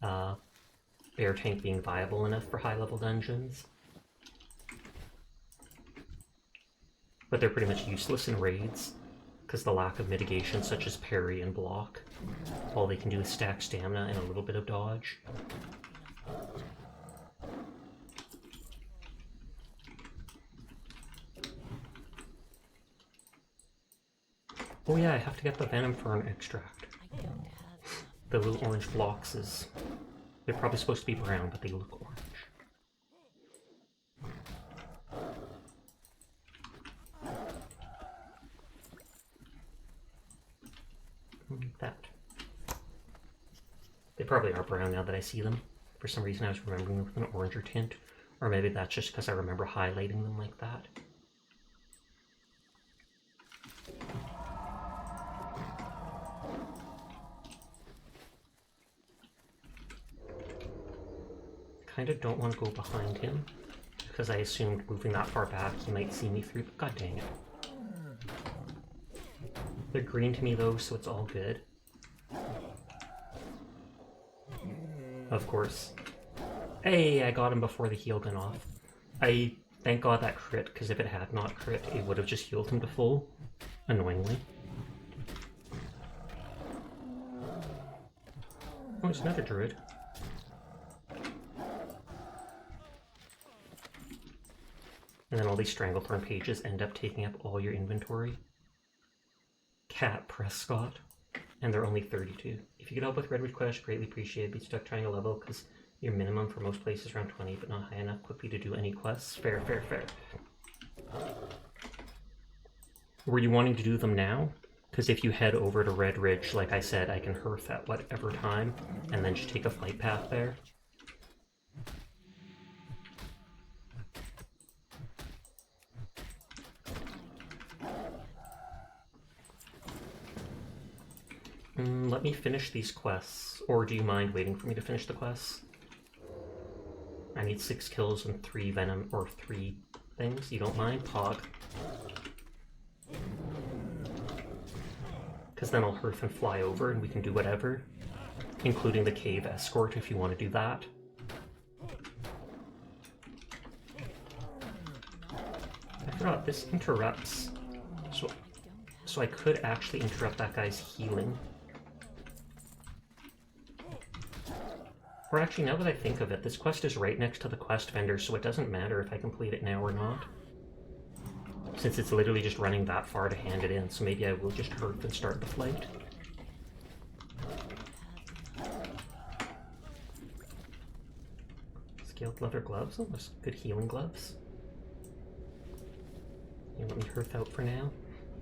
air tank being viable enough for high level dungeons. But they're pretty much useless in raids because the lack of mitigation such as parry and block. All they can do is stack stamina and a little bit of dodge. Oh yeah, I have to get the Venom Fern extract. The little orange blocks they're probably supposed to be brown, but they look orange. Like that. They probably are brown now that I see them. For some reason I was remembering them with an oranger tint. Or maybe that's just because I remember highlighting them like that. Kind of don't want to go behind him because I assumed moving that far back he might see me through. God dang it. They're green to me though, so it's all good. Of course. Hey, I got him before the heal went off. I thank God that crit, because if it had not crit, it would have just healed him to full. Annoyingly. Oh, it's another druid. And then all these Stranglethorn pages end up taking up all your inventory. Cat Prescott. And they're only 32. If you could help with Redwood Quest, greatly appreciated. Be stuck trying a level, because your minimum for most places is around 20, but not high enough quickly to do any quests. Fair, fair, fair. Were you wanting to do them now? Because if you head over to Red Ridge, like I said, I can hearth at whatever time, and then just take a flight path there. Let me finish these quests, or do you mind waiting for me to finish the quests? I need 6 kills and 3 venom, or 3 things. You don't mind? Pog. Because then I'll hearth and fly over and we can do whatever. Including the cave escort if you want to do that. I forgot, this interrupts. So I could actually interrupt that guy's healing. Or actually, now that I think of it, this quest is right next to the quest vendor, so it doesn't matter if I complete it now or not. Since it's literally just running that far to hand it in, so maybe I will just hearth and start the flight. Scaled leather gloves? Oh, those good healing gloves. You let me hearth out for now,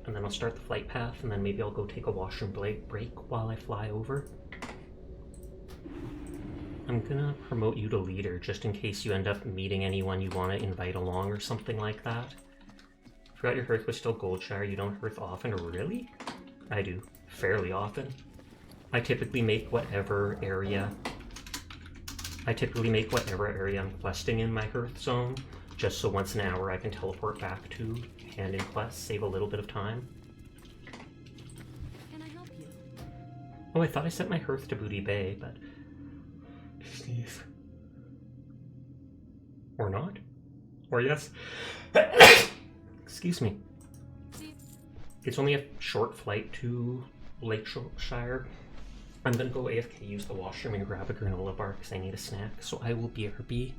and then I'll start the flight path, and then maybe I'll go take a washroom break while I fly over. I'm gonna promote you to leader, just in case you end up meeting anyone you want to invite along or something like that. Forgot your hearth was still Goldshire. You don't hearth often, really? I do. Fairly often. I typically make whatever area I'm questing in my hearth zone, just so once an hour I can teleport back to hand in quests, save a little bit of time. Can I help you? Oh, I thought I sent my hearth to Booty Bay, but... Steve. Or not? Or yes? Excuse me. It's only a short flight to Lakeshire. I'm gonna go AFK, use the washroom, and grab a granola bar because I need a snack, so I will BRB.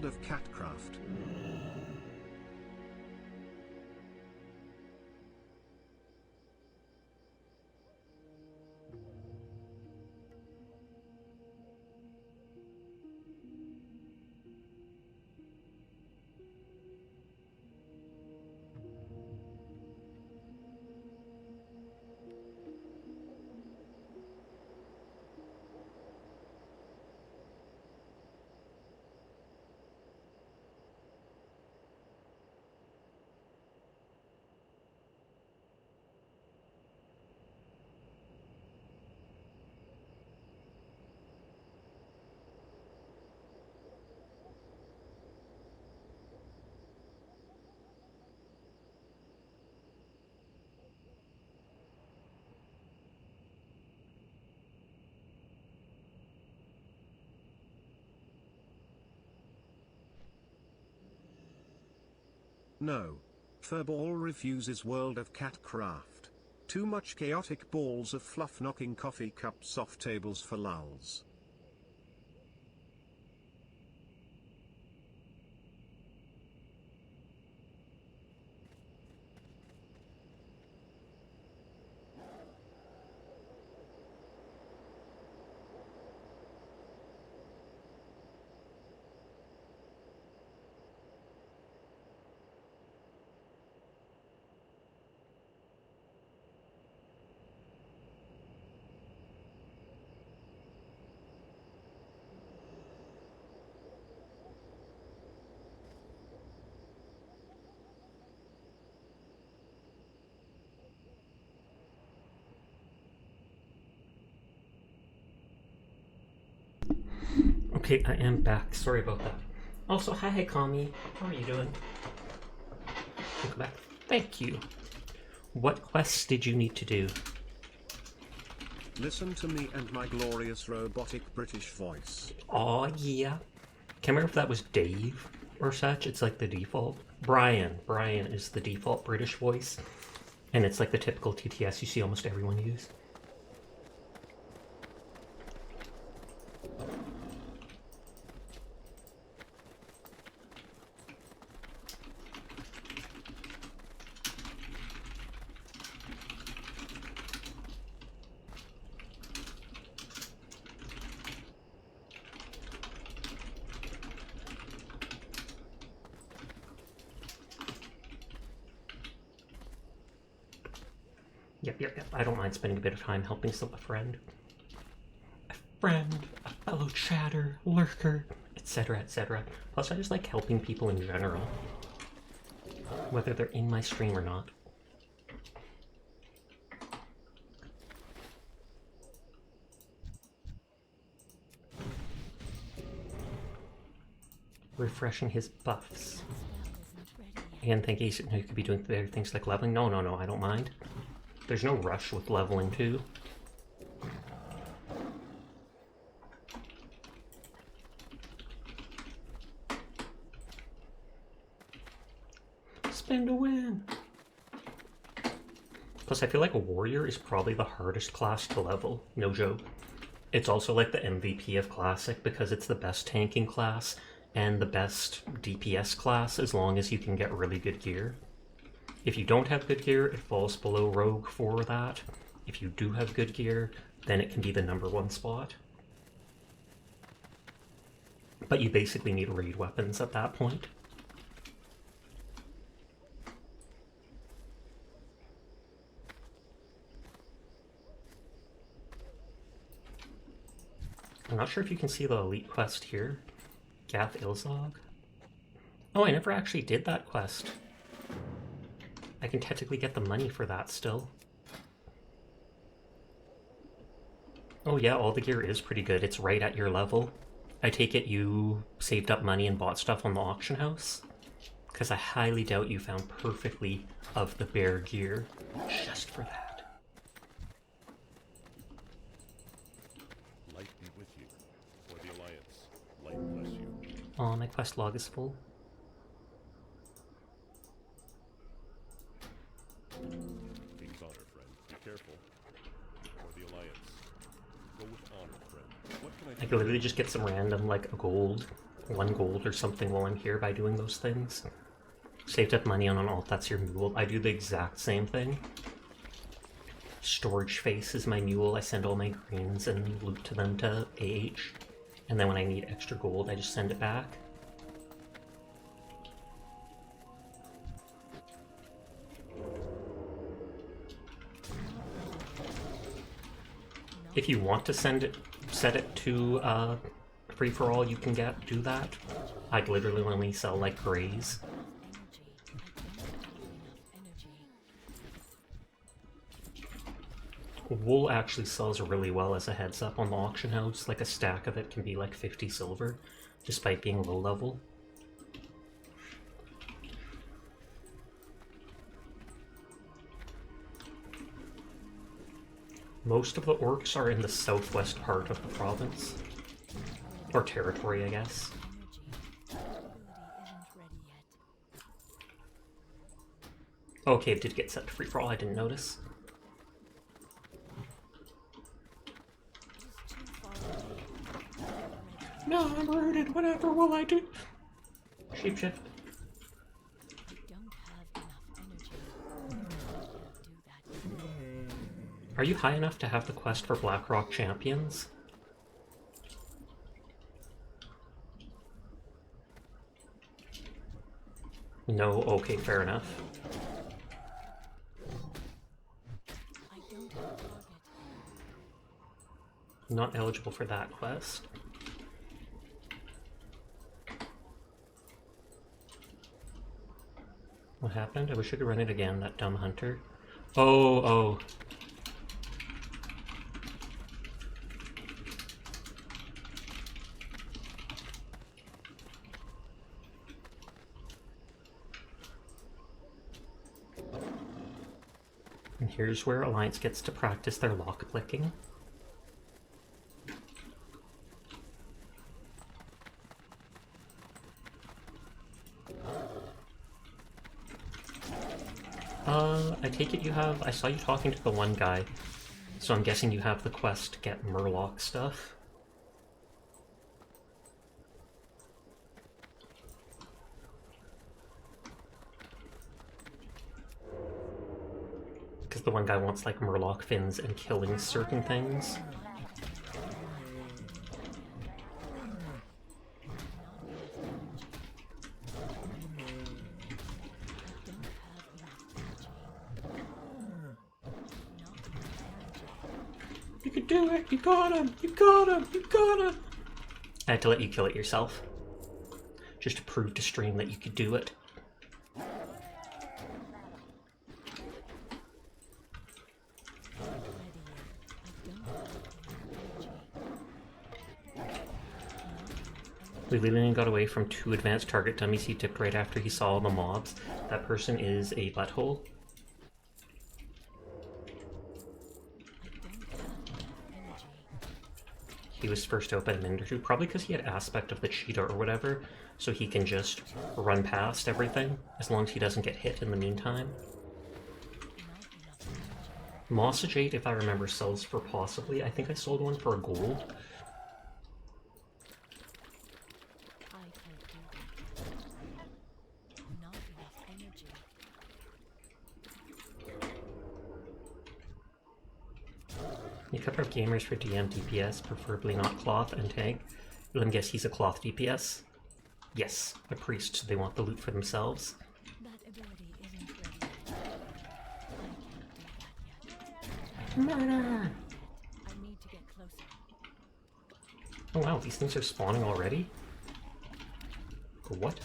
world of Catcraft. No. Furball refuses World of Catcraft. Too much chaotic balls of fluff knocking coffee cups off tables for lulz. Okay, I am back. Sorry about that. Also, hi Kami. How are you doing? Welcome back. Thank you. What quests did you need to do? Listen to me and my glorious robotic British voice. Oh yeah. Can't remember if that was Dave or such. It's like the default. Brian. Brian is the default British voice. And it's like the typical TTS you see almost everyone use. Yep. I don't mind spending a bit of time helping a friend. A fellow chatter, lurker, etc., etc. Plus, I just like helping people in general. Whether they're in my stream or not. Refreshing his buffs. Again, think he could be doing better things like leveling. No, I don't mind. There's no rush with leveling too. Spin to win! Plus, I feel like a warrior is probably the hardest class to level. No joke. It's also like the MVP of Classic because it's the best tanking class and the best DPS class as long as you can get really good gear. If you don't have good gear, it falls below Rogue for that. If you do have good gear, then it can be the #1 spot. But you basically need raid weapons at that point. I'm not sure if you can see the elite quest here. Gath Ilzog. Oh, I never actually did that quest. I can technically get the money for that still. Oh yeah, all the gear is pretty good. It's right at your level. I take it you saved up money and bought stuff on the auction house? Because I highly doubt you found perfectly of the bear gear just for that. Light be with you. For the Alliance, light bless you. Oh, my quest log is full. King's honor, friend. Be careful. For the Alliance. Go with honor, friend. What can I do? I could literally just get some random, like, a gold 1 gold or something while I'm here by doing those things. Saved up money on an alt, that's your mule. I do the exact same thing. Storage face is my mule. I send all my greens and loot to them to AH. And then when I need extra gold, I just send it back. If you want to set it to free-for-all, you can do that. I'd literally only sell like grays. Wool actually sells really well as a heads up on the auction house. Like a stack of it can be like 50 silver, despite being low level. Most of the orcs are in the southwest part of the province. Or territory, I guess. Oh, cave did get set to free for all, I didn't notice. No, I'm rooted, whatever will I do? Shapeshift. Are you high enough to have the quest for Blackrock Champions? No? Okay, fair enough. Not eligible for that quest. What happened? I wish I could run it again, that dumb hunter. Oh. And here's where Alliance gets to practice their lock clicking. I take it you have... I saw you talking to the one guy, so I'm guessing you have the quest to get Murloc stuff. Because the one guy wants, like, Murloc fins and killing certain things. You can do it! You got him! You got him! You got him! I had to let you kill it yourself. Just to prove to stream that you could do it. We literally got away from 2 advanced target dummies he tipped right after he saw all the mobs. That person is a butthole. He was first out by a minute or 2, probably because he had aspect of the cheetah or whatever, so he can just run past everything, as long as he doesn't get hit in the meantime. Mossagate, if I remember, sells for possibly, I think I sold one for a gold. You cut our gamers for DM DPS, preferably not cloth and tank. Let me guess, he's a cloth DPS? Yes, a priest, so they want the loot for themselves. Murder! Oh wow, these things are spawning already? What?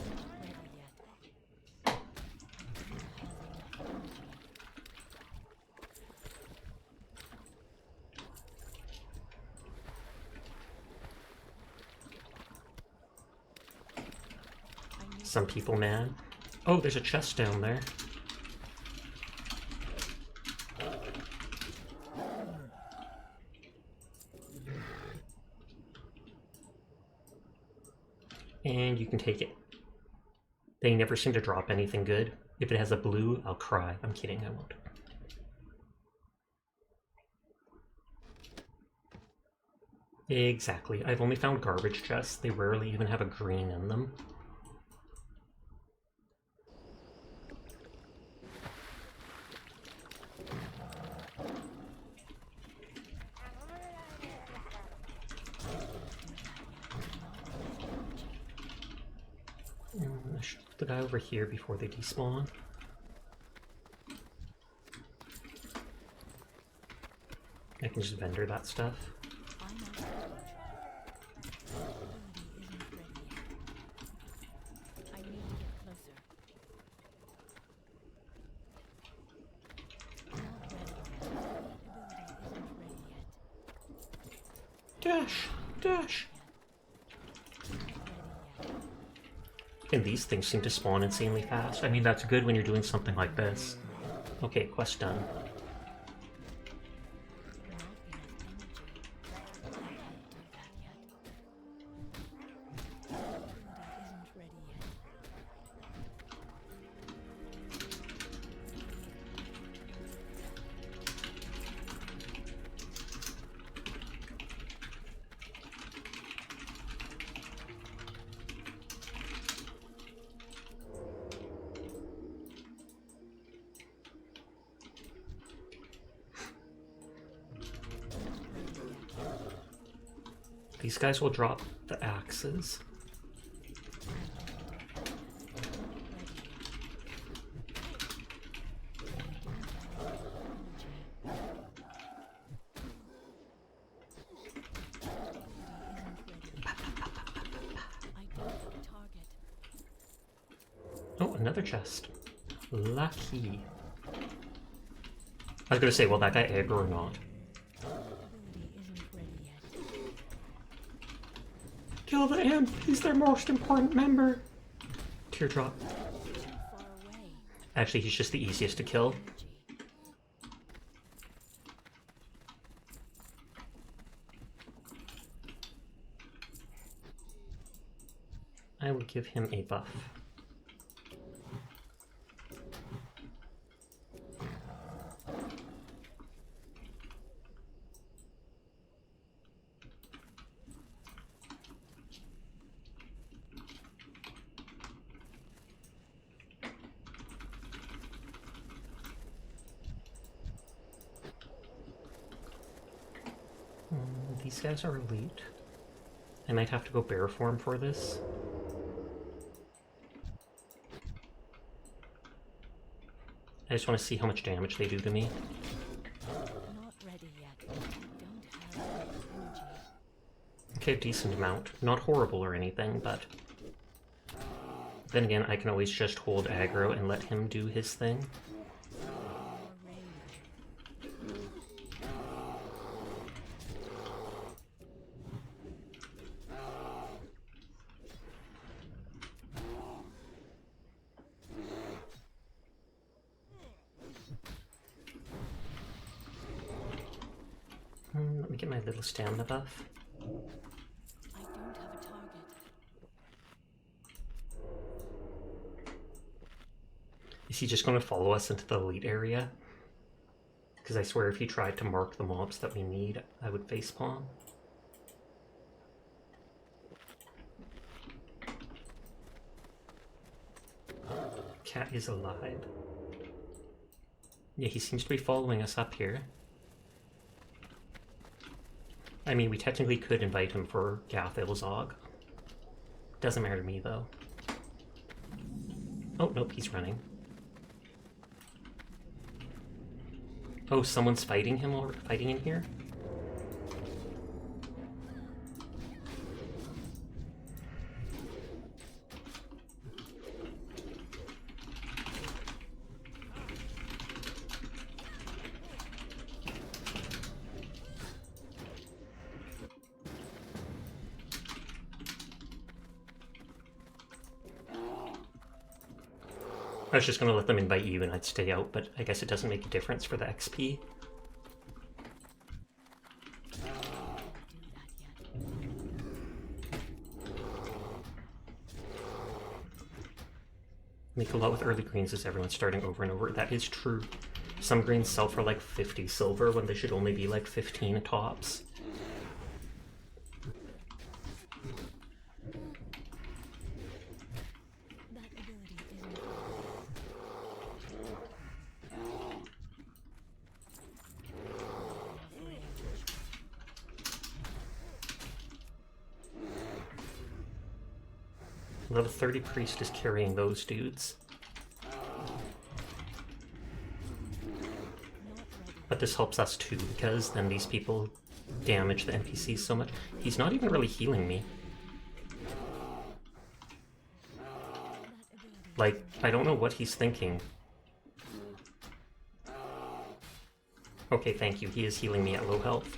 Some people, man. Oh, there's a chest down there. And you can take it. They never seem to drop anything good. If it has a blue, I'll cry. I'm kidding, I won't. Exactly. I've only found garbage chests. They rarely even have a green in them. I should put the guy over here before they despawn. I can just vendor that stuff. Dash! Dash! And these things seem to spawn insanely fast. I mean, that's good when you're doing something like this. Okay, quest done. These guys will drop the axes. Oh, another chest. Lucky. I was gonna say, will that guy aggro or not? Kill the imp! He's their most important member! Teardrop. Actually, he's just the easiest to kill. I will give him a buff. These guys are elite. I might have to go bear form for this. I just want to see how much damage they do to me. Not ready yet. Don't have energy. Okay, decent amount. Not horrible or anything, but... Then again, I can always just hold aggro and let him do his thing. Let me get my little stamina buff. I don't have a target. Is he just going to follow us into the elite area? Because I swear if he tried to mark the mobs that we need, I would facepalm. Cat is alive. Yeah, he seems to be following us up here. I mean, we technically could invite him for Gathil Zog. Doesn't matter to me, though. Oh, nope, he's running. Oh, someone's fighting him or fighting in here? I was just going to let them invite you and I'd stay out, but I guess it doesn't make a difference for the XP. Make a lot with early greens is everyone's starting over and over. That is true. Some greens sell for like 50 silver when they should only be like 15 tops. Level 30 priest is carrying those dudes. But this helps us too, because then these people damage the NPCs so much. He's not even really healing me. Like, I don't know what he's thinking. Okay, thank you. He is healing me at low health.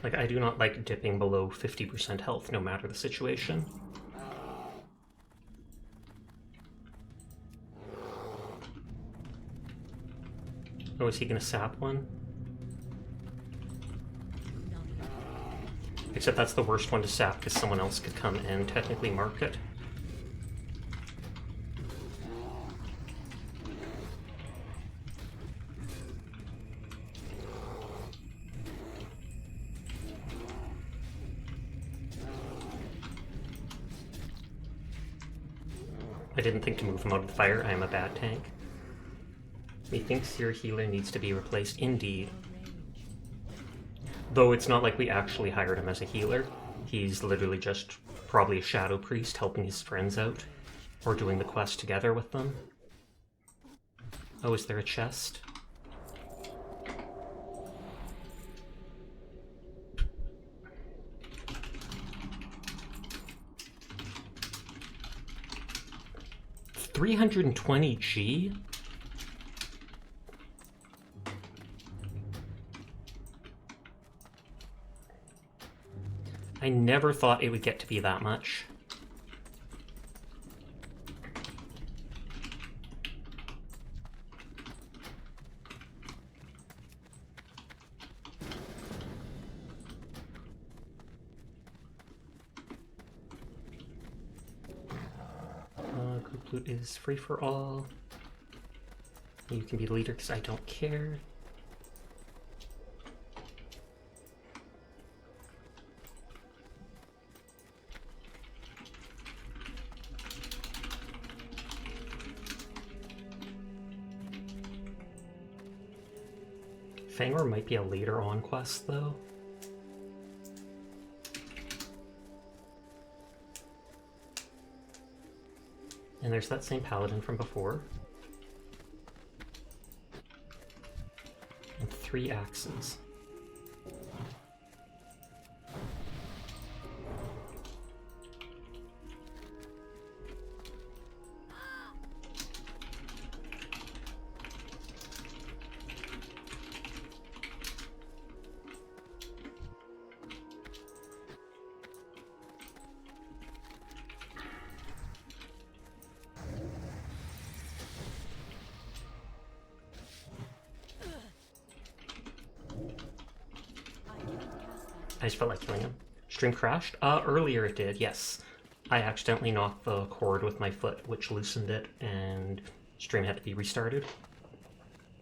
Like, I do not like dipping below 50% health, no matter the situation. Oh, is he gonna sap one? Except that's the worst one to sap, because someone else could come and technically mark it. I didn't think to move him out of the fire. I am a bad tank. Methinks your healer needs to be replaced. Indeed. Though it's not like we actually hired him as a healer. He's literally just probably a shadow priest helping his friends out. Or doing the quest together with them. Oh, is there a chest? $320G? I never thought it would get to be that much. Group loot is free for all. You can be the leader because I don't care. Fangor might be a later on quest, though. And there's that same paladin from before. And 3 axes. I just felt like killing him. Stream crashed? Earlier it did, yes. I accidentally knocked the cord with my foot, which loosened it, and stream had to be restarted.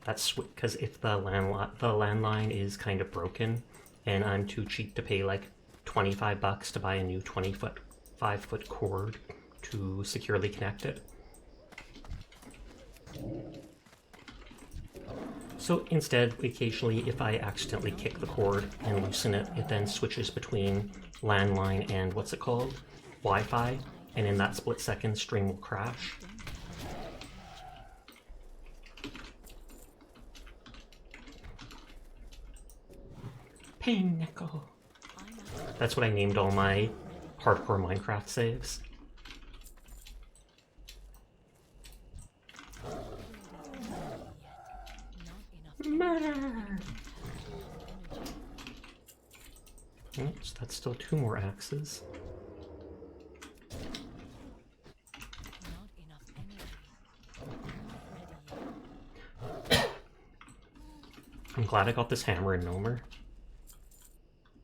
That's because if the landline is kind of broken, and I'm too cheap to pay like $25 to buy a new 5-foot cord to securely connect it. So instead, occasionally, if I accidentally kick the cord and loosen it, it then switches between landline and what's it called? Wi-Fi, and in that split second, stream will crash. Pain nickel. That's what I named all my hardcore Minecraft saves. Murder! Oops, that's still 2 more axes. I'm glad I got this hammer in Nomer.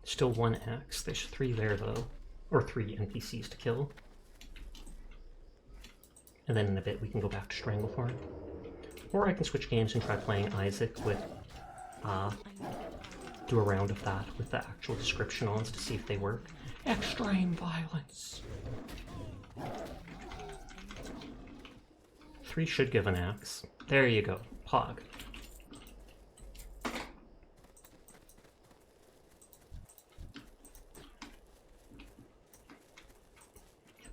Still 1 axe. There's 3 there though. Or 3 NPCs to kill. And then in a bit we can go back to Stranglethorn. Or I can switch games and try playing Isaac with, do a round of that with the actual description on to see if they work. Extreme violence! 3 should give an axe. There you go. Pog.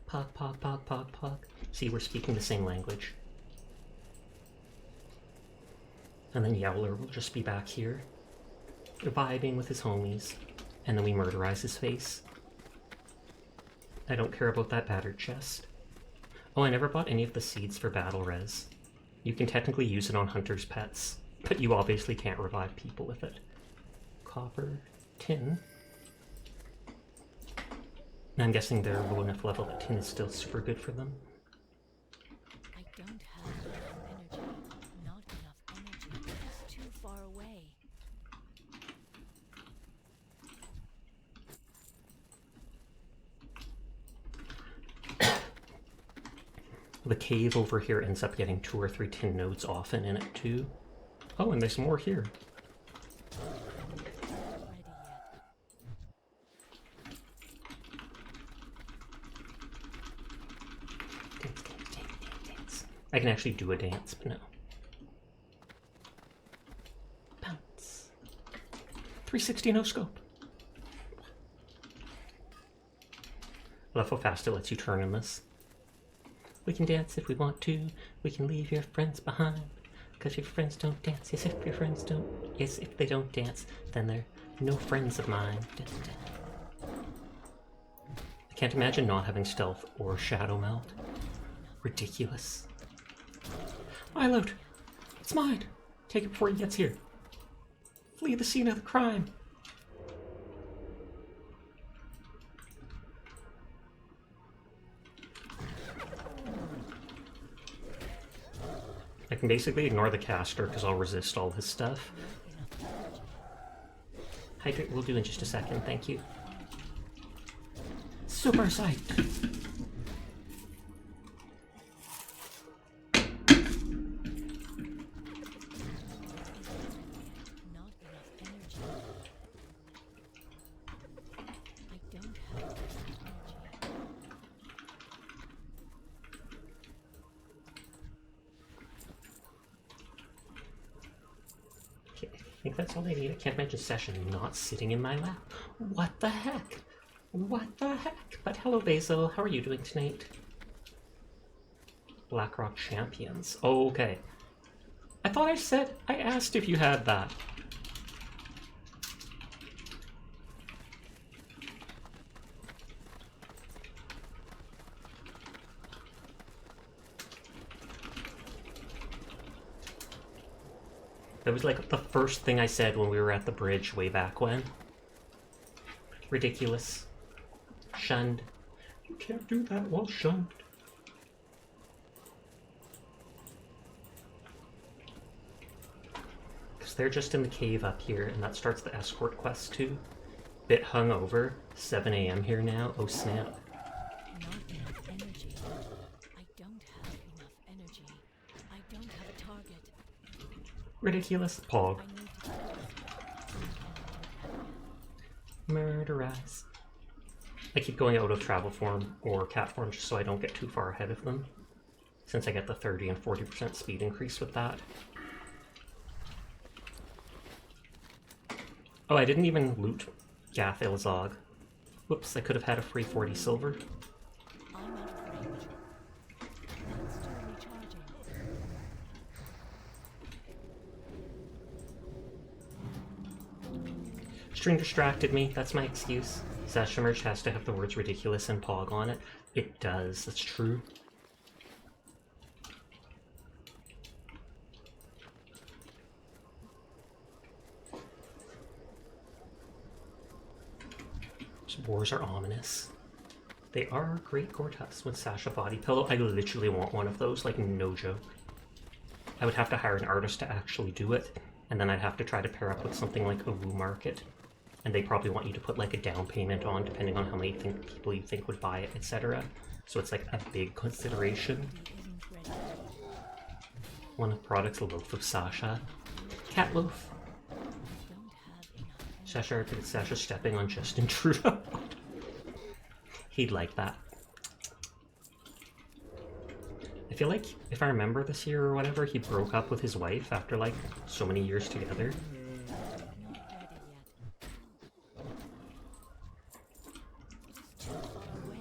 Pog, pog, pog, pog, pog. See, we're speaking the same language. And then Yowler will just be back here, vibing with his homies. And then we murderize his face. I don't care about that battered chest. Oh, I never bought any of the seeds for battle res. You can technically use it on hunter's pets, but you obviously can't revive people with it. Copper, tin. And I'm guessing they're low enough level that tin is still super good for them. I don't have enough energy. Not enough energy. It's too far away. The cave over here ends up getting 2 or 3 tin nodes often in it too. Oh, and there's more here. Ready yet. Dance, dance, dance, dance, dance. I can actually do a dance, but no. Bounce. 360 no scope. I love how fast it lets you turn in this. We can dance if we want to. We can leave your friends behind. Because your friends don't dance. Yes, if your friends don't. Yes, if they don't dance, then they're no friends of mine. Dun, dun. I can't imagine not having stealth or shadow melt. Ridiculous. My loot! It's mine! Take it before he gets here. Flee the scene of the crime. I can basically ignore the caster because I'll resist all his stuff. Hydrate will do in just a second, thank you. Super psyched! Not enough energy. I don't have enough energy. Okay, I think that's all I need. I can't imagine Session not sitting in my lap. What the heck? What the heck? But hello, Basil. How are you doing tonight? Blackrock Champions. Oh, okay. I thought I asked if you had that. That was like the first thing I said when we were at the bridge way back when. Ridiculous. Shunned. You can't do that while shunned. Because they're just in the cave up here, and that starts the escort quest too. Bit hungover. 7 a.m. here now. Oh snap. Not enough energy. I don't have enough energy. I don't have a target. Ridiculous. Pog. I need to Murderize. I keep going out of travel form or cat form just so I don't get too far ahead of them. Since I get the 30 and 40% speed increase with that. Oh, I didn't even loot Gathil Zog. Whoops, I could have had a free 40 silver. I'm out of range. It's still recharging. Stream distracted me, that's my excuse. Sashamerch has to have the words ridiculous and pog on it. It does, that's true. These wars are ominous. They are great Gortuffs with Sasha body pillow. I literally want one of those, like no joke. I would have to hire an artist to actually do it, and then I'd have to try to pair up with something like a WoW market. And they probably want you to put like a down payment on, depending on how many people you think would buy it, etc. So it's like a big consideration. Isn't ready. One of the products, a loaf of Sasha. Cat loaf. Don't have enough Sasha, Sasha stepping on Justin Trudeau. He'd like that. I feel like, if I remember this year or whatever, he broke up with his wife after like so many years together. Not ready yet. It's too far away.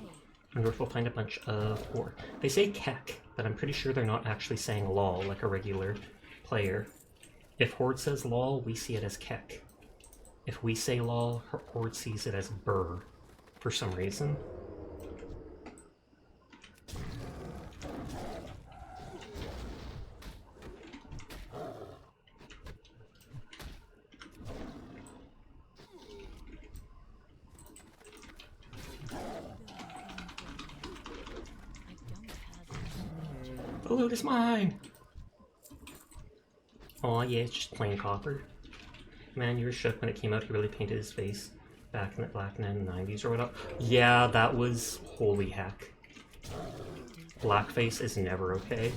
North will find a bunch of ore. They say kek, but I'm pretty sure they're not actually saying lol like a regular player. If Horde says lol, we see it as kek. If we say lol, Horde sees it as burr for some reason. The loot is mine! Aw, yeah, it's just plain copper. Man, you were shook when it came out. He really painted his face back in the black in the 90s or whatever. Yeah, that was holy heck. Blackface is never okay.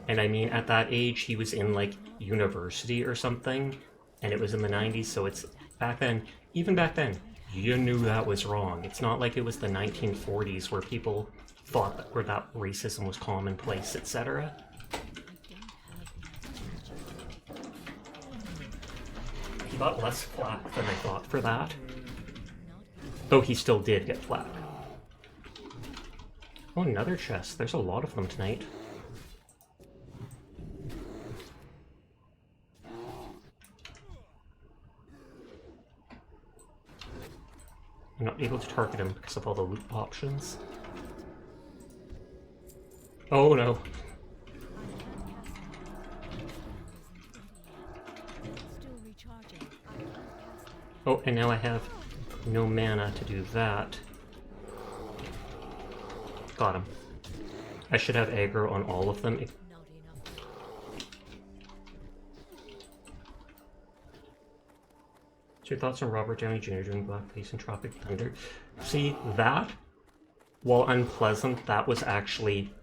And I mean, at that age, he was in like university or something, and it was in the 90s, so it's back then. Even back then, you knew that was wrong. It's not like it was the 1940s where people thought that, where that racism was commonplace, etc. He got less flack than I thought for that. Though he still did get flack. Oh, another chest. There's a lot of them tonight. I'm not able to target him because of all the loot options. Oh no. Oh, and now I have no mana to do that. Got him. I should have aggro on all of them. What's your thoughts on Robert Downey Jr. doing blackface in Tropic Thunder? See, that, while unpleasant, that was actually,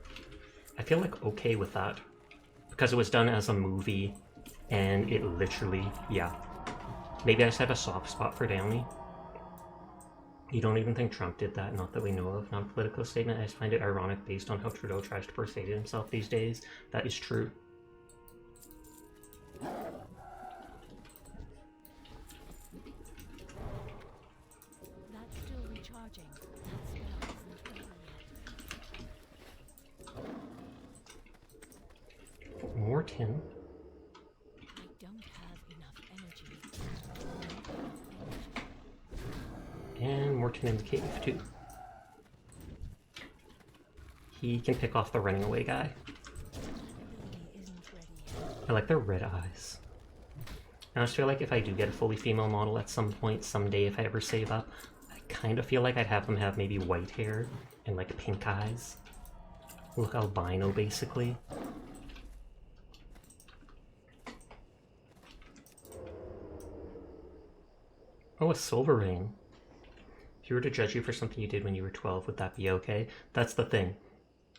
I feel like okay with that. Because it was done as a movie, and it literally, yeah. Maybe I just have a soft spot for Downey. You don't even think Trump did that, not that we know of. Non-political statement, I just find it ironic based on how Trudeau tries to persuade himself these days. That is true. That's still recharging. More tin. I don't have enough energy. And more tin in the cave, too. He can pick off the running away guy. I like their red eyes. I just feel like if I do get a fully female model at some point, someday, if I ever save up, I kind of feel like I'd have them have maybe white hair and like pink eyes. Look albino, basically. Oh, a silver ring. If you were to judge you for something you did when you were 12, would that be okay? That's the thing.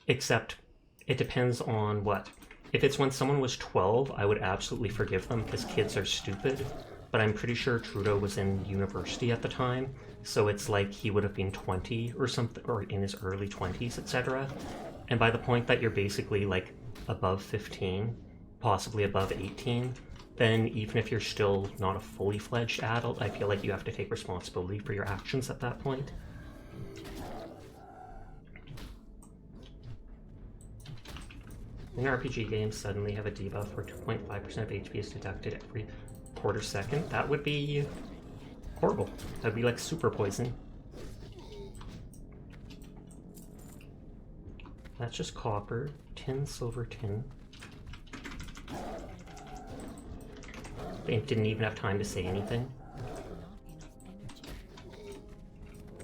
Except, it depends on what. If it's when someone was 12, I would absolutely forgive them because kids are stupid. But I'm pretty sure Trudeau was in university at the time, so it's like he would have been 20 or something, or in his early 20s, etc. And by the point that you're basically like above 15, possibly above 18, then even if you're still not a fully fledged adult, I feel like you have to take responsibility for your actions at that point. In RPG games, suddenly have a debuff where 2.5% of HP is deducted every quarter second. That would be horrible. That would be like super poison. That's just copper, tin, silver, tin. They didn't even have time to say anything.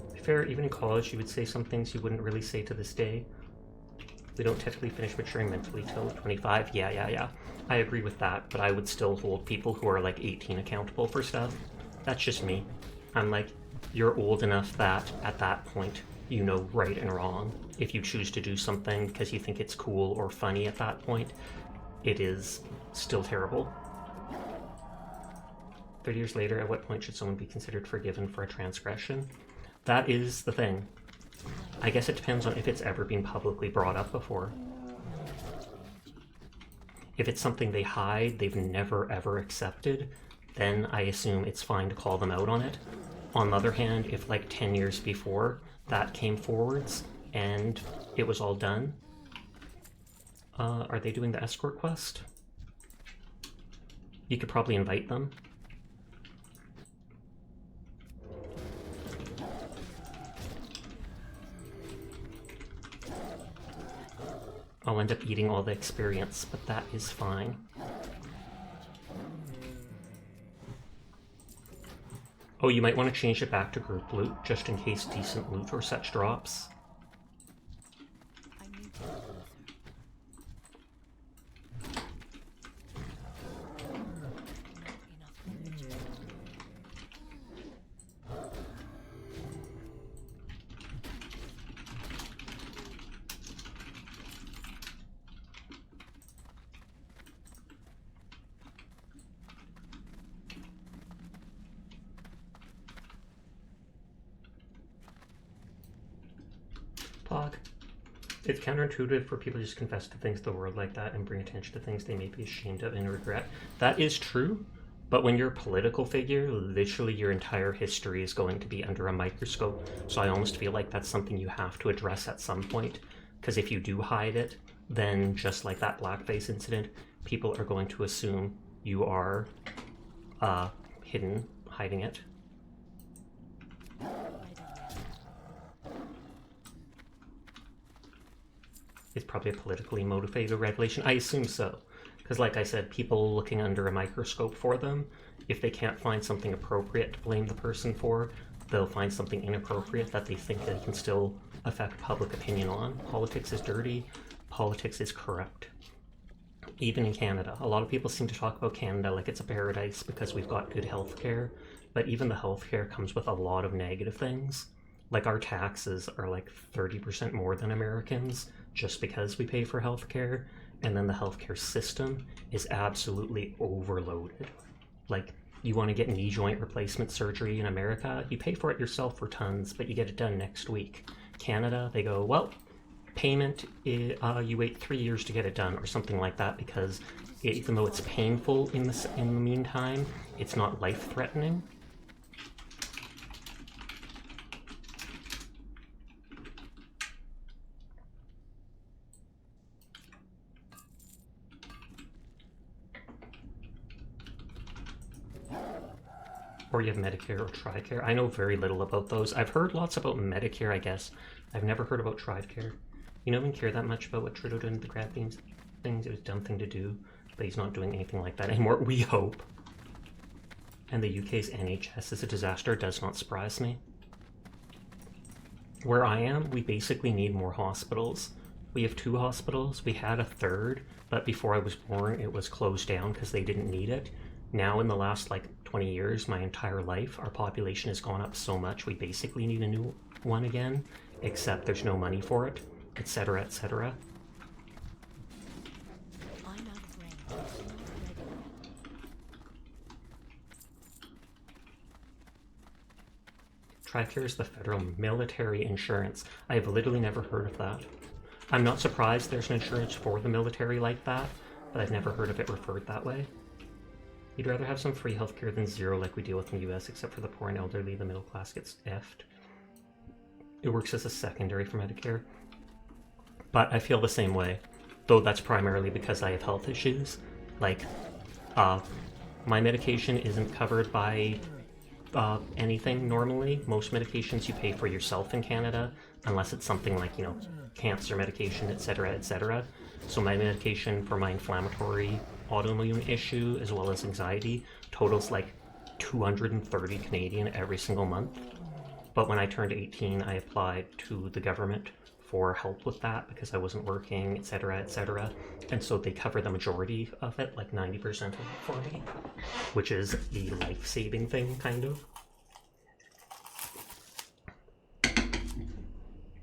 To be fair, even in college, you would say some things you wouldn't really say to this day. We don't technically finish maturing mentally till 25. Yeah. I agree with that, but I would still hold people who are like 18 accountable for stuff. That's just me. I'm like, you're old enough that at that point, you know right and wrong. If you choose to do something because you think it's cool or funny at that point, it is still terrible. 30 years later, at what point should someone be considered forgiven for a transgression? That is the thing. I guess it depends on if it's ever been publicly brought up before. If it's something they hide, they've never ever accepted, then I assume it's fine to call them out on it. On the other hand, if like 10 years before that came forwards, and it was all done. Are they doing the escort quest? You could probably invite them. I'll end up eating all the experience, but that is fine. Oh, you might want to change it back to group loot, just in case decent loot or such drops. I need to go closer. Not enough energy. Pog. It's counterintuitive for people to just confess to things of the world like that and bring attention to things they may be ashamed of and regret. That is true, but when you're a political figure, literally your entire history is going to be under a microscope. So I almost feel like that's something you have to address at some point. Because if you do hide it, then just like that blackface incident, people are going to assume you are hiding it. It's probably a politically motivated revelation. I assume so. Because like I said, people looking under a microscope for them, if they can't find something appropriate to blame the person for, they'll find something inappropriate that they think they can still affect public opinion on. Politics is dirty. Politics is corrupt. Even in Canada. A lot of people seem to talk about Canada like it's a paradise because we've got good healthcare, but even the healthcare comes with a lot of negative things. Like our taxes are like 30% more than Americans just because we pay for healthcare, and then the healthcare system is absolutely overloaded. Like, you want to get knee joint replacement surgery in America, you pay for it yourself for tons, but you get it done next week. Canada, they go, well, payment, you wait 3 years to get it done, or something like that, because even though it's painful in the meantime, it's not life-threatening. Or you have Medicare or TRICARE. I know very little about those. I've heard lots about Medicare, I guess. I've never heard about TRICARE. You don't even care that much about what Trudeau did in the grad beams things. It was a dumb thing to do, but he's not doing anything like that anymore, we hope. And the UK's NHS is a disaster does not surprise me. Where I am, we basically need more hospitals. We have 2 hospitals. We had a 3rd, but before I was born, it was closed down because they didn't need it. Now, in the last, 20 years, my entire life, our population has gone up so much, we basically need a new one again, except there's no money for it, etc., etc. I'm out of range. Not ready. TRICARE is the federal military insurance. I have literally never heard of that. I'm not surprised there's an insurance for the military like that, but I've never heard of it referred that way. You'd rather have some free healthcare than zero like we deal with in the US, except for the poor and elderly, the middle class gets effed. It works as a secondary for Medicare. But I feel the same way, though that's primarily because I have health issues. My medication isn't covered by anything normally. Most medications you pay for yourself in Canada, unless it's something like, cancer medication, etc., etc. So my medication for my inflammatory autoimmune issue as well as anxiety totals 230 Canadian every single month. But when I turned 18, I applied to the government for help with that because I wasn't working, etc., etc. And so they cover the majority of it, 90% of it for me, which is the life-saving thing, kind of.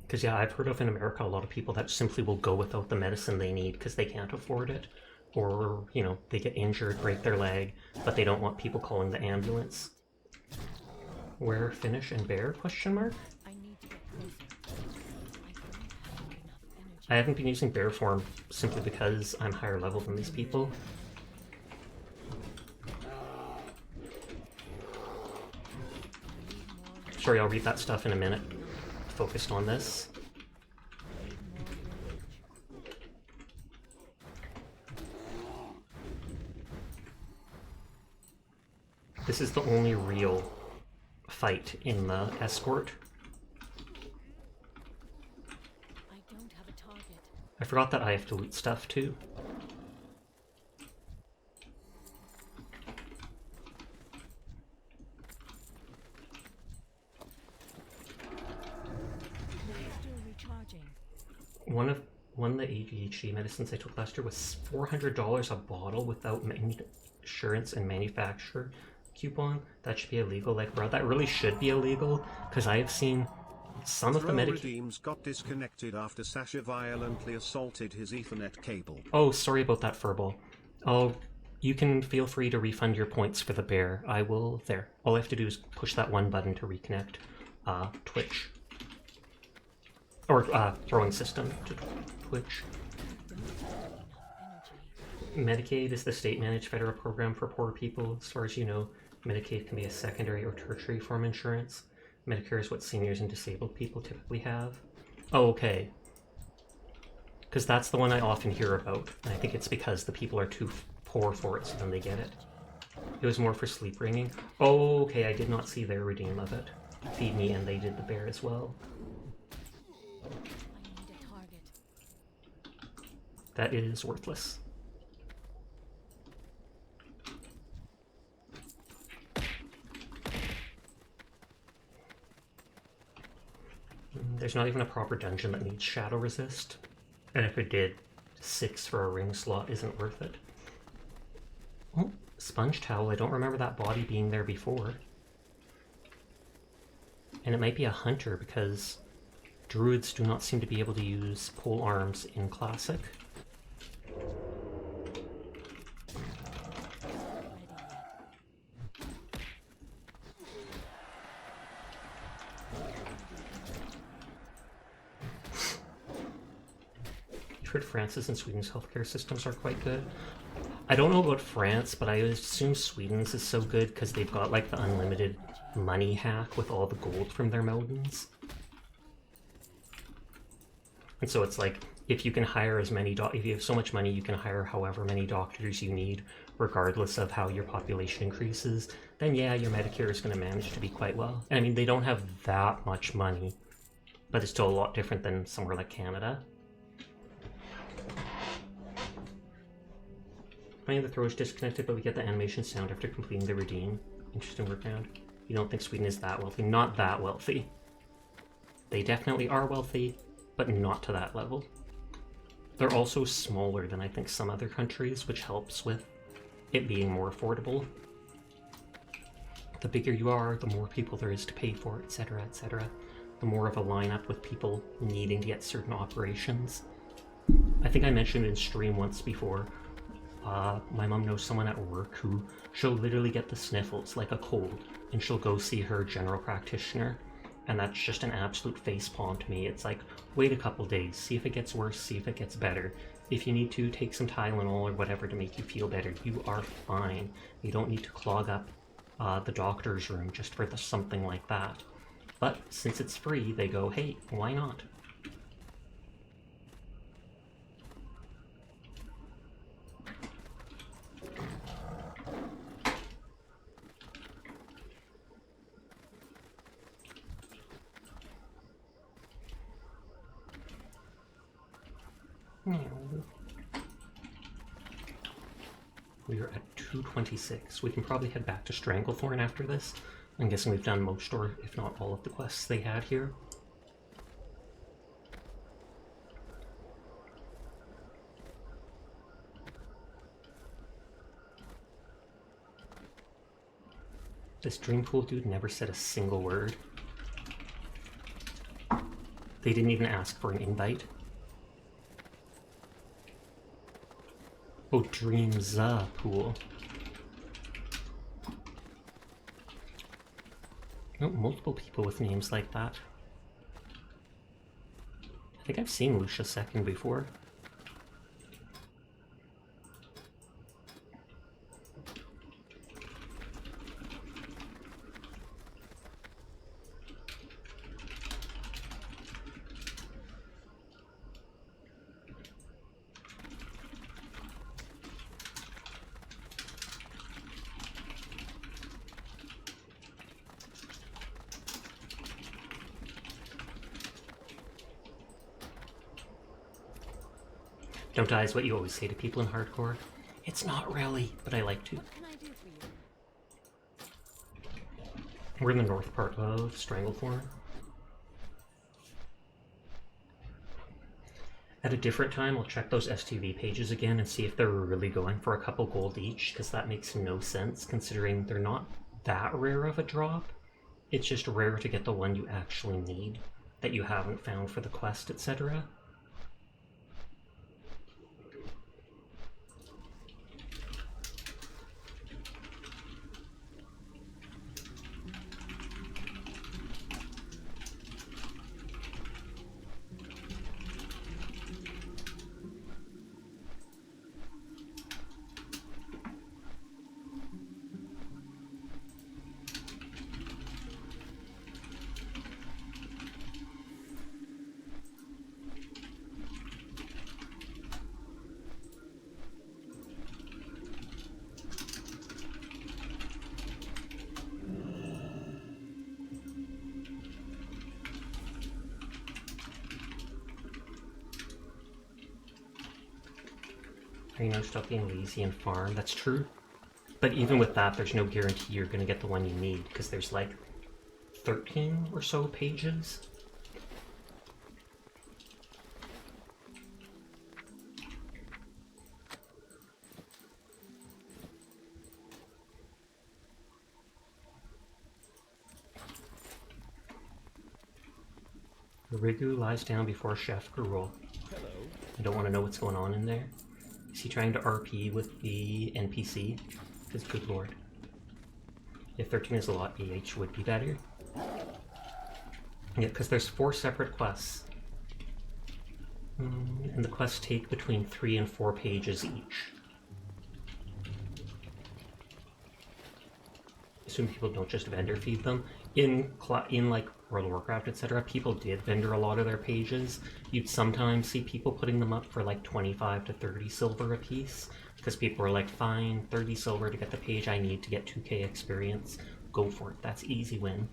Because yeah, I've heard of in America a lot of people that simply will go without the medicine they need because they can't afford it. Or, they get injured, break their leg, but they don't want people calling the ambulance. Where, finish, and bear, question mark? I need to get closer. I don't have enough energy. I haven't been using bear form simply because I'm higher level than these people. Sorry, I'll read that stuff in a minute. Focused on this. This is the only real fight in the escort. I don't have a target. I forgot that I have to loot stuff too. Still recharging. One of the ADHD medicines I took last year was $400 a bottle without insurance and manufacturer coupon. That should be illegal. Like, bro, that really should be illegal, because I have seen some of the Throw medic. Redeems got disconnected after Sasha violently assaulted his Ethernet cable. Oh, sorry about that, Furball. Oh, you can feel free to refund your points for the bear. I will. There. All I have to do is push that one button to reconnect Twitch. Or throwing system to Twitch. Medicaid is the state-managed federal program for poor people. As far as you know, Medicaid can be a secondary or tertiary form of insurance. Medicare is what seniors and disabled people typically have. Oh, okay. Because that's the one I often hear about. And I think it's because the people are too poor for it, so then they get it. It was more for sleep ringing. Oh, okay, I did not see their redeem of it. Feed Me, and they did the bear as well. I need a target. That is worthless. There's not even a proper dungeon that needs shadow resist. And if it did, 6 for a ring slot isn't worth it. Oh, sponge towel. I don't remember that body being there before. And it might be a hunter because druids do not seem to be able to use pole arms in Classic. I've heard France's and Sweden's healthcare systems are quite good. I don't know about France, but I assume Sweden's is so good because they've got like the unlimited money hack with all the gold from their mountains. And so it's like, if you can hire as many if you have so much money, you can hire however many doctors you need, regardless of how your population increases, then yeah, your Medicare is going to manage to be quite well. And I mean, they don't have that much money, but it's still a lot different than somewhere like Canada. Playing the throw is disconnected, but we get the animation sound after completing the redeem. Interesting workaround. You don't think Sweden is that wealthy? Not that wealthy. They definitely are wealthy, but not to that level. They're also smaller than I think some other countries, which helps with it being more affordable. The bigger you are, the more people there is to pay for, etc., etc. The more of a lineup with people needing to get certain operations. I think I mentioned in stream once before, my mom knows someone at work who she'll literally get the sniffles, like a cold, and she'll go see her general practitioner. And that's just an absolute facepalm to me. It's like, wait a couple days, see if it gets worse, see if it gets better. If you need to, take some Tylenol or whatever to make you feel better. You are fine. You don't need to clog up the doctor's room just for something like that. But since it's free, they go, hey, why not? We are at 226. We can probably head back to Stranglethorn after this. I'm guessing we've done most or if not all of the quests they had here. This Dreampool dude never said a single word. They didn't even ask for an invite. Oh, Dreams Pool. Oh, multiple people with names like that. I think I've seen Lucia Second before. Don't die is what you always say to people in hardcore. It's not really, but I like to. What can I do for you? We're in the north part of Stranglethorn. At a different time, I'll check those STV pages again and see if they're really going for a couple gold each, because that makes no sense considering they're not that rare of a drop. It's just rare to get the one you actually need that you haven't found for the quest, etc. Stop being lazy and farm. That's true. But even with that, there's no guarantee you're going to get the one you need, because there's like 13 or so pages. Rigu lies down before Chef Gurul. Hello. I don't want to know what's going on in there. Is he trying to RP with the NPC? Because good lord. If 13 is a lot, AH would be better. Yeah, because there's 4 separate quests. And the quests take between 3 and 4 pages each. I assume people don't just vendor feed them. In like World of Warcraft, etc., people did vendor a lot of their pages. You'd sometimes see people putting them up for like 25 to 30 silver a piece, because people were like, fine, 30 silver to get the page I need to get 2k experience. Go for it, that's easy win.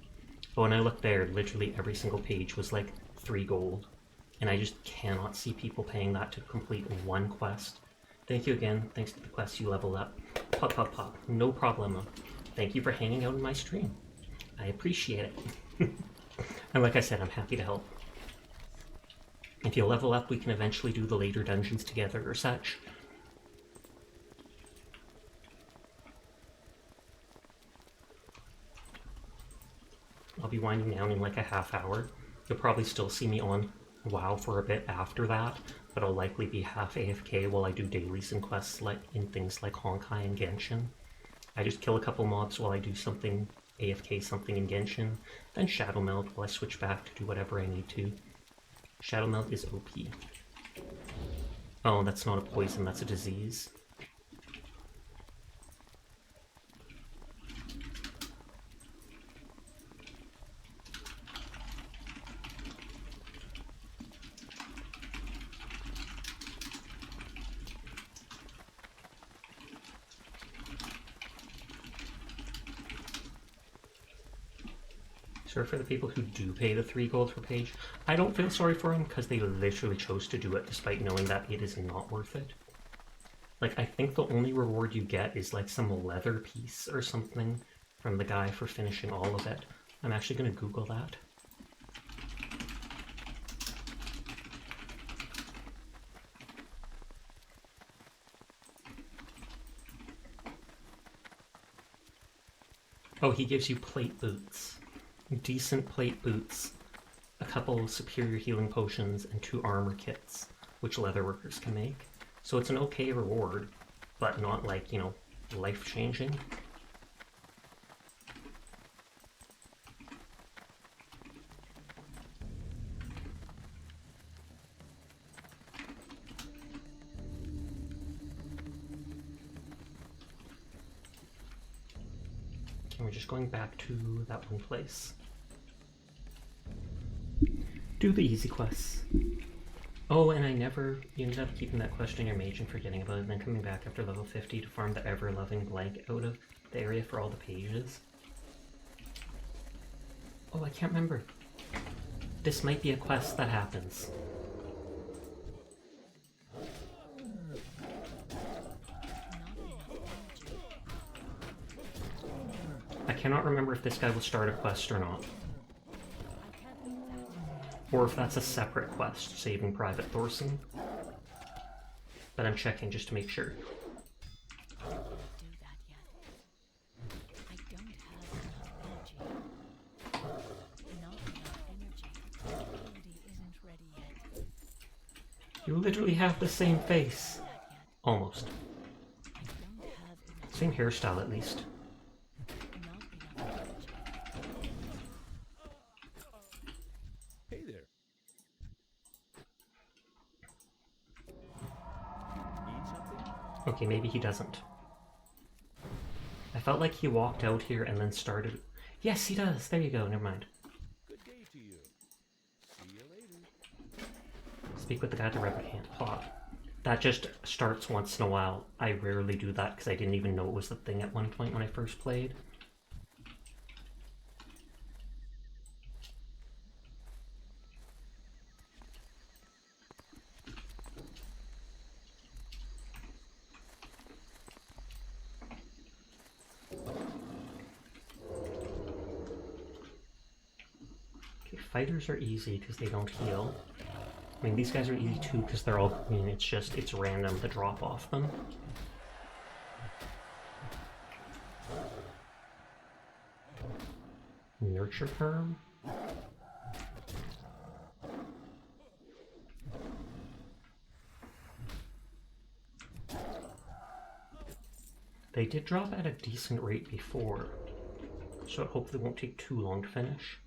But when I looked there, literally every single page was like 3 gold. And I just cannot see people paying that to complete one quest. Thank you again, thanks to the quest you leveled up. Pop, pop, pop, no problemo. Thank you for hanging out in my stream. I appreciate it. And like I said, I'm happy to help. If you level up, we can eventually do the later dungeons together or such. I'll be winding down in like a half hour. You'll probably still see me on WoW for a bit after that, but I'll likely be half AFK while I do dailies and quests like in things like Honkai and Genshin. I just kill a couple mobs while I do something AFK something in Genshin, then Shadow Meld while I switch back to do whatever I need to. Shadow Meld is OP. Oh, that's not a poison, that's a disease. Sorry for the people who do pay the 3 gold per page. I don't feel sorry for them because they literally chose to do it despite knowing that it is not worth it. Like, I think the only reward you get is like some leather piece or something from the guy for finishing all of it. I'm actually going to Google that. Oh, he gives you plate boots. Decent plate boots, a couple superior healing potions, and 2 armor kits, which leatherworkers can make. So it's an okay reward, but not like, you know, life-changing. And we're just going back to that one place. Do the easy quests. Oh, and you ended up keeping that quest in your mage and forgetting about it, and then coming back after level 50 to farm the ever-loving blank out of the area for all the pages. Oh, I can't remember. This might be a quest that happens. cannot remember if this guy will start a quest or not. I can't leave that. Or if that's a separate quest, saving Private Thorson. But I'm checking just to make sure. Do that yet. I don't have enough energy. Not enough energy. The ability isn't ready yet. You literally have the same face. Not yet. Almost. I don't have enough. Same hairstyle at least. Not enough energy. Hey there. Need something? Okay, maybe he doesn't. I felt like he walked out here and then started... Yes, he does! There you go, never mind. Good day to you. See you later. Speak with the guy at the replicant plot. That just starts once in a while. I rarely do that because I didn't even know it was the thing at one point when I first played. Okay, fighters are easy because they don't heal. I mean, these guys are easy too because they're all green. It's random the drop off them. Nurture perm? They did drop at a decent rate before, so it hopefully won't take too long to finish.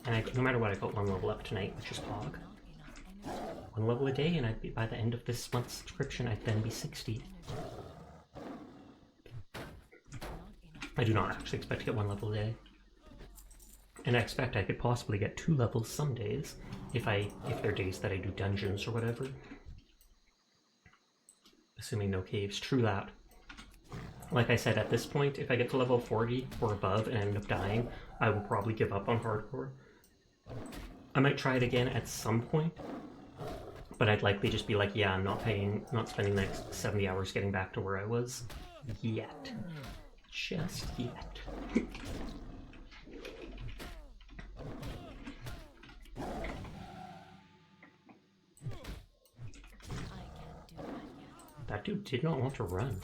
And no matter what, I got one level up tonight, which is Pog. Not enough energy. One level a day, and I'd be, by the end of this month's subscription, I'd then be 60. I do not actually expect to get one level a day. And I expect I could possibly get 2 levels some days, if they're days that I do dungeons or whatever. Assuming no caves. True that. Like I said, at this point, if I get to level 40 or above and end up dying, I will probably give up on hardcore. I might try it again at some point, but I'd likely just be like, yeah, I'm not spending the next 70 hours getting back to where I was. Yet. Just yet. I can't do that yet. That dude did not want to run.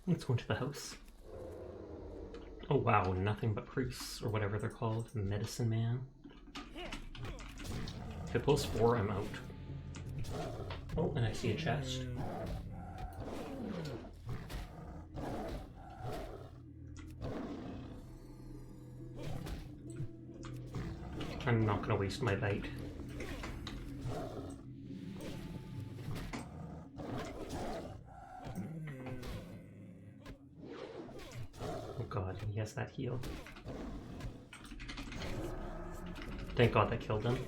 Let's go into the house. Oh wow, nothing but priests, or whatever they're called. Medicine man. If it pulls 4, I'm out. Oh, and I see a chest. I'm not gonna waste my bite. Oh god, he has that heal. Thank god that killed him.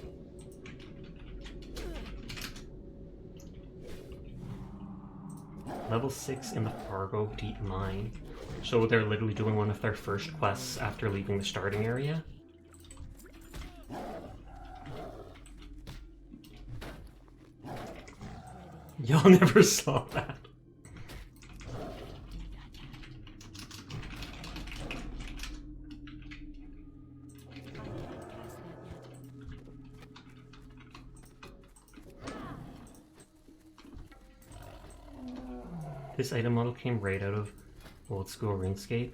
Level 6 in the Fargo Deep Mine. So they're literally doing one of their first quests after leaving the starting area. Y'all never saw that. This item model came right out of old school RuneScape.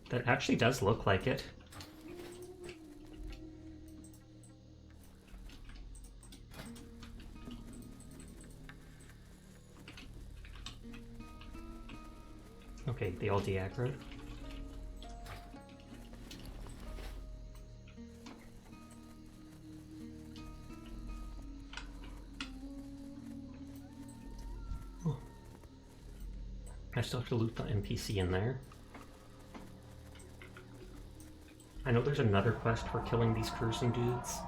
That actually does look like it. Okay, they all de-aggroed. I still have to loot the NPC in there. I know there's another quest for killing these cruising dudes.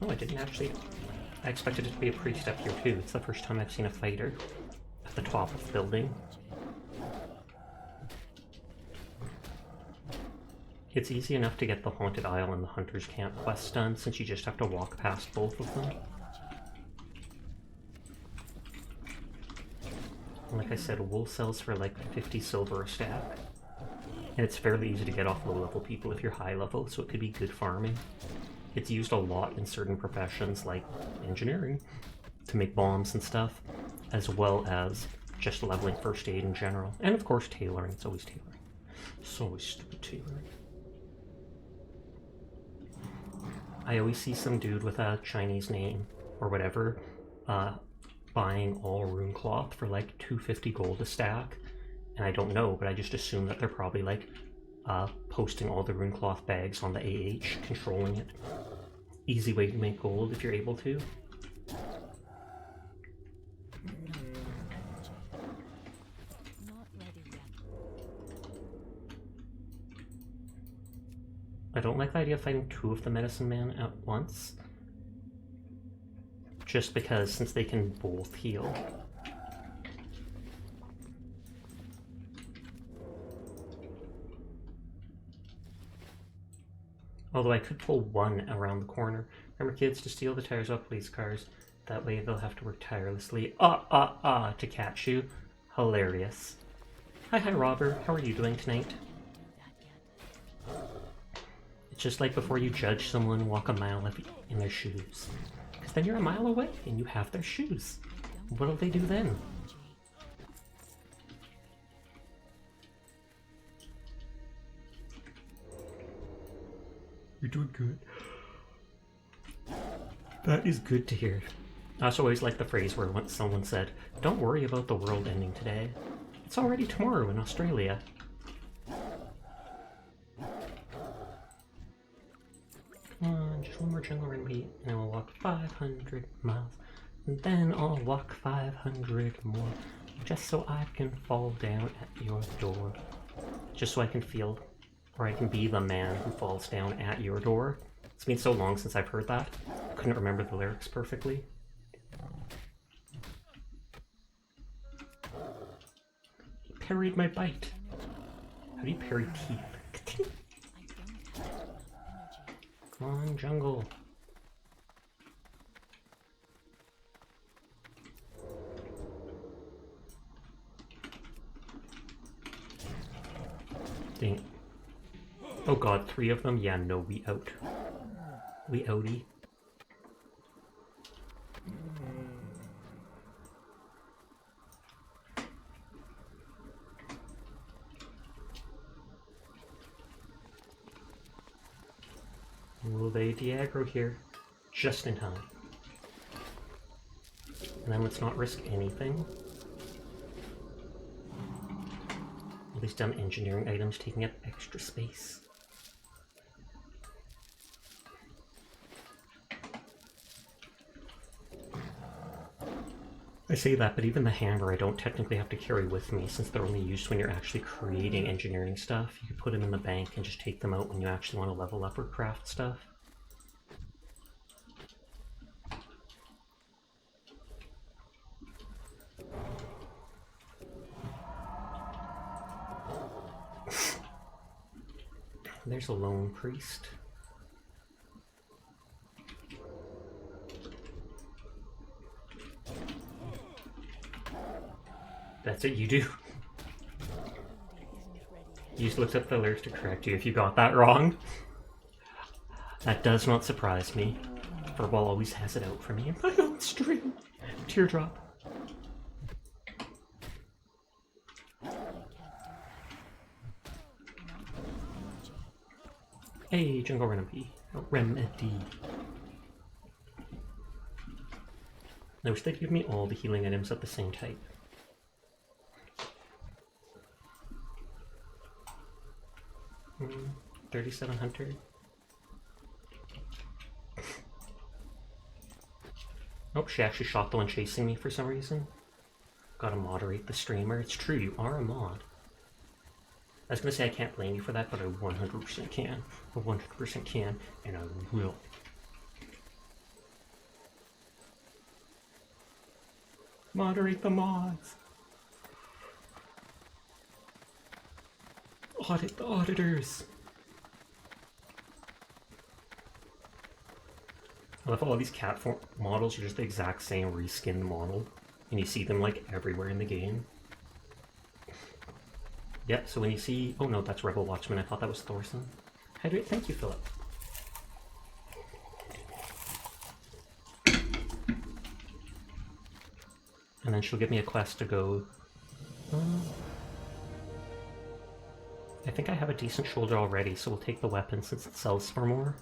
Oh, I didn't actually... I expected it to be a priest up here too. It's the first time I've seen a fighter at the top of the building. It's easy enough to get the Haunted Isle and the Hunter's Camp quests done, since you just have to walk past both of them. And like I said, wool sells for like 50 silver a stack. And it's fairly easy to get off low-level people if you're high-level, so it could be good farming. It's used a lot in certain professions like engineering to make bombs and stuff, as well as just leveling first aid in general. And of course tailoring, it's always tailoring. It's always stupid tailoring. I always see some dude with a Chinese name or whatever buying all rune cloth for like 250 gold a stack. And I don't know, but I just assume that they're probably like posting all the rune cloth bags on the AH, controlling it. Easy way to make gold if you're able to. Not ready yet. I don't like the idea of fighting two of the medicine men at once. Just because, since they can both heal. Although I could pull one around the corner. Remember, kids, to steal the tires off police cars. That way they'll have to work tirelessly to catch you. Hilarious. Hi, Robber. How are you doing tonight? It's just like before you judge someone, walk a mile in their shoes. Because then you're a mile away and you have their shoes. What'll they do then? You're doing good. That is good to hear. I also always like the phrase where once someone said, "Don't worry about the world ending today. It's already tomorrow in Australia." Come on, just one more jungle run beat, and I will walk 500 miles. And then I'll walk 500 more, just so I can fall down at your door. Just so I can feel, or I can be the man who falls down at your door. It's been so long since I've heard that. I couldn't remember the lyrics perfectly. He parried my bite. How do you parry teeth? Come on, jungle. Dang. Oh god, 3 of them? Yeah, no, we out. We outie. Will they de-aggro here? Just in time. And then let's not risk anything. All these dumb engineering items taking up extra space. I say that, but even the hammer I don't technically have to carry with me, since they're only used when you're actually creating engineering stuff. You can put them in the bank and just take them out when you actually want to level up or craft stuff. There's a lone priest. That's what you do. You just looked up the lyrics to correct you if you got that wrong. That does not surprise me. Furball always has it out for me in my own stream. Teardrop. Hey, Jungle Remedy. Remedy. I wish they'd give me all the healing items at the same type. Hmm, 3700. Oh, she actually shot the one chasing me for some reason. Gotta moderate the streamer. It's true, you are a mod. I was gonna say I can't blame you for that, but I 100% can. I 100% can, and I will. Moderate the mods. Audit the auditors. I love all these cat models are just the exact same reskinned model, and you see them like everywhere in the game. Yeah, so when you see... Oh no, that's Rebel Watchman. I thought that was Thorson. Hydrate, thank you, Philip. And then she'll give me a quest to go... I think I have a decent shoulder already, so we'll take the weapon since it sells for more.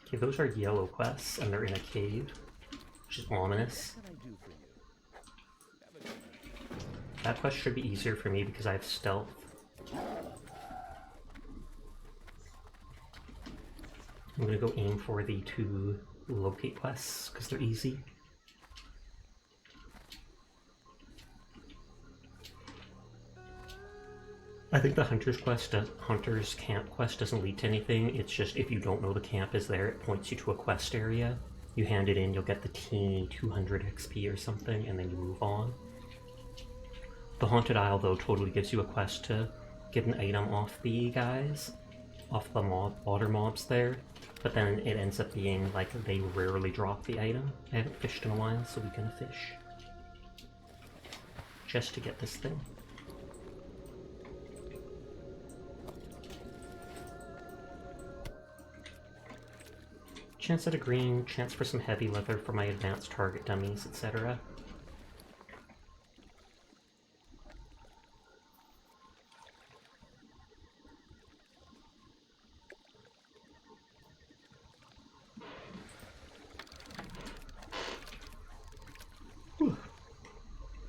Okay, those are yellow quests, and they're in a cave, which is ominous. That quest should be easier for me because I have stealth. I'm gonna go aim for the 2 locate quests because they're easy. I think the Hunter's Camp quest doesn't lead to anything. It's just if you don't know the camp is there, it points you to a quest area. You hand it in, you'll get the teeny 200 XP or something, and then you move on. The Haunted Isle, though, totally gives you a quest to get an item off the guys, off the water mobs there, but then it ends up being like they rarely drop the item. I haven't fished in a while, so we're gonna fish. Just to get this thing. Chance at a green, chance for some heavy leather for my advanced target dummies, etc.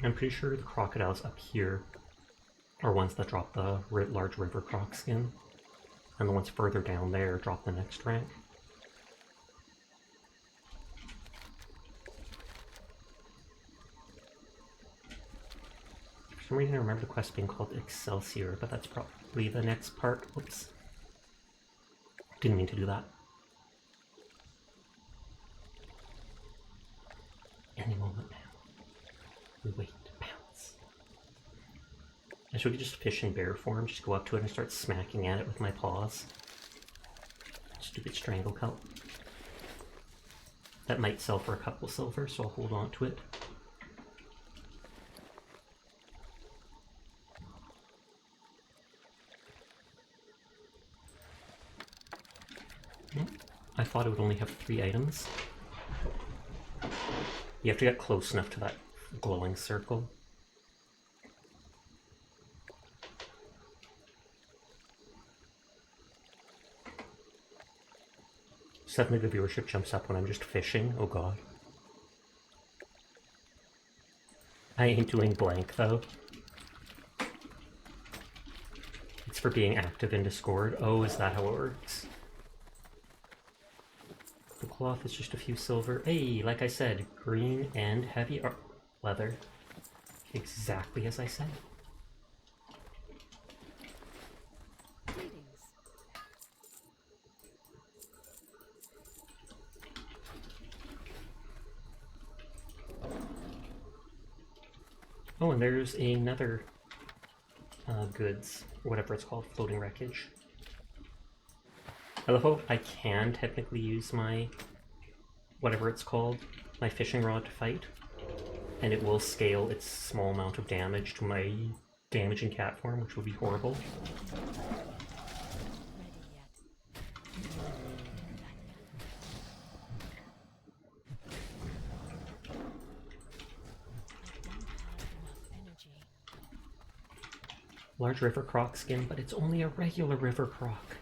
I'm pretty sure the crocodiles up here are ones that drop the large river croc skin, and the ones further down there drop the next rank. For some reason I remember the quest being called Excelsior, but that's probably the next part. Whoops. Didn't mean to do that. Any moment now. We wait to pounce. I should just fish in bear form, just go up to it and start smacking at it with my paws. Stupid strangle kelp. That might sell for a couple silver, so I'll hold on to it. I thought it would only have 3 items. You have to get close enough to that glowing circle. Suddenly the viewership jumps up when I'm just fishing. Oh god. I ain't doing blank though. It's for being active in Discord. Oh, is that how it works? The cloth is just a few silver. Hey, like I said, green and heavy leather. Exactly as I said. Greetings. Oh, and there's another goods, whatever it's called, floating wreckage. I love how I can technically use my, whatever it's called, my fishing rod to fight, and it will scale its small amount of damage to my damage in cat form, which would be horrible. Large river croc skin, but it's only a regular river croc.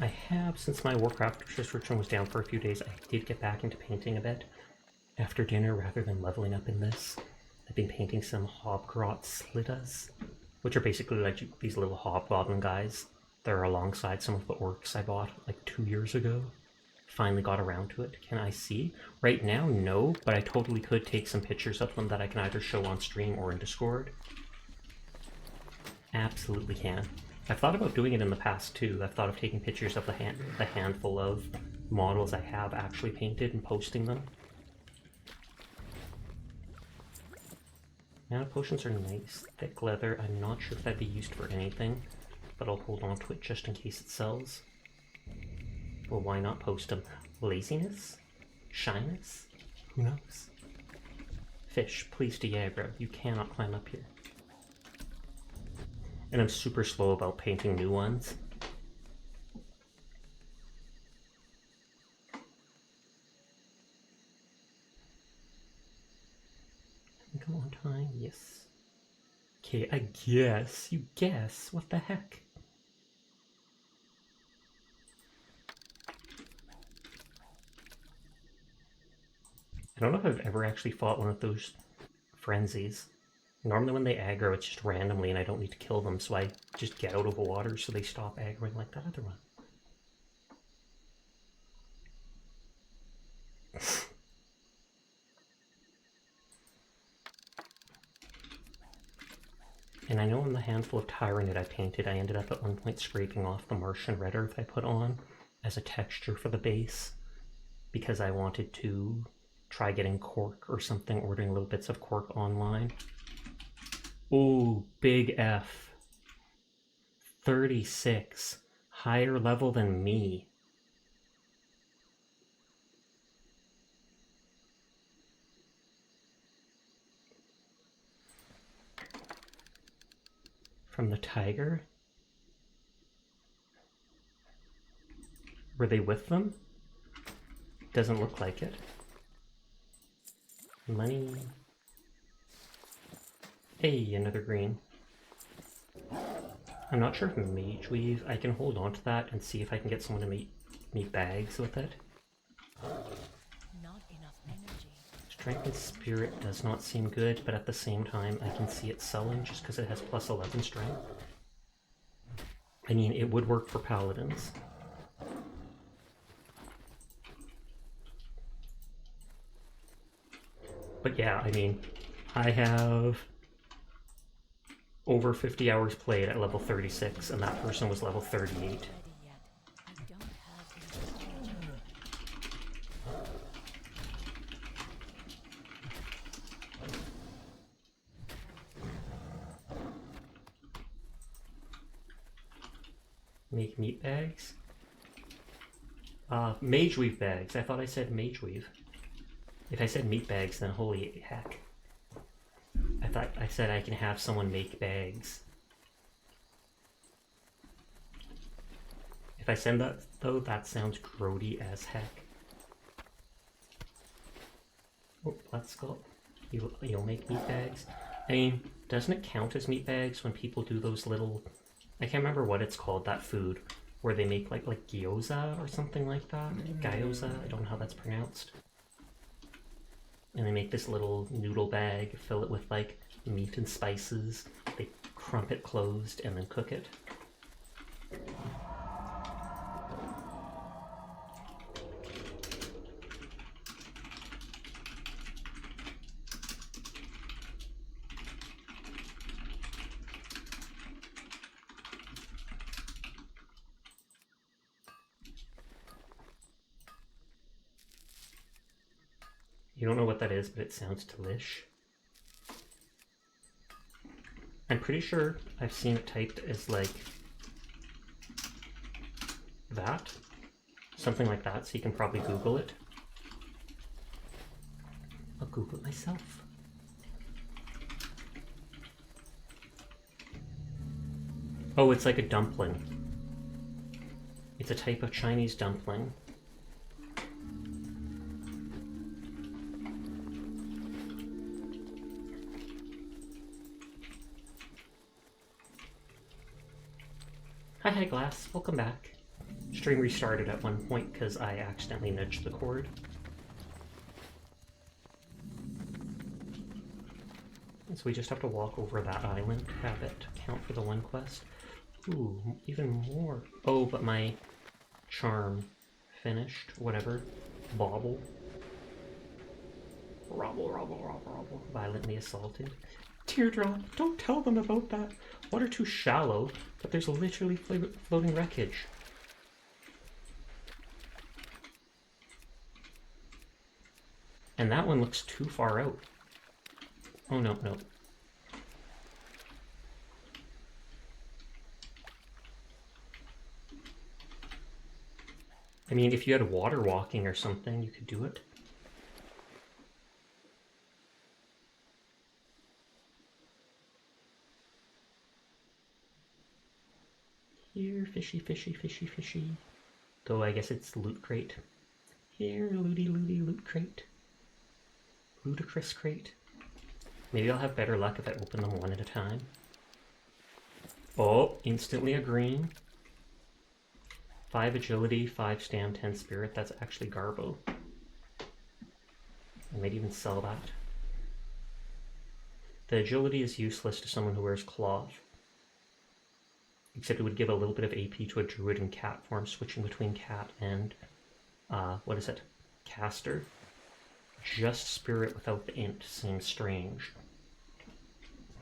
I have, since my Warcraft subscription was down for a few days, I did get back into painting a bit. After dinner, rather than leveling up in this, I've been painting some Hobgrot Slittas. which are basically like these little hobgoblin guys. They're alongside some of the orcs I bought like 2 years ago. Finally got around to it. Can I see? Right now, no, but I totally could take some pictures of them that I can either show on stream or in Discord. Absolutely can. I've thought about doing it in the past too. I've thought of taking pictures of the handful of models I have actually painted and posting them. Mana potions are nice. Thick leather, I'm not sure if that'd be used for anything, but I'll hold on to it just in case it sells. Well, why not post them? Laziness? Shyness? Who knows? Fish, please Diagra, you cannot climb up here. And I'm super slow about painting new ones. Go on time, yes. Okay, I guess. You guess? What the heck? I don't know if I've ever actually fought one of those frenzies. Normally when they aggro, it's just randomly and I don't need to kill them, so I just get out of the water so they stop aggroing like that other one. And I know in the handful of Tyrannid I painted, I ended up at one point scraping off the Martian red earth I put on as a texture for the base, because I wanted to try getting cork or something, ordering little bits of cork online. Ooh, big F. 36. Higher level than me. From the tiger? Were they with them? Doesn't look like it. Money. Hey, another green. I'm not sure if Mage Weave, I can hold on to that and see if I can get someone to make bags with it. Not enough energy. Strength and Spirit does not seem good, but at the same time I can see it selling just because it has plus 11 strength. I mean, it would work for Paladins. But yeah, I mean, I have over 50 hours played at level 36, and that person was level 38. Ready yet. I don't have enough energy. Make meat bags? Mage Weave bags. I thought I said Mage Weave. If I said meat bags, then holy heck. I thought I said I can have someone make bags. If I send that, though, that sounds grody as heck. Oh, let's go. You'll make meat bags? I mean, doesn't it count as meat bags when people do those little... I can't remember what it's called, that food, where they make like gyoza or something like that? Gyoza? I don't know how that's pronounced. And they make this little noodle bag, fill it with like meat and spices. They crump it closed and then cook it. You don't know what that is, but it sounds delish. I'm pretty sure I've seen it typed as like that. Something like that, so you can probably Google it. I'll Google it myself. Oh, it's like a dumpling. It's a type of Chinese dumpling. Hi Glass, welcome back. Stream restarted at one point because I accidentally nudged the cord. So we just have to walk over that island, have it count for the one quest. Ooh, even more. Oh, but my charm finished, whatever. Bauble. Robble, robble, robble, robble. Violently assaulted. Teardrop, don't tell them about that. Water too shallow, but there's literally floating wreckage. And that one looks too far out. Oh no, no. I mean, if you had water walking or something, you could do it. Here, fishy, fishy, fishy, fishy. Though I guess it's loot crate. Here, looty, looty, loot crate. Ludicrous crate. Maybe I'll have better luck if I open them one at a time. Oh, instantly a green. 5 agility, 5 stam, 10 spirit. That's actually Garbo. I might even sell that. The agility is useless to someone who wears cloth. Except it would give a little bit of AP to a druid in cat form, switching between cat and, what is it? Caster. Just spirit without the int seems strange.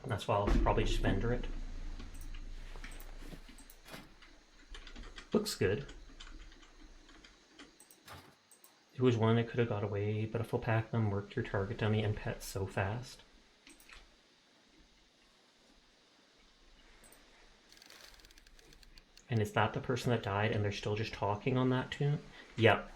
And that's why I'll probably just vendor it. Looks good. It was one I could have got away, but a full pack of them worked your target dummy and pet so fast. And is that the person that died and they're still just talking on that tune? Yep.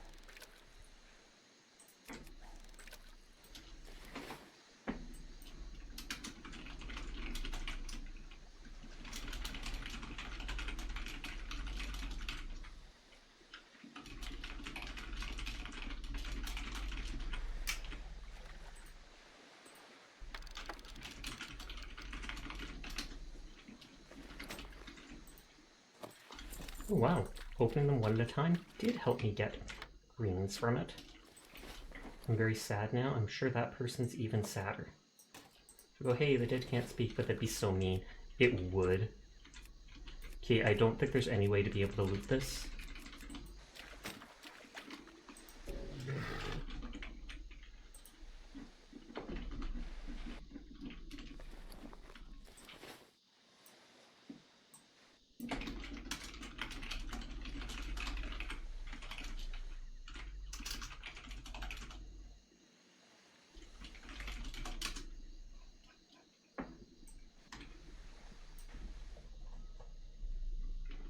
Oh, wow, opening them one at a time did help me get greens from it. I'm very sad now. I'm sure that person's even sadder. I go, hey, the dead can't speak, but that'd be so mean. It would. Okay, I don't think there's any way to be able to loot this.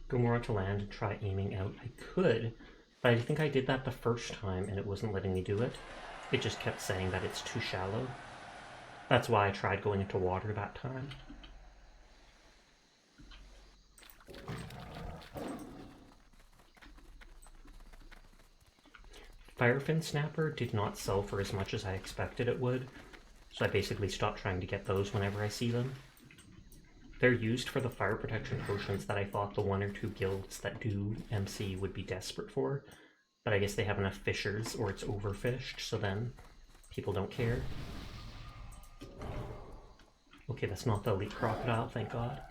Go more onto land and try aiming out. I could, but I think I did that the first time and it wasn't letting me do it. It just kept saying that it's too shallow. That's why I tried going into water that time. Firefin Snapper did not sell for as much as I expected it would, so I basically stopped trying to get those whenever I see them. They're used for the fire protection potions that I thought the 1 or 2 guilds that do MC would be desperate for, but I guess they have enough fishers or it's overfished, so then people don't care. Okay, that's not the elite crocodile, thank God.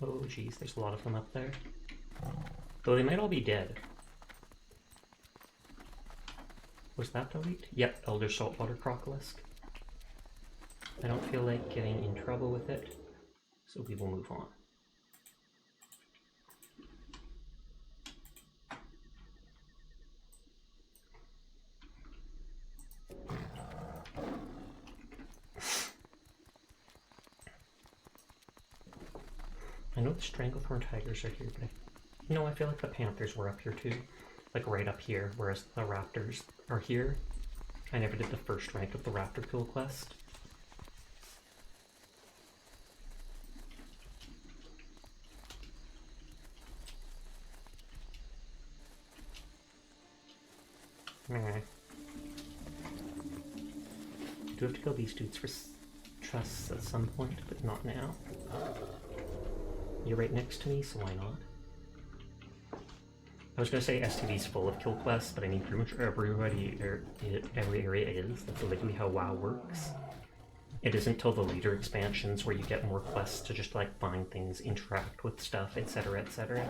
Oh geez, there's a lot of them up there. Though they might all be dead. Was that the elite? Yep, Elder Saltwater Crocolisk. I don't feel like getting in trouble with it, so we will move on. I know the Stranglethorn Tigers are here, but I feel like the Panthers were up here too. Like right up here, whereas the Raptors are here. I never did the first rank of the Raptor Kill quest. Alright. Do have to kill these dudes for trusts at some point, but not now. You're right next to me, so why not? I was gonna say STV's full of kill quests, but I mean pretty much every area is. That's literally how WoW works. It isn't till the later expansions where you get more quests to just like find things, interact with stuff, etc, etc.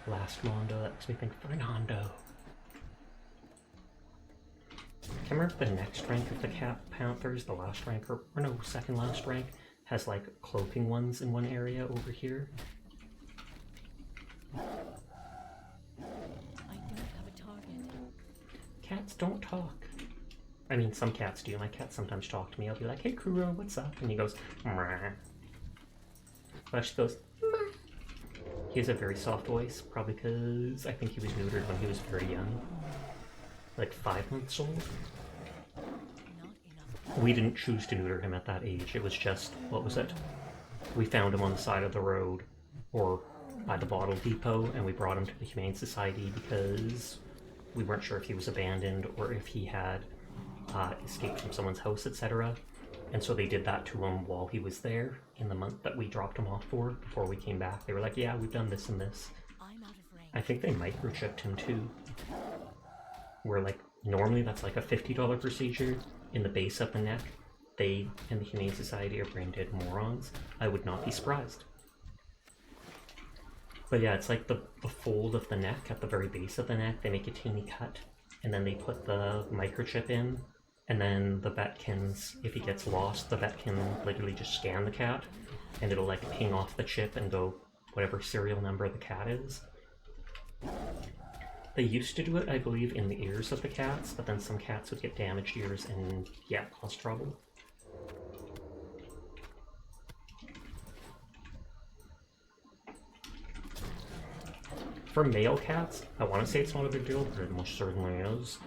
Last Mondo, that makes me think Fernando. I can't remember if the next rank of the Cat Panthers, the last rank, or no, second last rank, has like cloaking ones in one area over here. I don't have a target. Cats don't talk. I mean, some cats do. My cat sometimes talk to me. I'll be like, hey Kuro, what's up? And he goes, meh. Flash goes, meh. He has a very soft voice, probably because I think he was neutered when he was very young. Like 5 months old. Not enough. We didn't choose to neuter him at that age. It was just, what was it? We found him on the side of the road, or by the bottle depot, and we brought him to the Humane Society because we weren't sure if he was abandoned or if he had escaped from someone's house, etc. And so they did that to him while he was there in the month that we dropped him off for before we came back. They were like, yeah, we've done this and this. I'm out of range. I think they microchipped him too. Where like, normally that's like a $50 procedure in the base of the neck. They and the Humane Society are brain dead morons. I would not be surprised. But yeah, it's like the fold of the neck at the very base of the neck. They make a teeny cut, and then they put the microchip in, and then the vet can, if he gets lost, the vet can literally just scan the cat, and it'll like ping off the chip and go whatever serial number the cat is. They used to do it, I believe, in the ears of the cats, but then some cats would get damaged ears and, yeah, cause trouble. For male cats, I want to say it's not a big deal, but it most certainly is.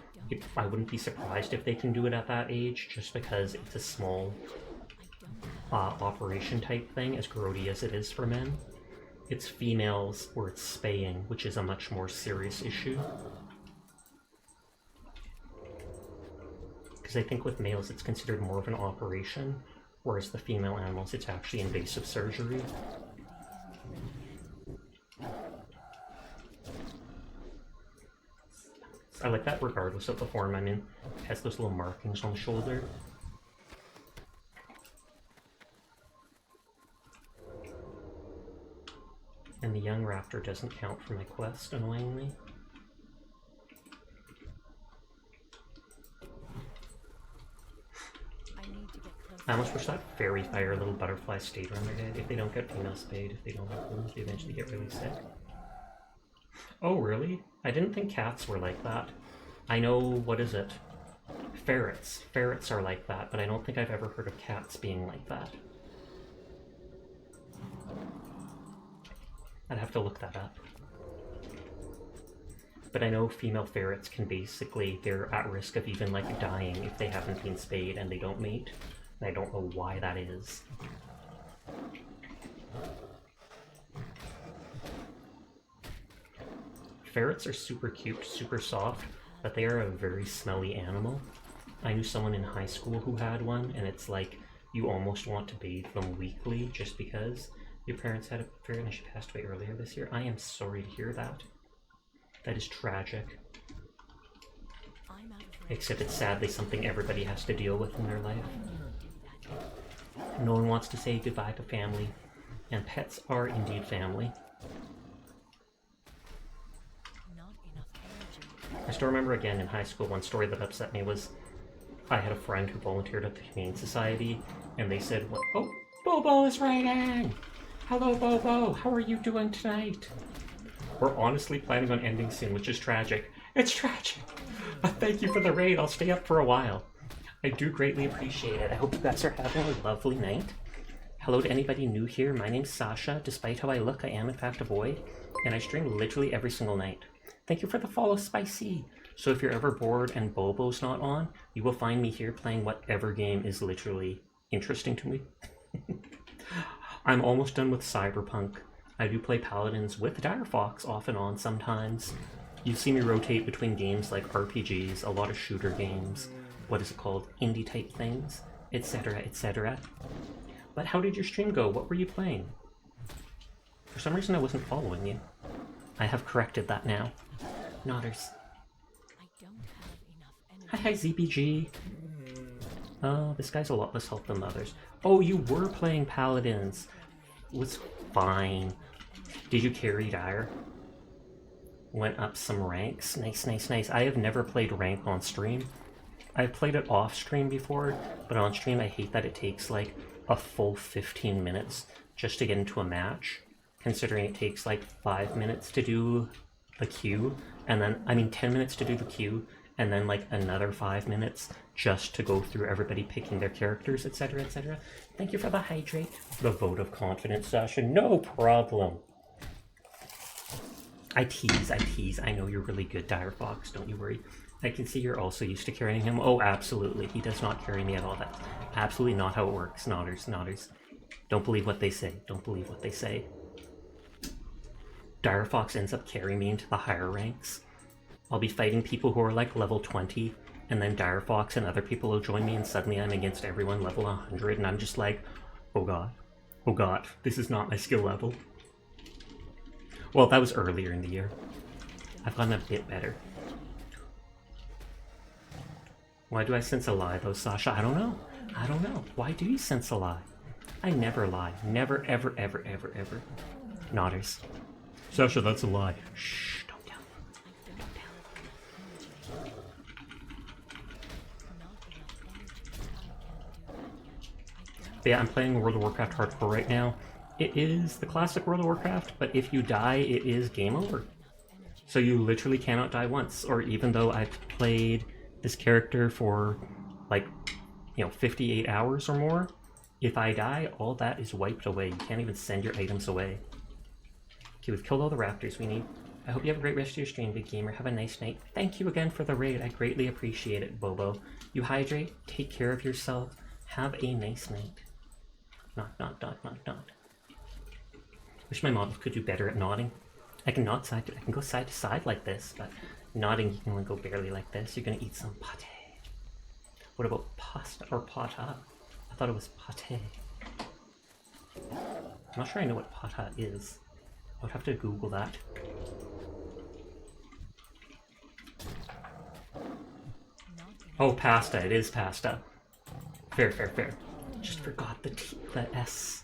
I wouldn't be surprised if they can do it at that age, just because it's a small operation type thing, as grody as it is for men. It's females where it's spaying, which is a much more serious issue. Because I think with males it's considered more of an operation, whereas the female animals it's actually invasive surgery. I like that regardless of the form I'm in. It has those little markings on the shoulder. And the young raptor doesn't count for my quest, annoyingly. I need to get closer. I almost wish that fairy fire little butterfly stayed around their head. If they don't get female spayed, if they don't have wounds, they eventually get really sick. Oh, really? I didn't think cats were like that. I know, what is it? Ferrets. Ferrets are like that, but I don't think I've ever heard of cats being like that. I'd have to look that up. But I know female ferrets can basically, they're at risk of even like dying if they haven't been spayed and they don't mate. And I don't know why that is. Ferrets are super cute, super soft, but they are a very smelly animal. I knew someone in high school who had one, and it's like you almost want to bathe them weekly just because. Your parents had a ferret and she passed away earlier this year. I am sorry to hear that. That is tragic. I'm out of range. Except it's sadly something everybody has to deal with in their life. No one wants to say goodbye to family, and pets are indeed family. Not enough energy. I still remember again in high school, one story that upset me was I had a friend who volunteered at the Humane Society, and they said, "What? Oh, Bobo is writing! Hello, Bobo, how are you doing tonight? We're honestly planning on ending soon, which is tragic." It's tragic! But thank you for the raid, I'll stay up for a while. I do greatly appreciate it. I hope you guys are having a lovely night. Hello to anybody new here, my name's Sasha. Despite how I look, I am in fact a boy, and I stream literally every single night. Thank you for the follow, Spicy! So if you're ever bored and Bobo's not on, you will find me here playing whatever game is literally interesting to me. I'm almost done with Cyberpunk. I do play Paladins with Direfox off and on sometimes. You see me rotate between games like RPGs, a lot of shooter games, what is it called, indie type things, etc., etc. But how did your stream go? What were you playing? For some reason I wasn't following you. I have corrected that now. Nodders. I don't have enough energy. Hi, ZBG. Oh, this guy's a lot less health than others. Oh, you were playing Paladins. Was fine. Did you carry Dire? Went up some ranks. Nice, nice, nice. I have never played rank on stream. I've played it off stream before, but on stream I hate that it takes like a full 15 minutes just to get into a match, considering it takes like 5 minutes to do the queue, and then, 10 minutes to do the queue, and then like another 5 minutes just to go through everybody picking their characters, etc., etc. Thank you for the hydrate. The vote of confidence, Sasha. No problem. I tease. I know you're really good, Dire Fox. Don't you worry. I can see you're also used to carrying him. Oh, absolutely. He does not carry me at all. That's absolutely not how it works. Nodders. Don't believe what they say. Don't believe what they say. Dire Fox ends up carrying me into the higher ranks. I'll be fighting people who are like level 20, and then Dire Fox and other people will join me, and suddenly I'm against everyone level 100, and I'm just like, oh god, this is not my skill level. Well, that was earlier in the year. I've gotten a bit better. Why do I sense a lie though, Sasha? I don't know. Why do you sense a lie? I never lie. Never, ever, ever, ever, ever. Nodders. Sasha, that's a lie. Shh, don't tell. But yeah, I'm playing World of Warcraft Hardcore right now. It is the classic World of Warcraft, but if you die, it is game over. So you literally cannot die once, or even though I've played this character for like, 58 hours or more, if I die, all that is wiped away. You can't even send your items away. Okay, we've killed all the raptors we need. I hope you have a great rest of your stream, Big Gamer. Have a nice night. Thank you again for the raid. I greatly appreciate it, Bobo. You hydrate, take care of yourself, have a nice night. Not. Wish my model could do better at nodding. I can nod I can go side to side like this, but nodding you can only go barely like this. You're gonna eat some pate. What about pasta or pata? I thought it was pate. I'm not sure I know what pata is. I would have to Google that. Oh, pasta. It is pasta. Fair. Just forgot the S.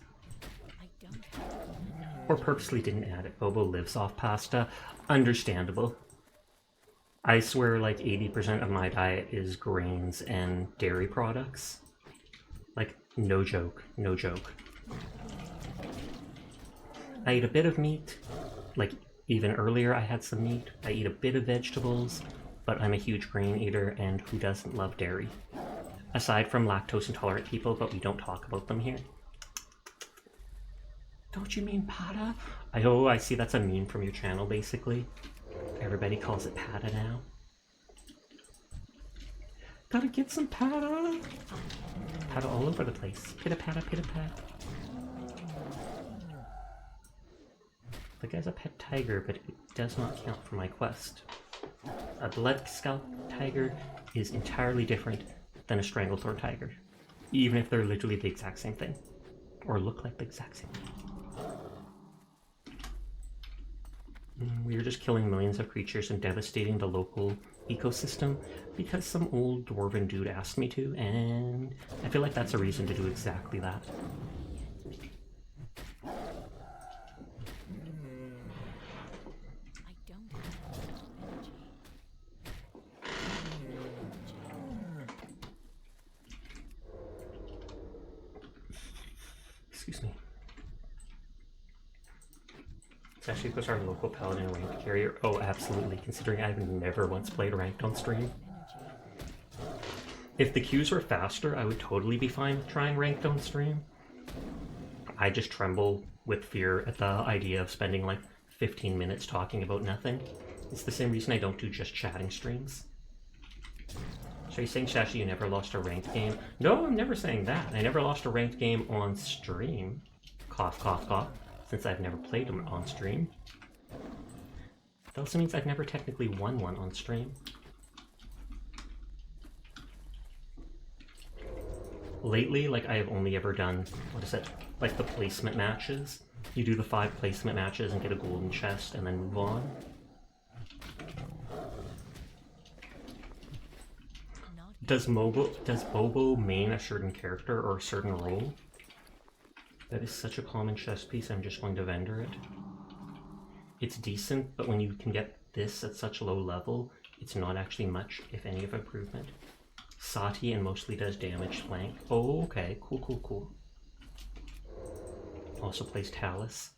Or purposely didn't add it. Bobo lives off pasta. Understandable. I swear like 80% of my diet is grains and dairy products. Like, no joke. I eat a bit of meat. Like, even earlier I had some meat. I eat a bit of vegetables, but I'm a huge grain eater, and who doesn't love dairy? Aside from lactose intolerant people, but we don't talk about them here. Don't you mean pata? I see that's a meme from your channel, basically. Everybody calls it pata now. Gotta get some pata! Pata all over the place. Pitta-pata, pitta-pat. The guy's a pet tiger, but it does not count for my quest. A blood scalp tiger is entirely different than a stranglethorn tiger. Even if they're literally the exact same thing. Or look like the exact same thing. We were just killing millions of creatures and devastating the local ecosystem because some old dwarven dude asked me to, and I feel like that's a reason to do exactly that. Excuse me. Especially because our local paladin ranked carrier. Oh, absolutely. Considering I've never once played ranked on stream. If the queues were faster, I would totally be fine with trying ranked on stream. I just tremble with fear at the idea of spending like 15 minutes talking about nothing. It's the same reason I don't do just chatting streams. So you're saying, Shashi, you never lost a ranked game? No, I'm never saying that. I never lost a ranked game on stream. Cough, cough, cough. Since I've never played them on stream. That also means I've never technically won one on stream. Lately, like, I have only ever done, what is it, like the placement matches. You do the 5 placement matches and get a golden chest and then move on. Does Bobo main a certain character or a certain role? That is such a common chess piece, I'm just going to vendor it. It's decent, but when you can get this at such a low level, it's not actually much, if any, of improvement. Sati and mostly does damage flank. Oh, okay, cool. Also plays Talus.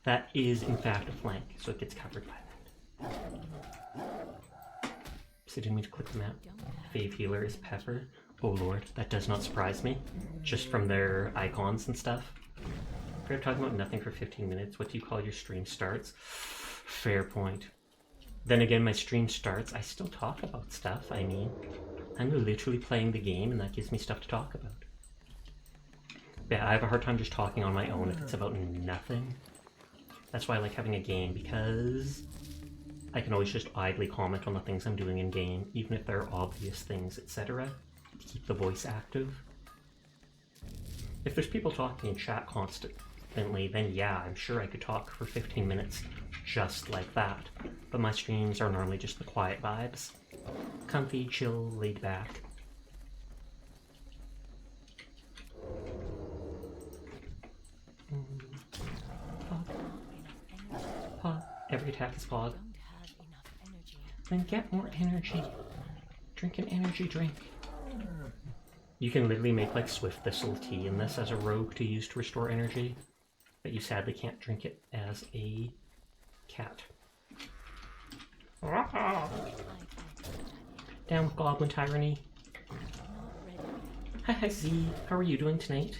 That is, in fact, a flank, so it gets covered by that. So I didn't mean to click the map. Fave healer is Pepper. Oh lord, that does not surprise me. Just from their icons and stuff. We're talking about nothing for 15 minutes. What do you call your stream starts? Fair point. Then again, my stream starts, I still talk about stuff. I mean, I'm literally playing the game and that gives me stuff to talk about. Yeah, I have a hard time just talking on my own if it's about nothing. That's why I like having a game, because I can always just idly comment on the things I'm doing in game, even if they're obvious things, etc. To keep the voice active. If there's people talking in chat constantly, then yeah, I'm sure I could talk for 15 minutes just like that. But my streams are normally just the quiet vibes. Comfy, chill, laid back. Pog. Every attack is Pog. Then get more energy. Drink an energy drink. You can literally make like Swift Thistle tea in this as a rogue to use to restore energy, but you sadly can't drink it as a cat. Down with Goblin Tyranny. Hi Z, how are you doing tonight?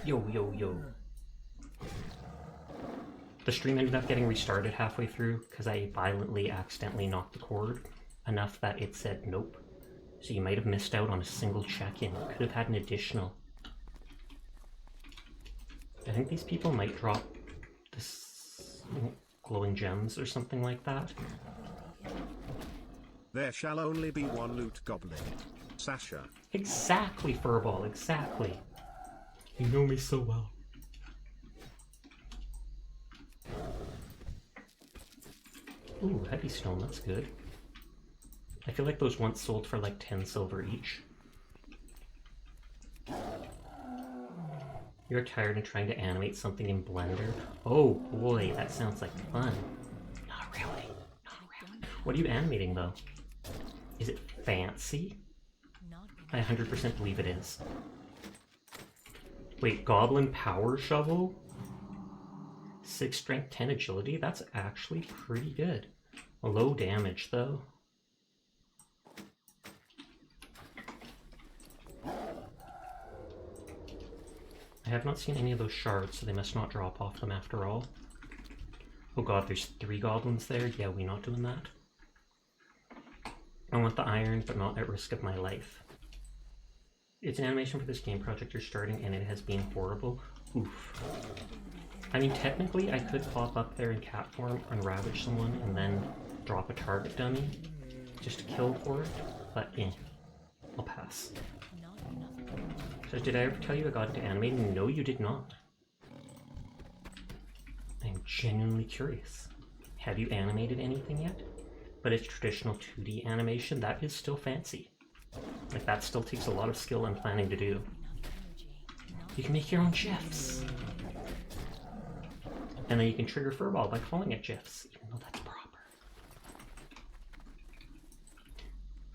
Yo. The stream ended up getting restarted halfway through because I violently accidentally knocked the cord enough that it said nope. So you might have missed out on a single check-in. Could have had an additional. I think these people might drop this glowing gems or something like that. There shall only be one loot goblin. Sasha. Exactly, Furball, exactly. You know me so well. Ooh, heavy stone, that's good. I feel like those once sold for like 10 silver each. You're tired of trying to animate something in Blender? Oh boy, that sounds like fun. Not really. What are you animating though? Is it fancy? I 100% believe it is. Wait, Goblin Power Shovel? 6 strength, 10 agility? That's actually pretty good. A low damage though. I have not seen any of those shards, so they must not drop off them after all. Oh god, there's 3 goblins there? Yeah, we not doing that. I want the iron, but not at risk of my life. It's an animation for this game project you're starting, and it has been horrible. Oof. I mean, technically, I could pop up there in cat form and ravage someone, and then drop a target dummy, just to kill for it, but I'll pass. So did I ever tell you I got into animating? No, you did not. I'm genuinely curious. Have you animated anything yet? But it's traditional 2D animation, that is still fancy. Like, that still takes a lot of skill and planning to do. You can make your own GIFs. And then you can trigger Furball by calling it GIFs, even though that's proper.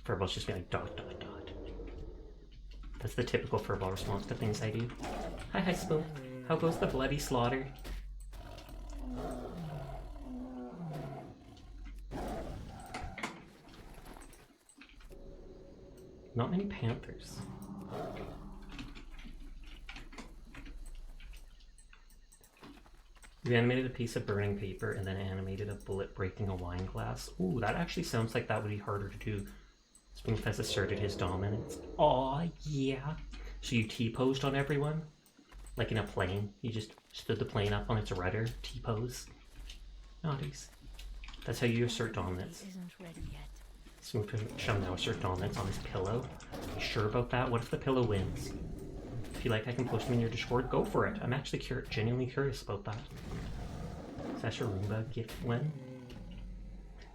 Furball's just be like, ... That's the typical Furball response to things I do. Hi Spoon. How goes the bloody slaughter? Not many panthers. We animated a piece of burning paper and then animated a bullet breaking a wine glass. Ooh, that actually sounds like that would be harder to do. Spoonfest asserted his dominance. Aw, yeah. So you T-posed on everyone? Like in a plane? You just stood the plane up on its rudder, T-pose? Naughties. That's how you assert dominance. Isn't ready yet. So move to show now assert dominance on this pillow. You sure about that? What if the pillow wins? If you like, I can post them in your Discord. Go for it. I'm actually genuinely curious about that. Sasha Roomba GIF win.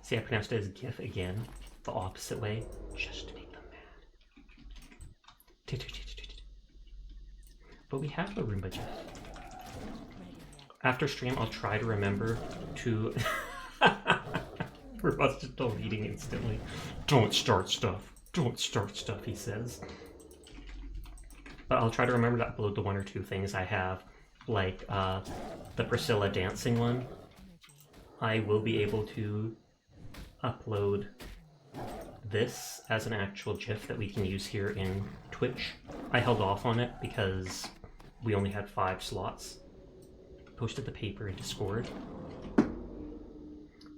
See, I pronounced it as GIF again, the opposite way, just to make them mad. But we have a Roomba GIF. After stream, I'll try to remember to... We're just deleting instantly. Don't start stuff. Don't start stuff, he says. But I'll try to remember to upload the 1 or 2 things I have, like the Priscilla dancing one. I will be able to upload this as an actual GIF that we can use here in Twitch. I held off on it because we only had 5 slots. Posted the paper in Discord.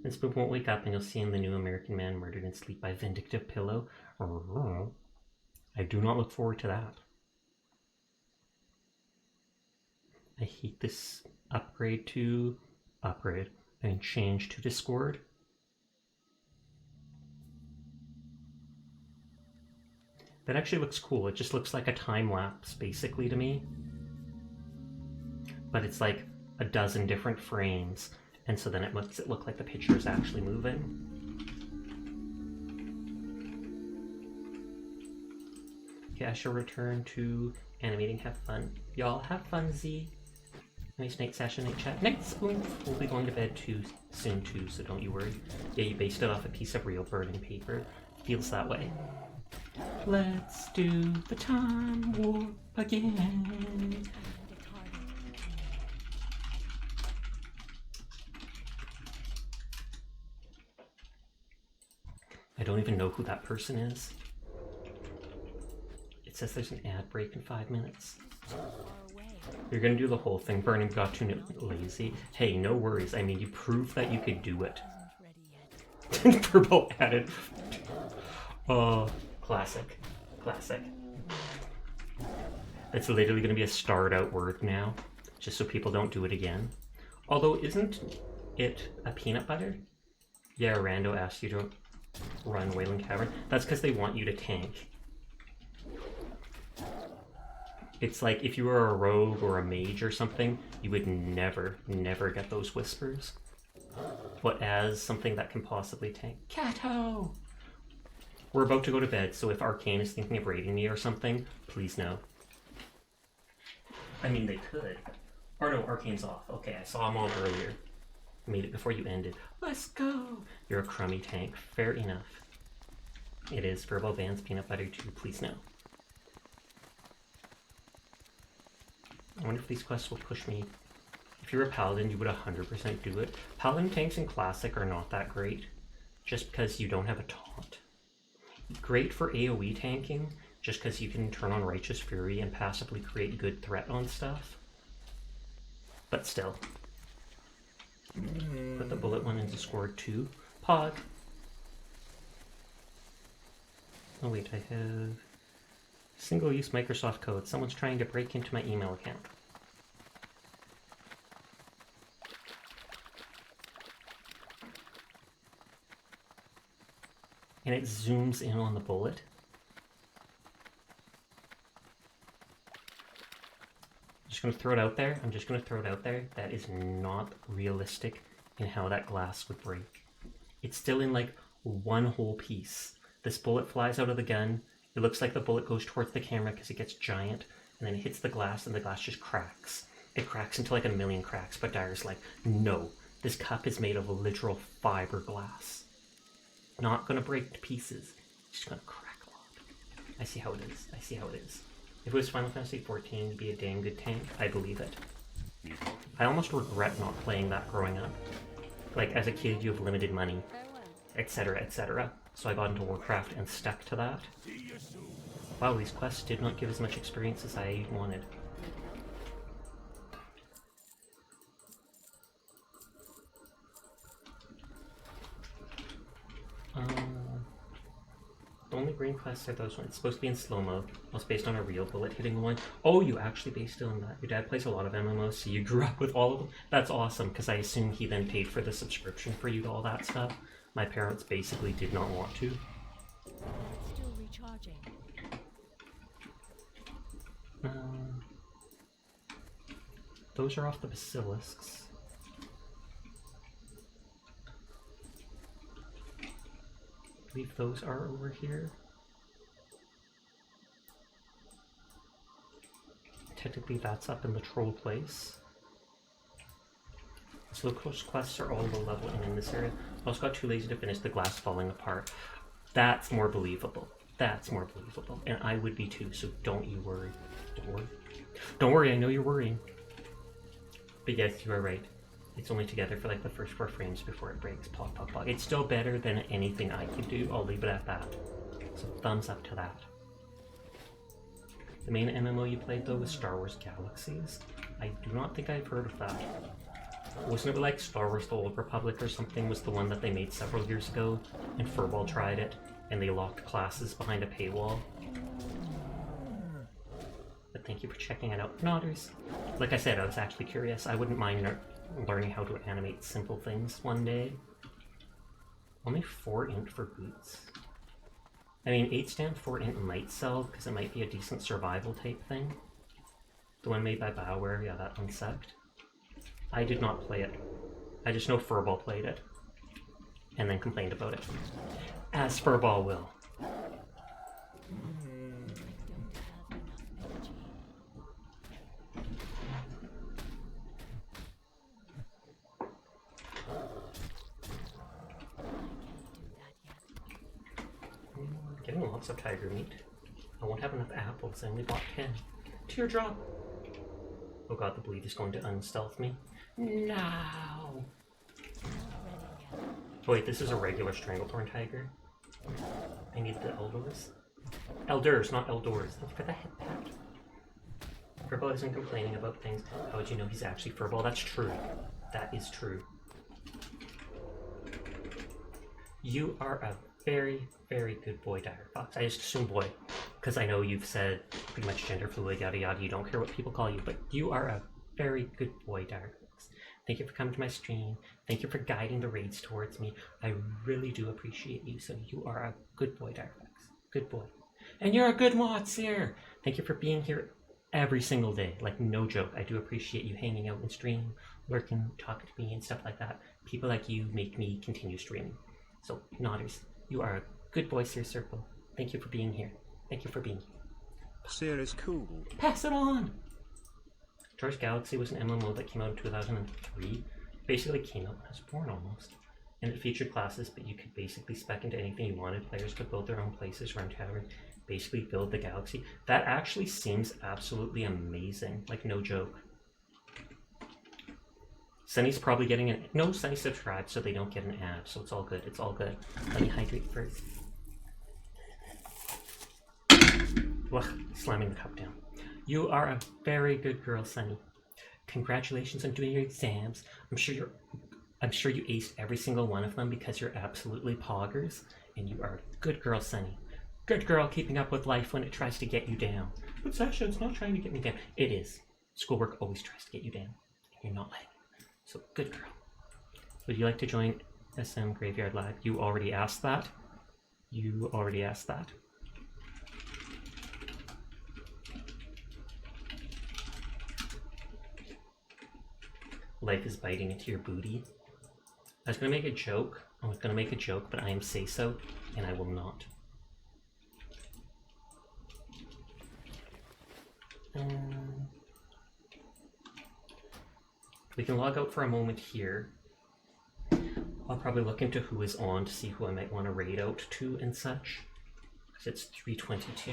And Spook won't wake up and you'll see him, the new American man murdered in sleep by vindictive pillow. I do not look forward to that. I hate this upgrade and change to Discord. That actually looks cool. It just looks like a time lapse basically to me. But it's like a dozen different frames, and so then it makes it look like the picture is actually moving. Okay, I shall return to animating. Have fun. Y'all have fun, Z. Nice night, Sasha, night chat. Night, Spoon. We'll be going to bed too soon too, so don't you worry. Yeah, you based it off a piece of real burning paper. Feels that way. Let's do the time warp again. I don't even know who that person is. It says there's an ad break in 5 minutes. You're gonna do the whole thing. Burning got too lazy. Hey, no worries. I mean, you proved that you could do it. Purple added. Oh, classic. Classic. It's literally gonna be a starred out word now, just so people don't do it again. Although, isn't it a peanut butter? Yeah, Rando asked you to run Wailing Cavern. That's because they want you to tank. It's like if you were a rogue or a mage or something, you would never get those whispers. But as something that can possibly tank... Cato! We're about to go to bed, so if Arcane is thinking of raiding me or something, please no. I mean, they could. Or no, Arcane's off. Okay, I saw him on earlier. Made it before you ended. Let's go! You're a crummy tank. Fair enough. It is. Verbal bans peanut butter too. Please no. I wonder if these quests will push me. If you're a paladin, you would 100% do it. Paladin tanks in Classic are not that great, just because you don't have a taunt. Great for AoE tanking, just because you can turn on Righteous Fury and passively create good threat on stuff. But still. Put the bullet one in Discord too. Pod. Oh wait, I have single-use Microsoft code. Someone's trying to break into my email account. And it zooms in on the bullet. I'm just going to throw it out there. I'm just going to throw it out there. That is not realistic in how that glass would break. It's still in like one whole piece. This bullet flies out of the gun. It looks like the bullet goes towards the camera because it gets giant, and then it hits the glass, and the glass just cracks. It cracks into like a million cracks, but Dyer's like, no, this cup is made of literal fiberglass. Not gonna break to pieces. It's just gonna crack a lot. I see how it is. I see how it is. If it was Final Fantasy XIV, it'd be a damn good tank. I believe it. I almost regret not playing that growing up. Like, as a kid, you have limited money, etc., etc. So I got into Warcraft and stuck to that. Wow, these quests did not give as much experience as I wanted. The only green quests are those ones. It's supposed to be in slow-mo. Well, it's based on a real bullet hitting one. Oh, you actually based it on that. Your dad plays a lot of MMOs, so you grew up with all of them. That's awesome, because I assume he then paid for the subscription for you to all that stuff. My parents basically did not want to. Charging. Those are off the basilisks. I believe those are over here. Technically that's up in the troll place. So those quests are all low level and in this area. I also got too lazy to finish the glass falling apart. That's more believable. That's more believable. And I would be too, so don't you worry. Don't worry. Don't worry, I know you're worrying. But yes, you are right. It's only together for like the first 4 frames before it breaks. Pog, pog, pog. It's still better than anything I could do. I'll leave it at that. So thumbs up to that. The main MMO you played though was Star Wars Galaxies. I do not think I've heard of that. Wasn't it like Star Wars The Old Republic or something was the one that they made several years ago? And Furball tried it, and they locked classes behind a paywall. But thank you for checking it out, Nodders. Like I said, I was actually curious. I wouldn't mind learning how to animate simple things one day. Only 4 int for boots. I mean, 8 stand 4 int might sell, because it might be a decent survival type thing. The one made by BioWare, yeah, that one sucked. I did not play it. I just know Furball played it. And then complained about it. As Furball will. Getting lots of tiger meat. I won't have enough apples, I only bought 10. Teardrop! Oh god, the bleed is going to unstealth me. No! Oh wait, this is a regular Stranglethorn Tiger. I need the Eldors. Elders, not Eldors. Look for the head pat. Furball isn't complaining about things. How would you know he's actually Furball? That's true. That is true. You are a very, very good boy, Dire Fox. I just assume boy, because I know you've said pretty much gender fluid, yada yada. You don't care what people call you, but you are a very good boy, Dire Fox. Thank you for coming to my stream. Thank you for guiding the raids towards me. I really do appreciate you. So you are a good boy, Dire Fox. Good boy. And you're a good mod, sir. Thank you for being here every single day. Like, no joke. I do appreciate you hanging out in stream, lurking, talking to me, and stuff like that. People like you make me continue streaming. So, Nodders, you are a good boy, Sir Circle. Thank you for being here. Thank you for being here. Seer is cool. Pass it on! Star Wars Galaxy was an MMO that came out in 2003. Basically came out when I was born almost. And it featured classes, but you could basically spec into anything you wanted. Players could build their own places around town, basically build the galaxy. That actually seems absolutely amazing. Like, no joke. Sunny's probably getting an... No, Sunny subscribed so they don't get an ad, so it's all good. It's all good. Let me hydrate first. Ugh, slamming the cup down. You are a very good girl, Sunny. Congratulations on doing your exams. I'm sure you aced every single one of them because you're absolutely poggers, and you are a good girl, Sunny. Good girl keeping up with life when it tries to get you down. But Sasha, it's not trying to get me down. It is. Schoolwork always tries to get you down, and you're not letting it. So, good girl. Would you like to join SM Graveyard Lab? You already asked that. You already asked that. Life is biting into your booty. I was gonna make a joke. But I am say so, and I will not. We can log out for a moment here. I'll probably look into who is on to see who I might want to raid out to and such. Because it's 3:22.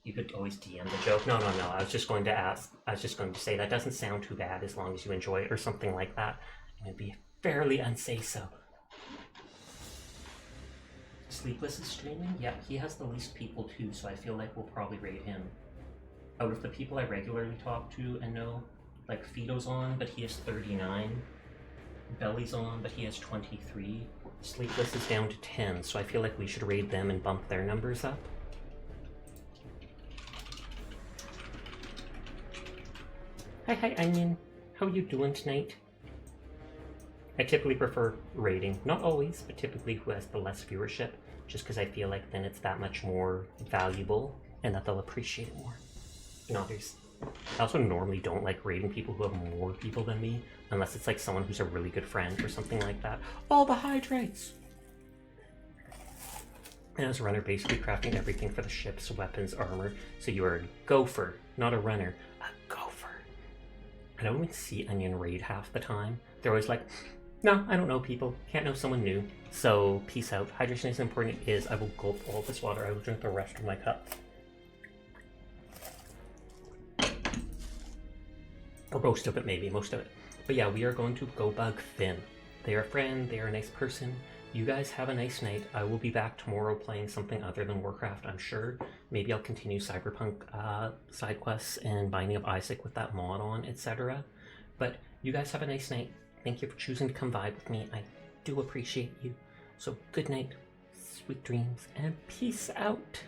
You could always DM the joke. No. I was just going to say that doesn't sound too bad as long as you enjoy it or something like that. And it'd be fairly unsay so. Sleepless is streaming? Yeah, he has the least people too, so I feel like we'll probably raid him. Out of the people I regularly talk to and know, like Fido's on, but he has 39. Belly's on, but he has 23. Sleepless is down to 10, so I feel like we should raid them and bump their numbers up. Hi, Onion. How you doing tonight? I typically prefer raiding. Not always, but typically who has the less viewership, just because I feel like then it's that much more valuable and that they'll appreciate it more. I also normally don't like raiding people who have more people than me, unless it's like someone who's a really good friend or something like that. All the hydrates! And as a runner, basically crafting everything for the ships, weapons, armor. So you are a gopher, not a runner. A gopher. I don't even see Onion raid half the time. They're always like, no, I don't know people. Can't know someone new. So peace out. Hydration is important. It is. I will gulp all this water. I will drink the rest of my cup. Or most of it, maybe. Most of it. But yeah, we are going to go bug Finn. They are a friend. They are a nice person. You guys have a nice night. I will be back tomorrow playing something other than Warcraft, I'm sure. Maybe I'll continue Cyberpunk side quests and Binding of Isaac with that mod on, etc. But you guys have a nice night. Thank you for choosing to come vibe with me. I do appreciate you. So good night, sweet dreams, and peace out.